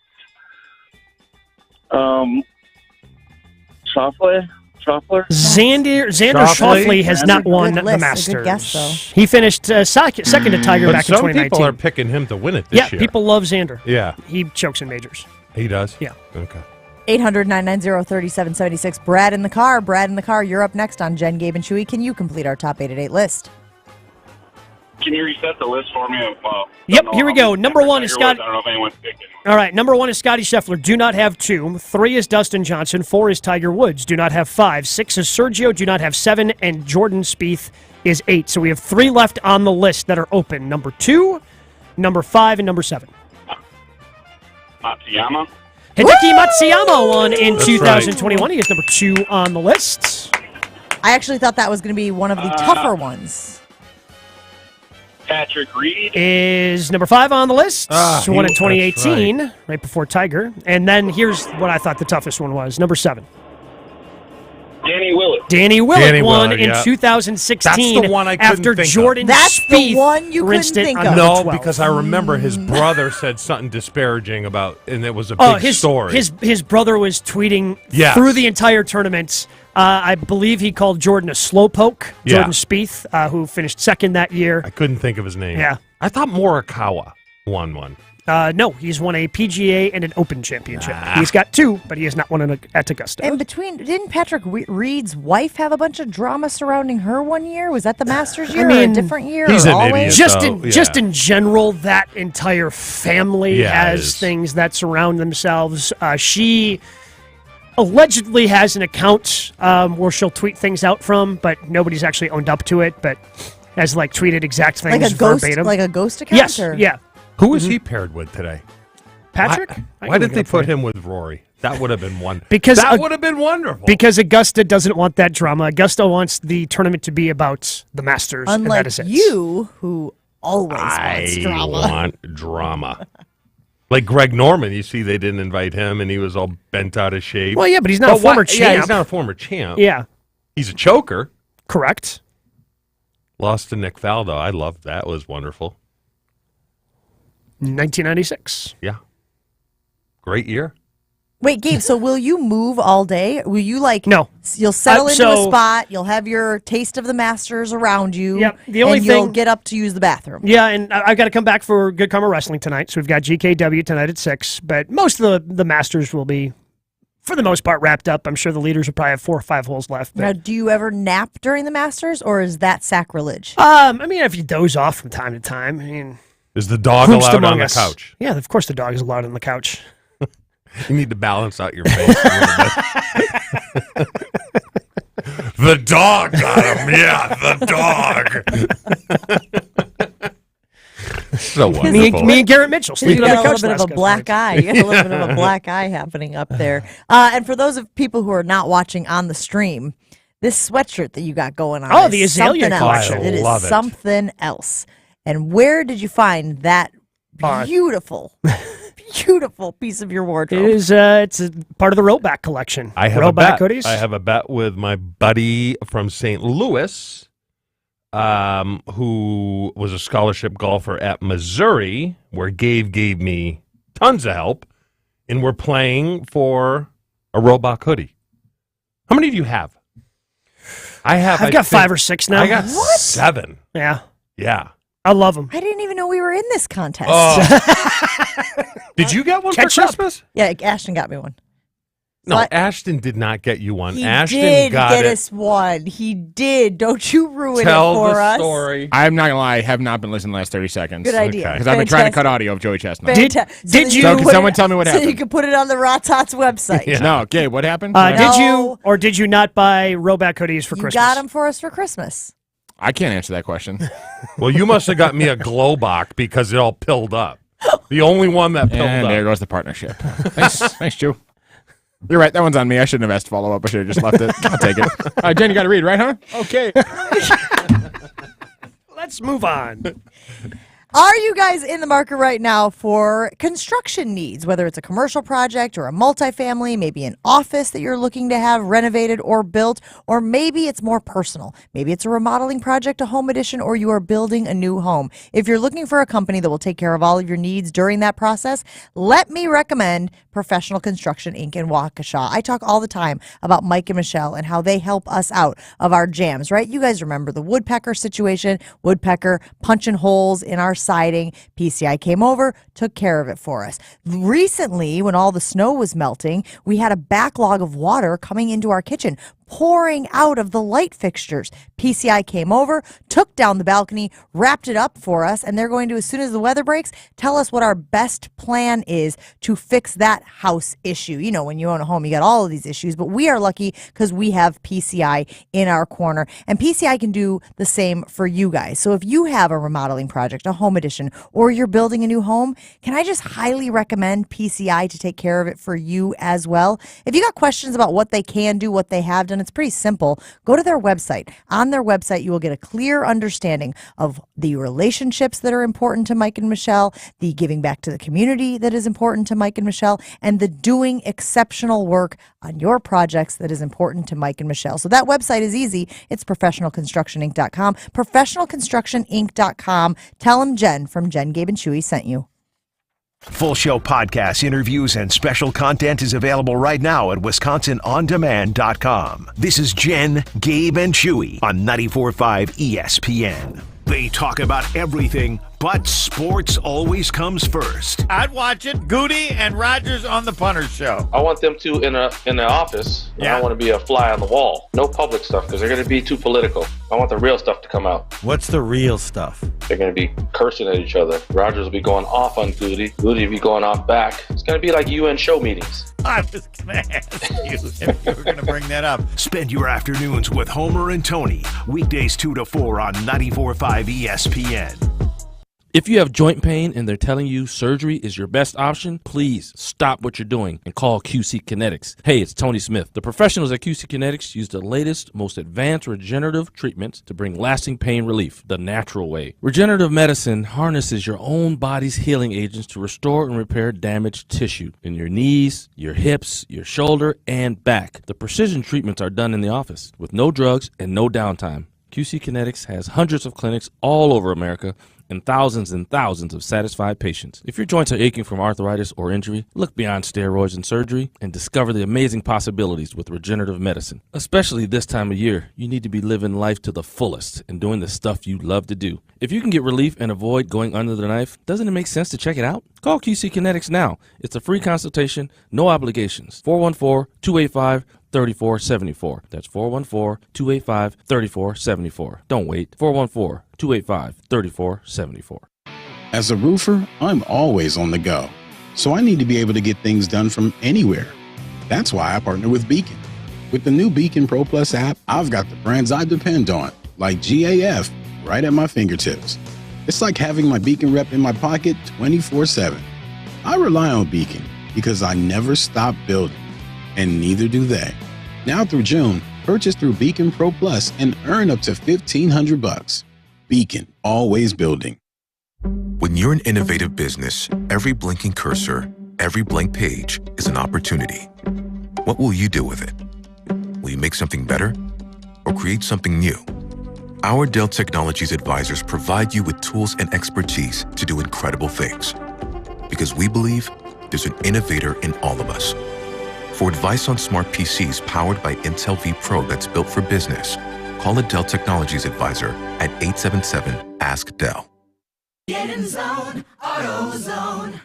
Schauffele. Xander Schauffele has not won the Masters. A good guess, though. He finished second to Tiger But back in some 2019. people are picking him to win it this year. Yeah, people love Xander. Yeah. He chokes in majors. He does? Yeah. Okay. 800-990-3776. Brad in the car. Brad in the car, you're up next on Jen, Gabe, and Chewy. Can you complete our Top 8 at 8 list? Can you reset the list for me? Yep, here we go. Number 1 is Scott. I don't know if anyone's picking. All right, number 1 is Scotty Scheffler. Do not have 2. 3 is Dustin Johnson. 4 is Tiger Woods. Do not have 5. 6 is Sergio. Do not have 7. And Jordan Spieth is 8. So we have 3 left on the list that are open. Number 2, number 5, and number 7. Matsuyama. Hideki Matsuyama won in That's 2021. right. He is number 2 on the list. I actually thought that was going to be one of the tougher ones. Patrick Reed is number 5 on the list. Won in that's 2018, right before Tiger. And then here's what I thought the toughest one was. Number 7. Danny Willett. Danny Willett won in 2016. That's the one I couldn't after think Jordan of. That's Spieth the one you rinsed couldn't it think on of. number No, 12. because I remember his brother said something disparaging about, and it was a big story. His brother was tweeting Yes. through the entire tournament. I believe he called Jordan a slowpoke. Yeah. Jordan Spieth, who finished second that year. I couldn't think of his name. Yeah. I thought Morikawa won one. No, he's won a PGA and an Open championship. He's got 2, but he has not won at Augusta. And didn't Patrick Reed's wife have a bunch of drama surrounding her one year? Was that the Masters year or a different year? he's or an always? idiot. Just in general, that entire family Yeah, it has is. things that surround themselves. She allegedly has an account where she'll tweet things out from, but nobody's actually owned up to it, but has like tweeted exact things Like a ghost, verbatim. like a ghost account? Yes, or? yeah. Who was he paired with today? Patrick? Why didn't they put him with Rory? That would have been wonderful. Because that would have been wonderful. Because Augusta doesn't want that drama. Augusta wants the tournament to be about the Masters. and that Unlike is it. you, who always wants drama. I want drama. Like Greg Norman, you see they didn't invite him, and he was all bent out of shape. Well, yeah, but he's not a former champ. Yeah, he's not a former champ. Yeah. He's a choker. Correct. Lost to Nick Faldo. I loved that. Was wonderful. 1996. Yeah. Great year. Wait, Gabe, so will you move all day? Will you No. You'll settle into so- a spot, you'll have your taste of the Masters around you, Yep, the only and you'll thing- get up to use the bathroom. Yeah, and I've got to come back for Good Karma Wrestling tonight. So we've got GKW tonight at 6. But most of the Masters will be, for the most part, wrapped up. I'm sure the leaders will probably have 4 or 5 holes left. Now, But, do you ever nap during the Masters, or is that sacrilege? I mean, if you doze off from time to time, I mean... Is the dog Who's allowed among on the us? couch? Yeah, of course the dog is allowed on the couch. You need to balance out your face a little bit. The dog got him. Yeah, the dog. So wonderful. Me and Garrett Mitchell You sleeping on got the a couch little bit of last a couple black nights. eye. You got a little bit of a black eye happening up there. And for those of people who are not watching on the stream, this sweatshirt that you got going on Oh, is the Azalea something collection. else. It is love it. something else. And where did you find that beautiful, beautiful piece of your wardrobe? It is. It's a part of the Rollback collection. I have Rollback a bet. hoodies. I have a bet with my buddy from St. Louis, who was a scholarship golfer at Missouri, where Gabe gave me tons of help, and we're playing for a Rollback hoodie. How many do you have? I've got 5 or 6 now. I got 7. Yeah. Yeah. I love them. I didn't even know we were in this contest. Did you get one Catch for up. Christmas? Yeah, Ashton got me one. No, What? Ashton did not get you one. He Ashton did got get it. us one. He did. Don't you ruin Tell it for the us. story. I'm not going to lie. I have not been listening the last 30 seconds. Good idea. Because I've been trying to Fantastic. cut audio of Joey Chestnut. Did that you- can Can put someone it- tell me what So you happened? can put it on the Rotots website. Yeah. No, Gabe, what happened? Did No. you or did you not buy Rollback hoodies for You Christmas? got them for us for Christmas. I can't answer that question. Well, you must have got me a glow box because it all pilled up. The only one that pilled And up. there goes the partnership. Thanks, Chew. You're right. That one's on me. I shouldn't have asked to follow up. I should have just left it. I'll take it. All right, Jen, you got to read, right, huh? Okay. Let's move on. Are you guys in the market right now for construction needs, whether it's a commercial project or a multifamily, maybe an office that you're looking to have renovated or built, or maybe it's more personal. Maybe it's a remodeling project, a home addition, or you are building a new home. If you're looking for a company that will take care of all of your needs during that process, let me recommend Professional Construction Inc. in Waukesha. I talk all the time about Mike and Michelle and how they help us out of our jams, right? You guys remember the woodpecker situation, woodpecker punching holes in our siding. PCI came over, took care of it for us. Recently, when all the snow was melting, we had a backlog of water coming into our kitchen, pouring out of the light fixtures. PCI came over, took down the balcony, wrapped it up for us, and they're going to, as soon as the weather breaks, tell us what our best plan is to fix that house issue. You know, when you own a home, you got all of these issues, but we are lucky because we have PCI in our corner, and PCI can do the same for you guys. So if you have a remodeling project, a home addition, or you're building a new home, can I just highly recommend PCI to take care of it for you as well? If you got questions about what they can do, what they have done, it's pretty simple. Go to their website. On their website, you will get a clear understanding of the relationships that are important to Mike and Michelle, the giving back to the community that is important to Mike and Michelle, and the doing exceptional work on your projects that is important to Mike and Michelle. So that website is easy. It's professionalconstructioninc.com. Professionalconstructioninc.com. Tell them Jen from Jen, Gabe, and Chewy sent you. Full show podcasts, interviews, and special content is available right now at WisconsinOnDemand.com. This is Jen, Gabe, and Chewy on 94.5 ESPN. They talk about everything, but sports always comes first. I'd watch it. Goody and Rogers on the Punter Show. I want them two in the office. And I want to be a fly on the wall. No public stuff because they're going to be too political. I want the real stuff to come out. What's the real stuff? They're going to be cursing at each other. Rogers will be going off on Goody. Goody will be going off back. It's going to be like UN show meetings. I was going to ask you if you were going to bring that up. Spend your afternoons with Homer and Tony. Weekdays 2 to 4 on 94.5 ESPN. If you have joint pain and they're telling you surgery is your best option, please stop what you're doing and call QC Kinetics. Hey, it's Tony Smith. The professionals at QC Kinetics use the latest, most advanced regenerative treatments to bring lasting pain relief the natural way. Regenerative medicine harnesses your own body's healing agents to restore and repair damaged tissue in your knees, your hips, your shoulder, and back. The precision treatments are done in the office with no drugs and no downtime. QC Kinetics has hundreds of clinics all over America and thousands of satisfied patients. If your joints are aching from arthritis or injury, look beyond steroids and surgery and discover the amazing possibilities with regenerative medicine. Especially this time of year, you need to be living life to the fullest and doing the stuff you love to do. If you can get relief and avoid going under the knife, doesn't it make sense to check it out? Call QC Kinetics now. It's a free consultation, no obligations. 414-285-3474. That's 414-285-3474. Don't wait. 414-285-3474. As a roofer, I'm always on the go. So I need to be able to get things done from anywhere. That's why I partner with Beacon. With the new Beacon Pro Plus app, I've got the brands I depend on, like GAF, right at my fingertips. It's like having my Beacon rep in my pocket 24/7. I rely on Beacon because I never stop building, and neither do they. Now through June, purchase through Beacon Pro Plus and earn up to $1,500. Beacon, always building. When you're an innovative business, every blinking cursor, every blank page is an opportunity. What will you do with it? Will you make something better or create something new? Our Dell Technologies advisors provide you with tools and expertise to do incredible things. Because we believe there's an innovator in all of us. For advice on smart PCs powered by Intel V Pro that's built for business, call a Dell Technologies advisor at 877-ASK-DELL. Get in zone, AutoZone.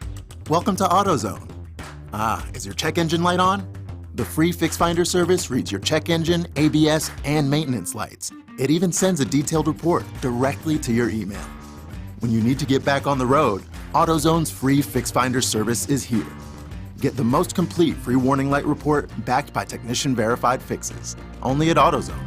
Welcome to AutoZone. Is your check engine light on? The free Fix Finder service reads your check engine, ABS, and maintenance lights. It even sends a detailed report directly to your email. When you need to get back on the road, AutoZone's free Fix Finder service is here. Get the most complete free warning light report backed by technician-verified fixes. Only at AutoZone.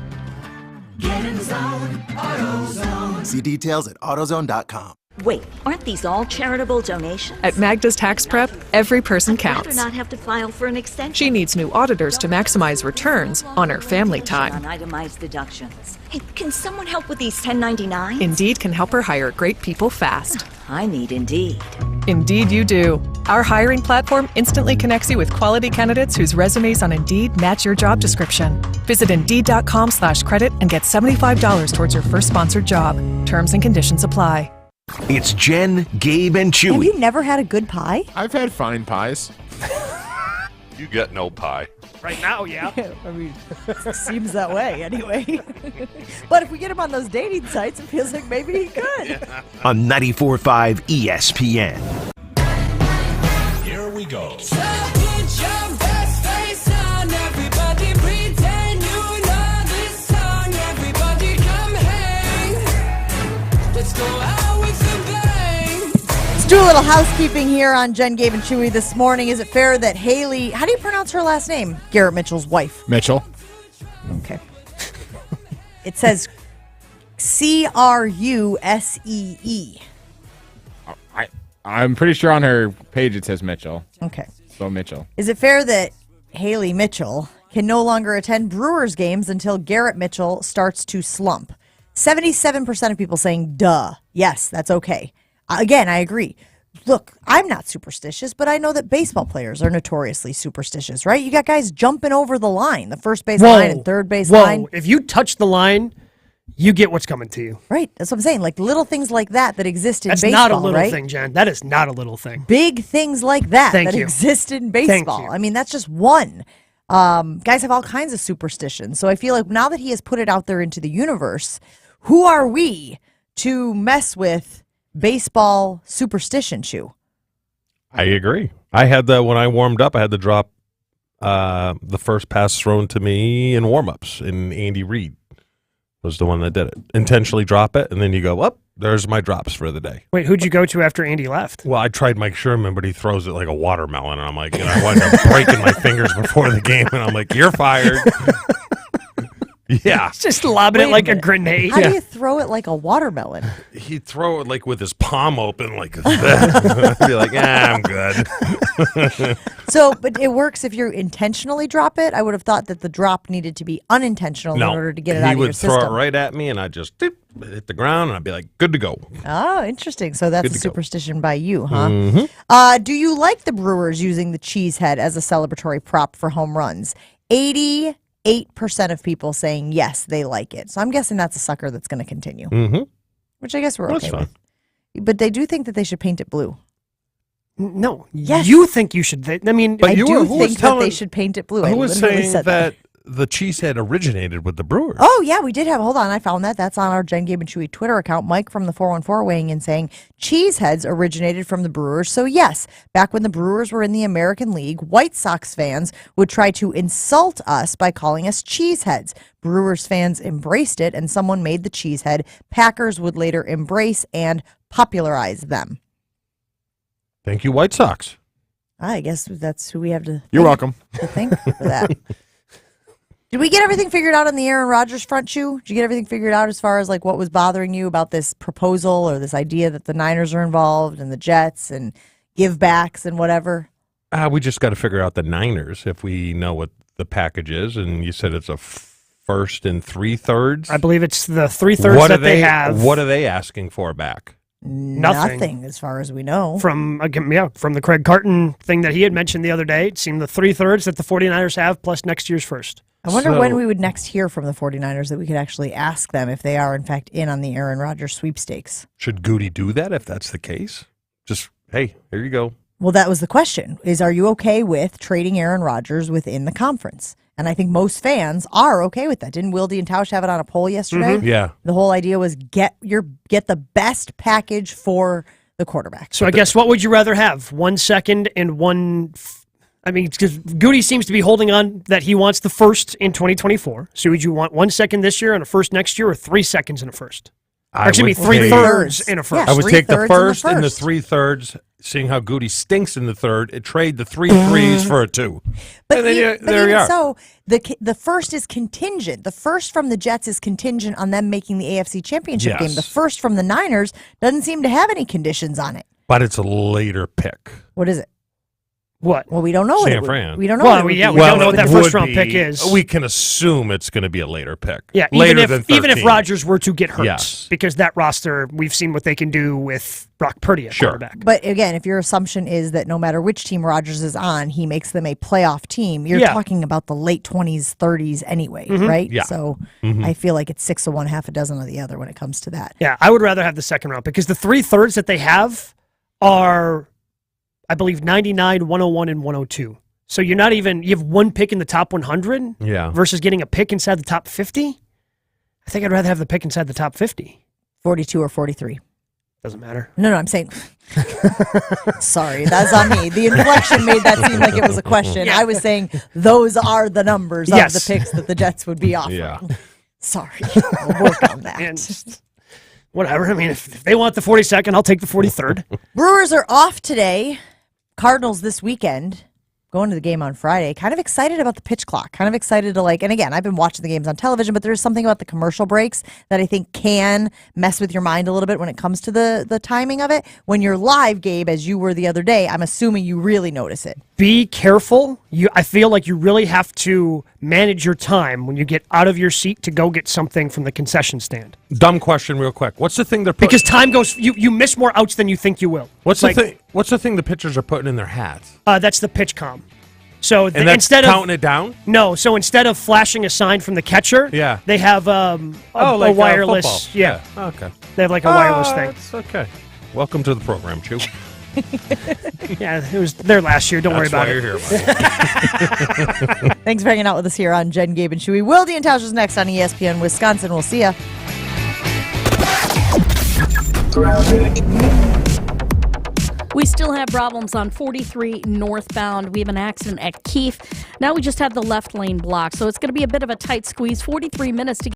Get in zone, AutoZone. See details at AutoZone.com. Wait, aren't these all charitable donations? At Magda's Tax Prep, every person I'd rather counts. not have to file for an extension. She needs new auditors to maximize returns on her family time. On itemized deductions. Hey, can someone help with these 1099s? Indeed can help her hire great people fast. I need Indeed. Indeed you do. Our hiring platform instantly connects you with quality candidates whose resumes on Indeed match your job description. Visit Indeed.com/credit and get $75 towards your first sponsored job. Terms and conditions apply. It's Jen, Gabe, and Have Chewy. you never had a good pie? I've had fine pies. You get no pie. Right now, yeah. I mean, seems that way anyway. But if we get him on those dating sites, it feels like maybe he could. On 94.5 ESPN. Here we go. So put your best face on, everybody pretend you know this song. Everybody come hang. Let's go out with a bang. Let's do a little housekeeping here on Jen, Gabe, and Chewy this morning. Is it fair that Haley, how do you pronounce her last name? Garrett Mitchell's wife. Mitchell. Okay. It says Crusee. I'm pretty sure on her page it says Mitchell. Okay. So Mitchell. Is it fair that Haley Mitchell can no longer attend Brewers games until Garrett Mitchell starts to slump? 77% of people saying, duh. Yes, that's okay. Again, I agree. Look, I'm not superstitious, but I know that baseball players are notoriously superstitious, right? You got guys jumping over the line, the first base line and third base line. If you touch the line, you get what's coming to you. Right. That's what I'm saying. Like little things like that exist in That's baseball, not a little right? thing, Jen. That is not a little thing. Big things like that Thank that you. exist in Thank baseball. you. I mean, that's just one. Guys have all kinds of superstitions. So I feel like now that he has put it out there into the universe, who are we to mess with baseball superstition, Chew? I agree. I had that when I warmed up. I had to drop the first pass thrown to me in warm-ups in Andy Reid. was the one that did it. Intentionally drop it, and then you go, there's my drops for the day. Wait, who'd you go to after Andy left? Well, I tried Mike Sherman, but he throws it like a watermelon, and I'm like, I wound up breaking my fingers before the game, and I'm like, you're fired. Yeah. Just lobbing it like a grenade. How do you throw it like a watermelon? He'd throw it like with his palm open like that. I'd be like, I'm good. So, but it works if you intentionally drop it. I would have thought that the drop needed to be unintentional in order to get it out of your system. He would throw it right at me, and I'd just hit the ground, and I'd be like, good to go. Oh, interesting. So that's a superstition by you, huh? Mm-hmm. Do you like the Brewers using the cheese head as a celebratory prop for home runs? 88% of people saying yes, they like it. So I'm guessing that's a sucker that's going to continue, which I guess we're okay with. But they do think that they should paint it blue. No. Yes. You think you should. I mean, I do think that they should paint it blue. Who I was literally saying said that the cheesehead originated with the Brewers? Oh, yeah, we did have. Hold on. I found that. That's on our Jen, Gabe, and Chewy Twitter account. Mike from the 414 weighing in saying cheeseheads originated from the Brewers. So, yes, back when the Brewers were in the American League, White Sox fans would try to insult us by calling us cheeseheads. Brewers fans embraced it, and someone made the cheesehead. Packers would later embrace and popularize them. Thank you, White Sox. I guess that's who we have to You're welcome. to thank for that. Did we get everything figured out on the Aaron Rodgers front, Chew? Did you get everything figured out as far as like what was bothering you about this proposal or this idea that the Niners are involved and the Jets and give backs and whatever? We just got to figure out the Niners if we know what the package is. And you said it's a first and 3/3. I believe it's the 3/3 that they have. What are they asking for back? Nothing, as far as we know. From the Craig Carton thing that he had mentioned the other day, it seemed the 3/3 that the 49ers have plus next year's first. I wonder when we would next hear from the 49ers that we could actually ask them if they are, in fact, in on the Aaron Rodgers sweepstakes. Should Goody do that if that's the case? Just, hey, here you go. Well, that was the question, are you okay with trading Aaron Rodgers within the conference? And I think most fans are okay with that. Didn't Wilde and Tausch have it on a poll yesterday? Mm-hmm. Yeah. The whole idea was get the best package for the quarterback. So I guess what would you rather have? 1 second and because Goody seems to be holding on that he wants the first in 2024. So would you want 1 second this year and a first next year, or 3 seconds in a first? Actually, 3/3 in a first. I would take the first and the 3/3. Seeing how Goody stinks in the third, trade the 3 threes for a 2. But and then there you are. So the first is contingent. The first from the Jets is contingent on them making the AFC Championship game. The first from the Niners doesn't seem to have any conditions on it. But it's a later pick. What is it? What? Well, we don't know. San Fran. We don't know. Well, we don't know what that first round pick is. We can assume it's going to be a later pick. Yeah, later even if Rodgers were to get hurt, yes. Because that roster, we've seen what they can do with Brock Purdy at quarterback. But again, if your assumption is that no matter which team Rodgers is on, he makes them a playoff team, you're talking about the late 20s, 30s anyway, right? Yeah. So I feel like it's 6 of one, half a dozen of the other when it comes to that. Yeah, I would rather have the second round because the 3/3 that they have are, I believe, 99, 101, and 102. So you have one pick in the top 100 versus getting a pick inside the top 50. I think I'd rather have the pick inside the top 50. 42 or 43. Doesn't matter. No, I'm saying. Sorry, that's on me. The inflection made that seem like it was a question. I was saying those are the numbers of the picks that the Jets would be offering. Yeah. Sorry, we'll work on that. And whatever. I mean, if they want the 42nd, I'll take the 43rd. Brewers are off today. Cardinals this weekend. Going to the game on Friday. Kind of excited about the pitch clock. Kind of excited to and again, I've been watching the games on television, but there's something about the commercial breaks that I think can mess with your mind a little bit when it comes to the timing of it. When you're live, Gabe, as you were the other day, I'm assuming you really notice it. Be careful. I feel like you really have to manage your time when you get out of your seat to go get something from the concession stand. Dumb question real quick. What's the thing they're putting? Because time goes, you miss more outs than you think you will. What's the thing the pitchers are putting in their hats? That's the pitch comm. So and that's instead counting of it down? No, so instead of flashing a sign from the catcher, they have a wireless. Football. Yeah. Okay. They have like a wireless thing. That's okay. Welcome to the program, Chew. Yeah, it was there last year. Don't worry about it. You're here, Thanks for hanging out with us here on Jen, Gabe, and Chewy. Wilde and Tausch is next on ESPN Wisconsin. We'll see ya. We still have problems on 43 northbound. We have an accident at Keefe. Now we just have the left lane blocked, so it's going to be a bit of a tight squeeze. 43 minutes to